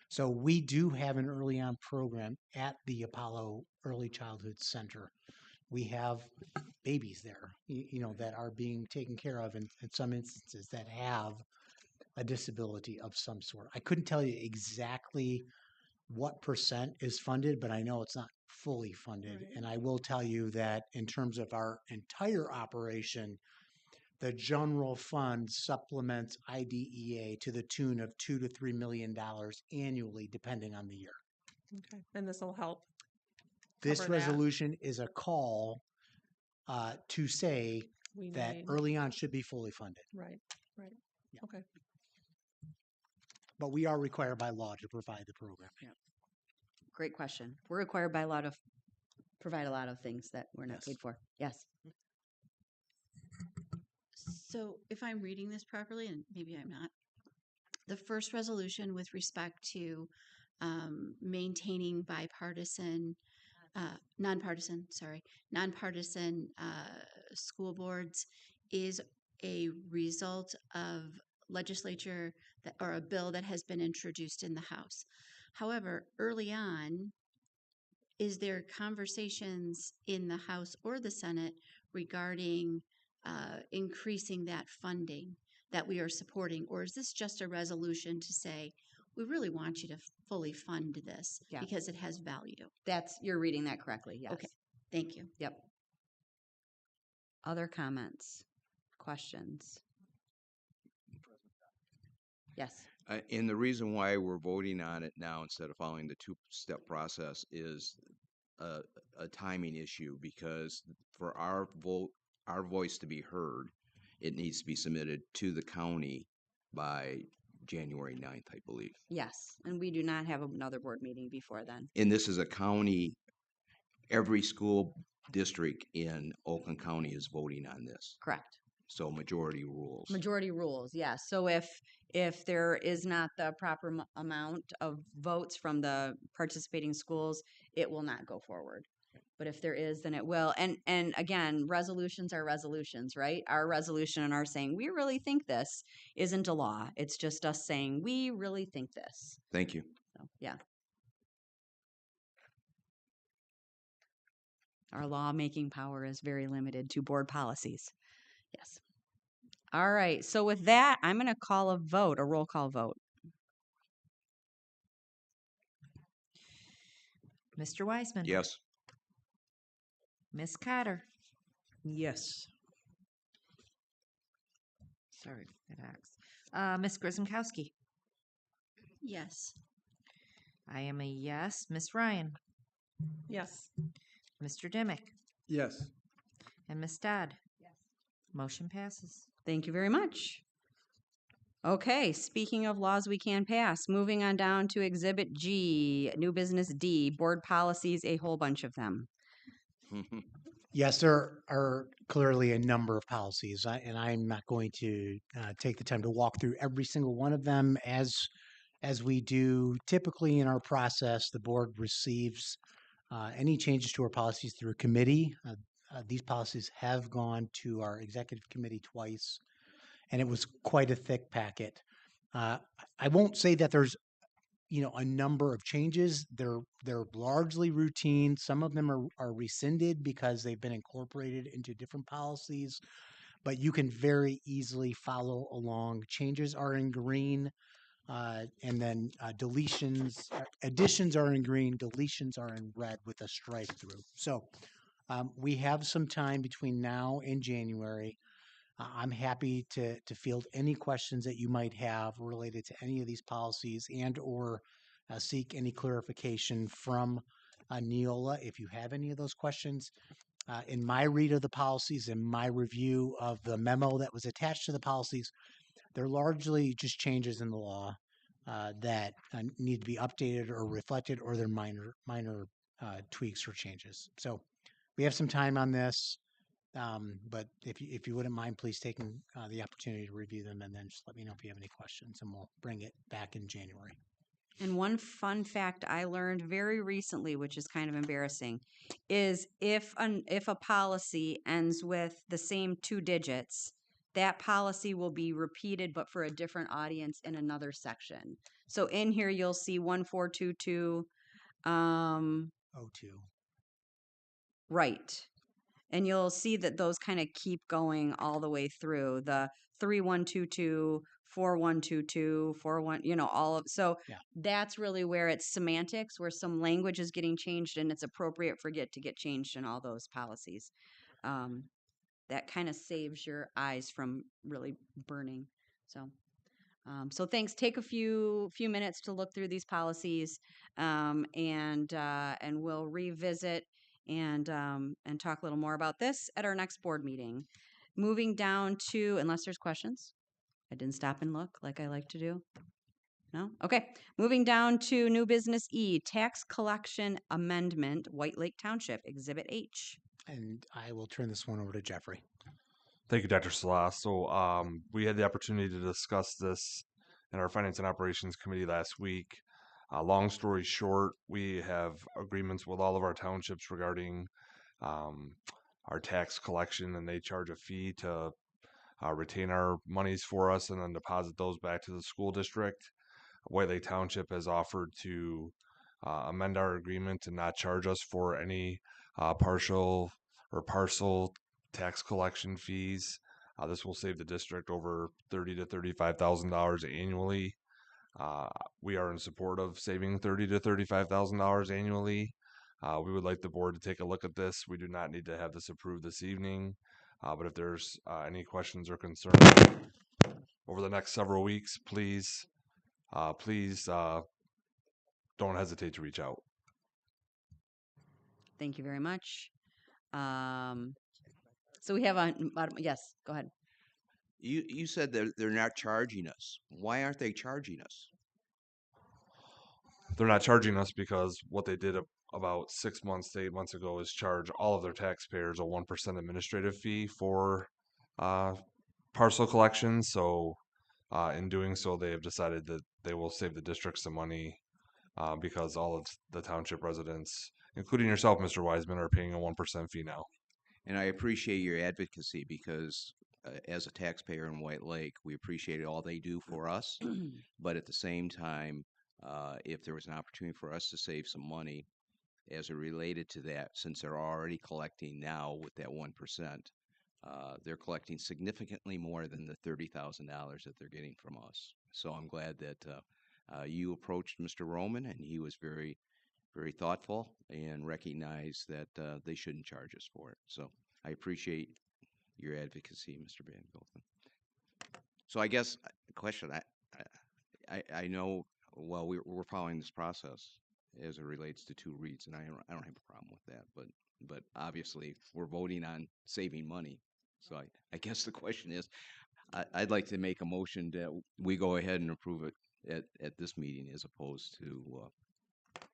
So we do have an early on program at the Apollo Early Childhood Center. We have babies there, that are being taken care of in some instances that have a disability of some sort. I couldn't tell you exactly what percent is funded, but I know it's not fully funded. Right. And I will tell you that in terms of our entire operation, the general fund supplements IDEA to the tune of $2 to $3 million annually, depending on the year. Okay. And this will help. This cover that. resolution is a call to say We that need- early on should be fully funded. Right. Right. Okay. But we are required by law to provide the program. Great question. We're required by law to provide a lot of things that we're not paid for. Yes. So if I'm reading this properly, and maybe I'm not, the first resolution with respect to maintaining nonpartisan school boards is a result of legislature or a bill that has been introduced in the House. However, early on, is there conversations in the House or the Senate regarding increasing that funding that we are supporting? Or is this just a resolution to say, we really want you to fully fund this because it has value? You're reading that correctly. Yes. Okay. Thank you. Yep. Other comments, questions? Yes. And the reason why we're voting on it now instead of following the two-step process is a timing issue, because for our voice to be heard, it needs to be submitted to the county by January 9th, I believe. Yes. And we do not have another board meeting before then. And this is a county, every school district in Oakland County is voting on this. Correct. So majority rules. Majority rules, yes. So if there is not the proper amount of votes from the participating schools, it will not go forward. But if there is, then it will. And again, resolutions are resolutions, right? Our resolution and our saying, we really think this isn't a law. It's just us saying, we really think this. Thank you. So, yeah. Our lawmaking power is very limited to board policies. Yes. All right. So with that, I'm going to call a roll call vote. Mr. Wiseman. Yes. Miss Cotter. Yes. Sorry, that Miss Grisomkowski. Yes. I am a yes. Miss Ryan. Yes. Mr. Dimick. Yes. And Miss Dodd. Yes. Motion passes. Thank you very much. Okay, speaking of laws we can pass, moving on down to Exhibit G, New Business D, board policies, a whole bunch of them. Yes, there are clearly a number of policies, and I'm not going to take the time to walk through every single one of them. As we do typically in our process, the board receives any changes to our policies through a committee. These policies have gone to our executive committee twice, and it was quite a thick packet. I won't say that there's a number of changes. They're largely routine. Some of them are rescinded because they've been incorporated into different policies, but you can very easily follow along. Changes are in green, and then additions are in green, deletions are in red with a stripe through. So we have some time between now and January. I'm happy to field any questions that you might have related to any of these policies or seek any clarification from Neola if you have any of those questions. In my read of the policies and my review of the memo that was attached to the policies, they're largely just changes in the law that need to be updated or reflected, or they're minor tweaks or changes. So we have some time on this, but if you wouldn't mind, please taking the opportunity to review them, and then just let me know if you have any questions, and we'll bring it back in January. And one fun fact I learned very recently, which is kind of embarrassing, is if a policy ends with the same 2 digits, that policy will be repeated, but for a different audience in another section. So in here, you'll see 1422. 02. Right. And you'll see that those kind of keep going all the way through the 3122, 4122, 41, all of, so Yeah. that's really where it's semantics, where some language is getting changed and it's appropriate for it to get changed in all those policies. That kind of saves your eyes from really burning. So thanks. Take a few minutes to look through these policies, and we'll revisit and talk a little more about this at our next board meeting. Moving down to, unless there's questions, I didn't stop and look like I like to do. No? Okay. Moving down to new business E, tax collection amendment, White Lake Township, Exhibit H. And I will turn this one over to Jeffrey. Thank you, Dr. Salas. So we had the opportunity to discuss this in our Finance and Operations Committee last week. Long story short, we have agreements with all of our townships regarding our tax collection, and they charge a fee to retain our monies for us and then deposit those back to the school district. White Lake Township has offered to amend our agreement and not charge us for any partial or parcel tax collection fees. This will save the district over $30,000 to $35,000 annually. We are in support of saving $30,000 to $35,000 annually. We would like the board to take a look at this. We do not need to have this approved this evening, but if there's any questions or concerns over the next several weeks, please don't hesitate to reach out. Thank you very much. So we have yes, go ahead. You said they're not charging us. Why aren't they charging us? They're not charging us because what they did about 6 months to 8 months ago is charge all of their taxpayers a 1% administrative fee for parcel collection. So in doing so, they have decided that they will save the district some money because all of the township residents, including yourself, Mr. Wiseman, are paying a 1% fee now. And I appreciate your advocacy because as a taxpayer in White Lake, we appreciate all they do for us. But at the same time, if there was an opportunity for us to save some money as it related to that, since they're already collecting now with that 1%, they're collecting significantly more than the $30,000 that they're getting from us. So I'm glad that you approached Mr. Roman, and he was very, very thoughtful and recognized that they shouldn't charge us for it. So I appreciate your advocacy, Mr. Van Gulfen. So I guess the question I know, well, we're following this process as it relates to 2 reads, and I don't have a problem with that. But obviously we're voting on saving money. So I guess the question is, I'd like to make a motion that we go ahead and approve it at this meeting as opposed to.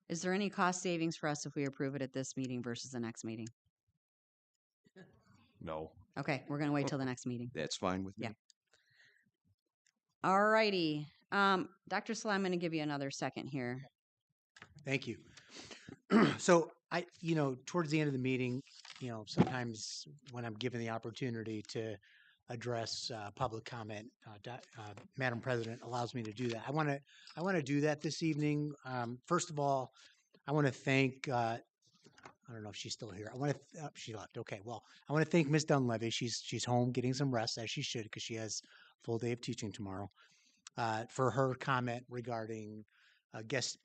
Is there any cost savings for us if we approve it at this meeting versus the next meeting? No. Okay, we're going to wait till the next meeting. That's fine with me. Yeah. All righty. Dr. Salah, I'm going to give you another second here. Thank you. So towards the end of the meeting, sometimes when I'm given the opportunity to address public comment, Madam President allows me to do that. I want to do that this evening. First of all, I want to thank. I don't know if she's still here. She left. Okay. Well, I want to thank Ms. Dunleavy. She's home getting some rest, as she should, because she has a full day of teaching tomorrow. For her comment regarding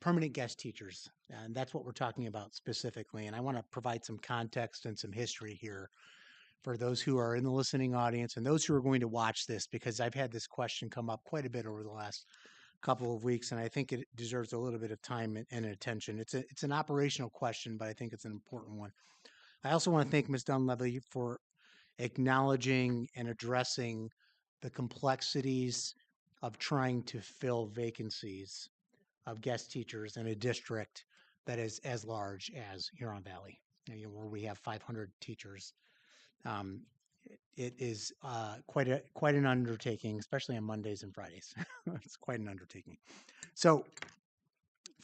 permanent guest teachers, and that's what we're talking about specifically. And I want to provide some context and some history here for those who are in the listening audience and those who are going to watch this, because I've had this question come up quite a bit over the last couple of weeks, and I think it deserves a little bit of time and attention. It's an operational question, but I think it's an important one. I also want to thank Ms. Dunleavy for acknowledging and addressing the complexities of trying to fill vacancies of guest teachers in a district that is as large as Huron Valley, where we have 500 teachers. It is quite an undertaking, especially on Mondays and Fridays. It's quite an undertaking. So,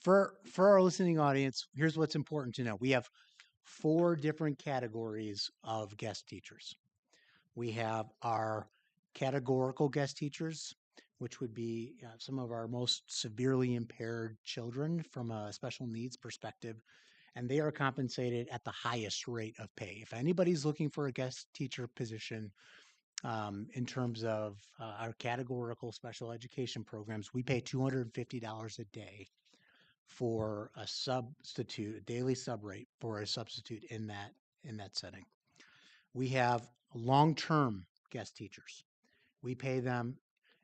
for our listening audience, here's what's important to know: we have 4 different categories of guest teachers. We have our categorical guest teachers, which would be some of our most severely impaired children from a special needs perspective, and they are compensated at the highest rate of pay. If anybody's looking for a guest teacher position in terms of our categorical special education programs, we pay $250 a day for a substitute, a daily sub rate for a substitute in that setting. We have long-term guest teachers. We pay them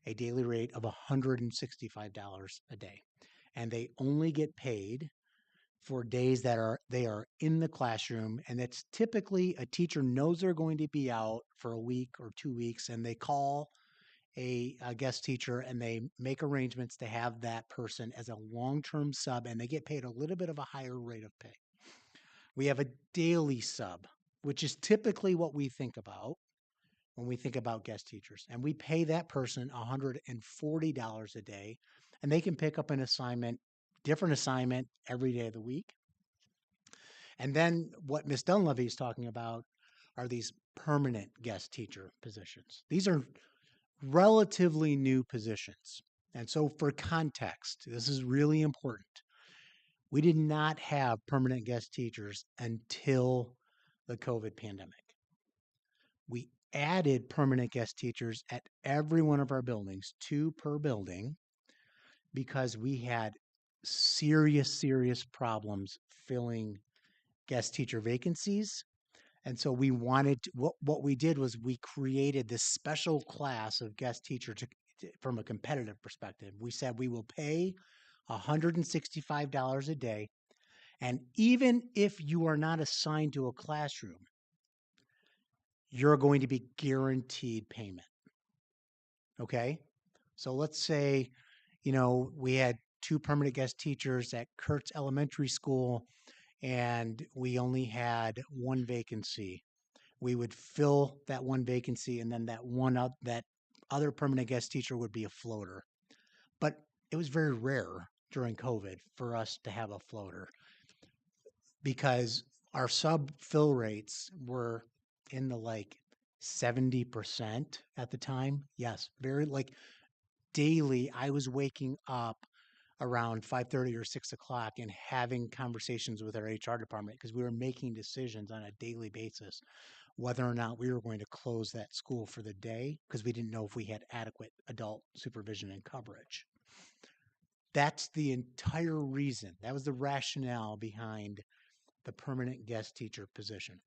a daily rate of $165 a day, and they only get paid for days that they are in the classroom, and it's typically a teacher knows they're going to be out for a week or 2 weeks, and they call a guest teacher and they make arrangements to have that person as a long-term sub, and they get paid a little bit of a higher rate of pay. We have a daily sub, which is typically what we think about when we think about guest teachers. And we pay that person $140 a day, and they can pick up an assignment, different assignment every day of the week. And then what Ms. Dunleavy is talking about are these permanent guest teacher positions. These are relatively new positions. And so for context, this is really important. We did not have permanent guest teachers until the COVID pandemic. We added permanent guest teachers at every one of our buildings, 2 per building, because we had serious problems filling guest teacher vacancies. And so we wanted to, what we did was we created this special class of guest teacher from a competitive perspective. We said we will pay $165 a day, and even if you are not assigned to a classroom, you're going to be guaranteed payment. Okay? So let's say, we had 2 permanent guest teachers at Kurtz Elementary School, and we only had 1 vacancy. We would fill that 1 vacancy, and then that other permanent guest teacher would be a floater. But it was very rare during COVID for us to have a floater because our sub fill rates were in the 70% at the time. Yes, very daily. I was waking up around 5:30 or 6 o'clock and having conversations with our HR department because we were making decisions on a daily basis whether or not we were going to close that school for the day because we didn't know if we had adequate adult supervision and coverage. That's the entire reason. That was the rationale behind the permanent guest teacher position.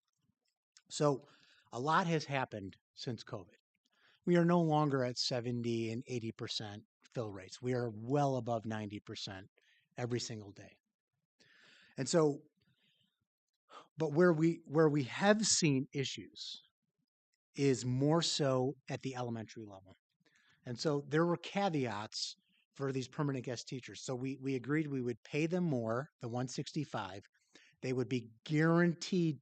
So a lot has happened since COVID. We are no longer at 70 and 80% fill rates. We are well above 90% every single day. And so, but where we have seen issues is more so at the elementary level. And so there were caveats for these permanent guest teachers. So we agreed we would pay them more, the $165. They would be guaranteed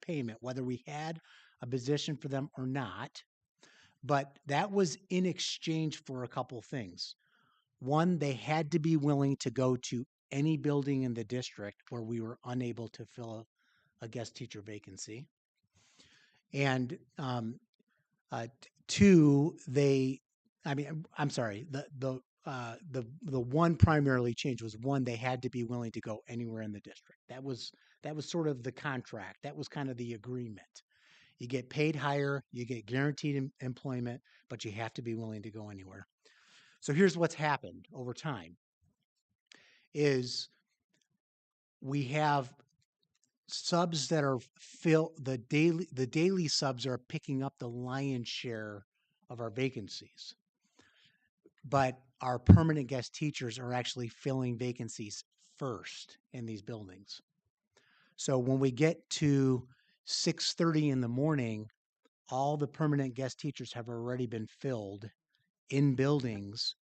payment, whether we had a position for them or not. But that was in exchange for a couple things. One, they had to be willing to go to any building in the district where we were unable to fill a guest teacher vacancy. And 2, the one primarily change was 1, they had to be willing to go anywhere in the district. That was sort of the contract. That was kind of the agreement. You get paid higher, you get guaranteed employment, but you have to be willing to go anywhere. So here's what's happened over time is we have subs that are the daily subs are picking up the lion's share of our vacancies. But our permanent guest teachers are actually filling vacancies first in these buildings. So when we get to 6:30 in the morning, all the permanent guest teachers have already been filled in buildings,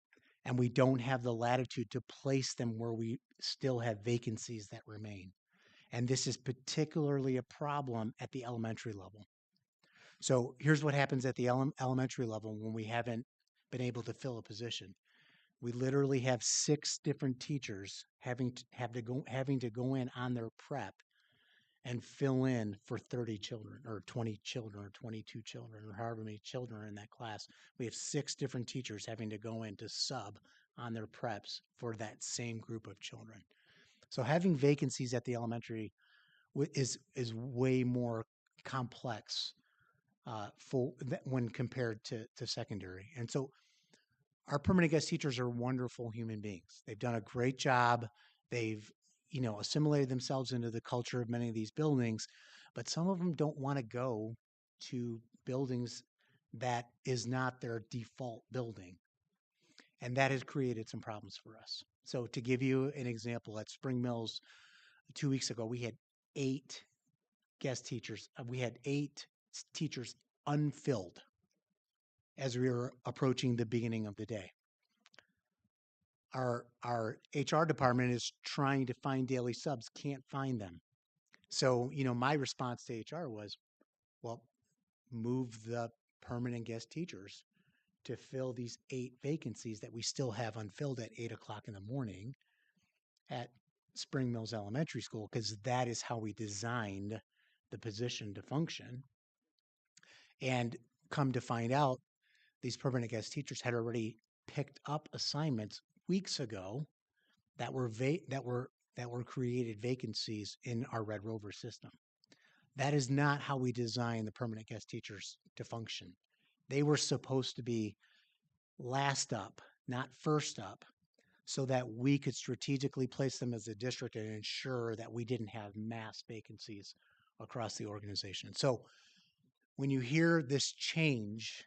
and we don't have the latitude to place them where we still have vacancies that remain. And this is particularly a problem at the elementary level. So here's what happens at the elementary level when we haven't been able to fill a position. We literally have 6 different teachers having to go in on their prep and fill in for 30 children or 20 children or 22 children or however many children are in that class. We have 6 different teachers having to go in to sub on their preps for that same group of children. So having vacancies at the elementary is way more complex when compared to secondary. And so our permanent guest teachers are wonderful human beings. They've done a great job. They've, assimilated themselves into the culture of many of these buildings, but some of them don't want to go to buildings that is not their default building. And that has created some problems for us. So to give you an example, at Spring Mills 2 weeks ago, we had 8 guest teachers. We had 8 teachers unfilled as we were approaching the beginning of the day. Our HR department is trying to find daily subs, can't find them. So, my response to HR was, well, move the permanent guest teachers to fill these 8 vacancies that we still have unfilled at 8 o'clock in the morning at Spring Mills Elementary School, because that is how we designed the position to function. And come to find out, these permanent guest teachers had already picked up assignments weeks ago that were created vacancies in our Red Rover system. That is not how we design the permanent guest teachers to function. They were supposed to be last up, not first up, so that we could strategically place them as a district and ensure that we didn't have mass vacancies across the organization. So when you hear this change,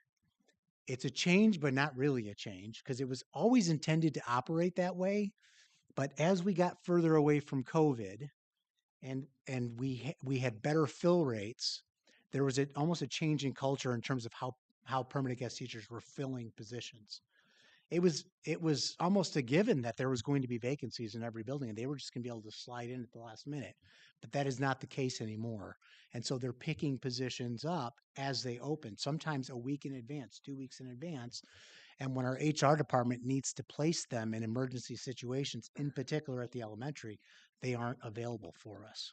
it's a change, but not really a change, because it was always intended to operate that way. But as we got further away from COVID and we had better fill rates, there was almost a change in culture in terms of how permanent guest teachers were filling positions. It was almost a given that there was going to be vacancies in every building, and they were just going to be able to slide in at the last minute. But that is not the case anymore. And so they're picking positions up as they open, sometimes a week in advance, 2 weeks in advance. And when our HR department needs to place them in emergency situations, in particular at the elementary, they aren't available for us.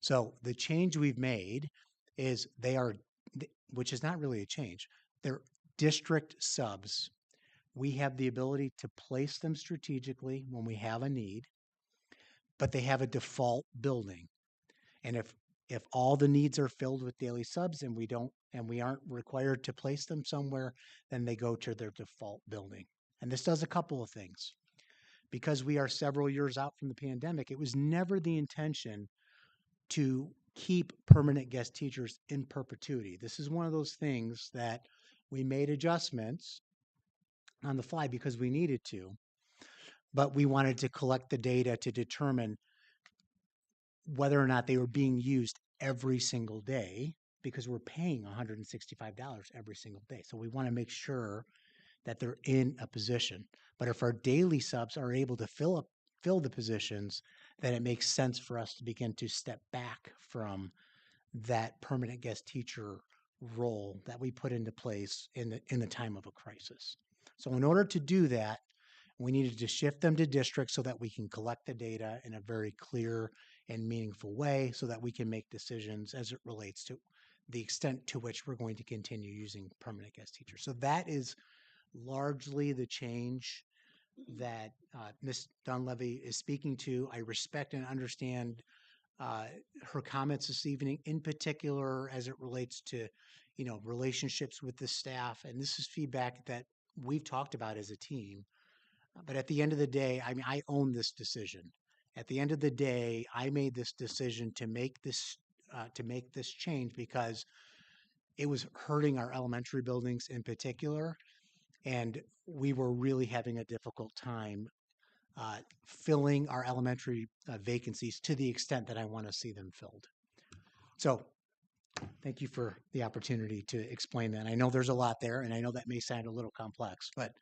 So the change we've made is which is not really a change, they're district subs. We have the ability to place them strategically when we have a need, but they have a default building. And if all the needs are filled with daily subs and we aren't required to place them somewhere, then they go to their default building. And this does a couple of things. Because we are several years out from the pandemic, it was never the intention to keep permanent guest teachers in perpetuity. This is one of those things that we made adjustments on the fly because we needed to, but we wanted to collect the data to determine whether or not they were being used every single day, because we're paying $165 every single day. So we want to make sure that they're in a position. But if our daily subs are able to fill the positions, then it makes sense for us to begin to step back from that permanent guest teacher role that we put into place in the time of a crisis. So in order to do that, we needed to shift them to districts so that we can collect the data in a very clear and meaningful way so that we can make decisions as it relates to the extent to which we're going to continue using permanent guest teachers. So that is largely the change that Ms. Dunleavy is speaking to. I respect and understand her comments this evening, in particular as it relates to, relationships with the staff. And this is feedback that we've talked about as a team. But at the end of the day, I own this decision. At the end of the day, I made this decision to make this change because it was hurting our elementary buildings in particular, and we were really having a difficult time filling our elementary vacancies to the extent that I want to see them filled. So thank you for the opportunity to explain that. I know there's a lot there, and I know that may sound a little complex, but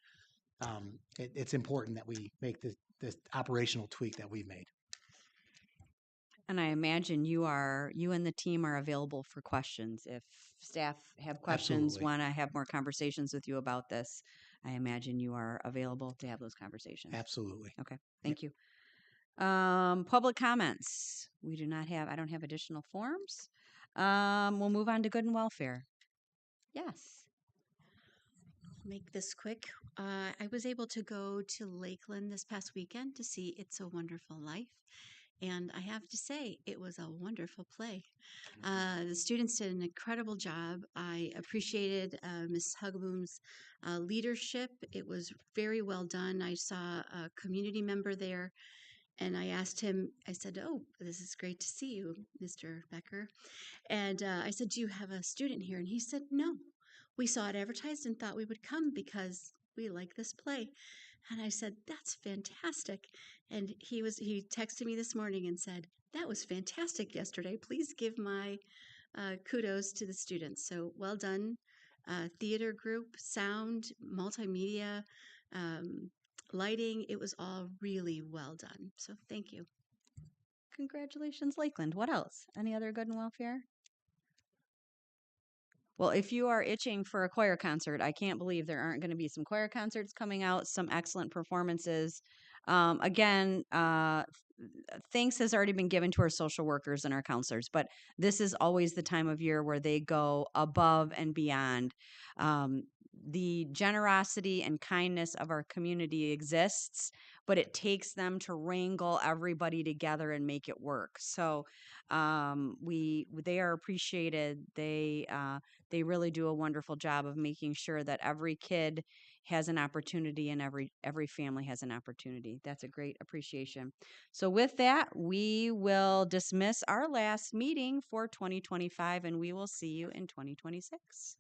it's important that we make this operational tweak that we've made. And I imagine you and the team are available for questions. If staff have questions, Absolutely. want to have more conversations with you about this, I imagine you are available to have those conversations. Absolutely. Okay, thank you. Public comments. I don't have additional forms. We'll move on to good and welfare. Yes. Make this quick. I was able to go to Lakeland this past weekend to see It's a Wonderful Life. And I have to say, it was a wonderful play. The students did an incredible job. I appreciated Ms. Hugboom's leadership. It was very well done. I saw a community member there, and I asked him, I said, "Oh, this is great to see you, Mr. Becker." And I said, "Do you have a student here?" And he said, "No. We saw it advertised and thought we would come because we like this play." And I said, "That's fantastic." And he texted me this morning and said, "That was fantastic yesterday. Please give my kudos to the students." So well done. Theater group, sound, multimedia, lighting. It was all really well done. So thank you. Congratulations, Lakeland. What else? Any other good and welfare? Well, if you are itching for a choir concert, I can't believe there aren't going to be some choir concerts coming out, some excellent performances. Again, thanks has already been given to our social workers and our counselors, but this is always the time of year where they go above and beyond. The generosity and kindness of our community exists, but it takes them to wrangle everybody together and make it work. So they are appreciated. They really do a wonderful job of making sure that every kid has an opportunity and every family has an opportunity. That's a great appreciation. So with that, we will dismiss our last meeting for 2025 and we will see you in 2026.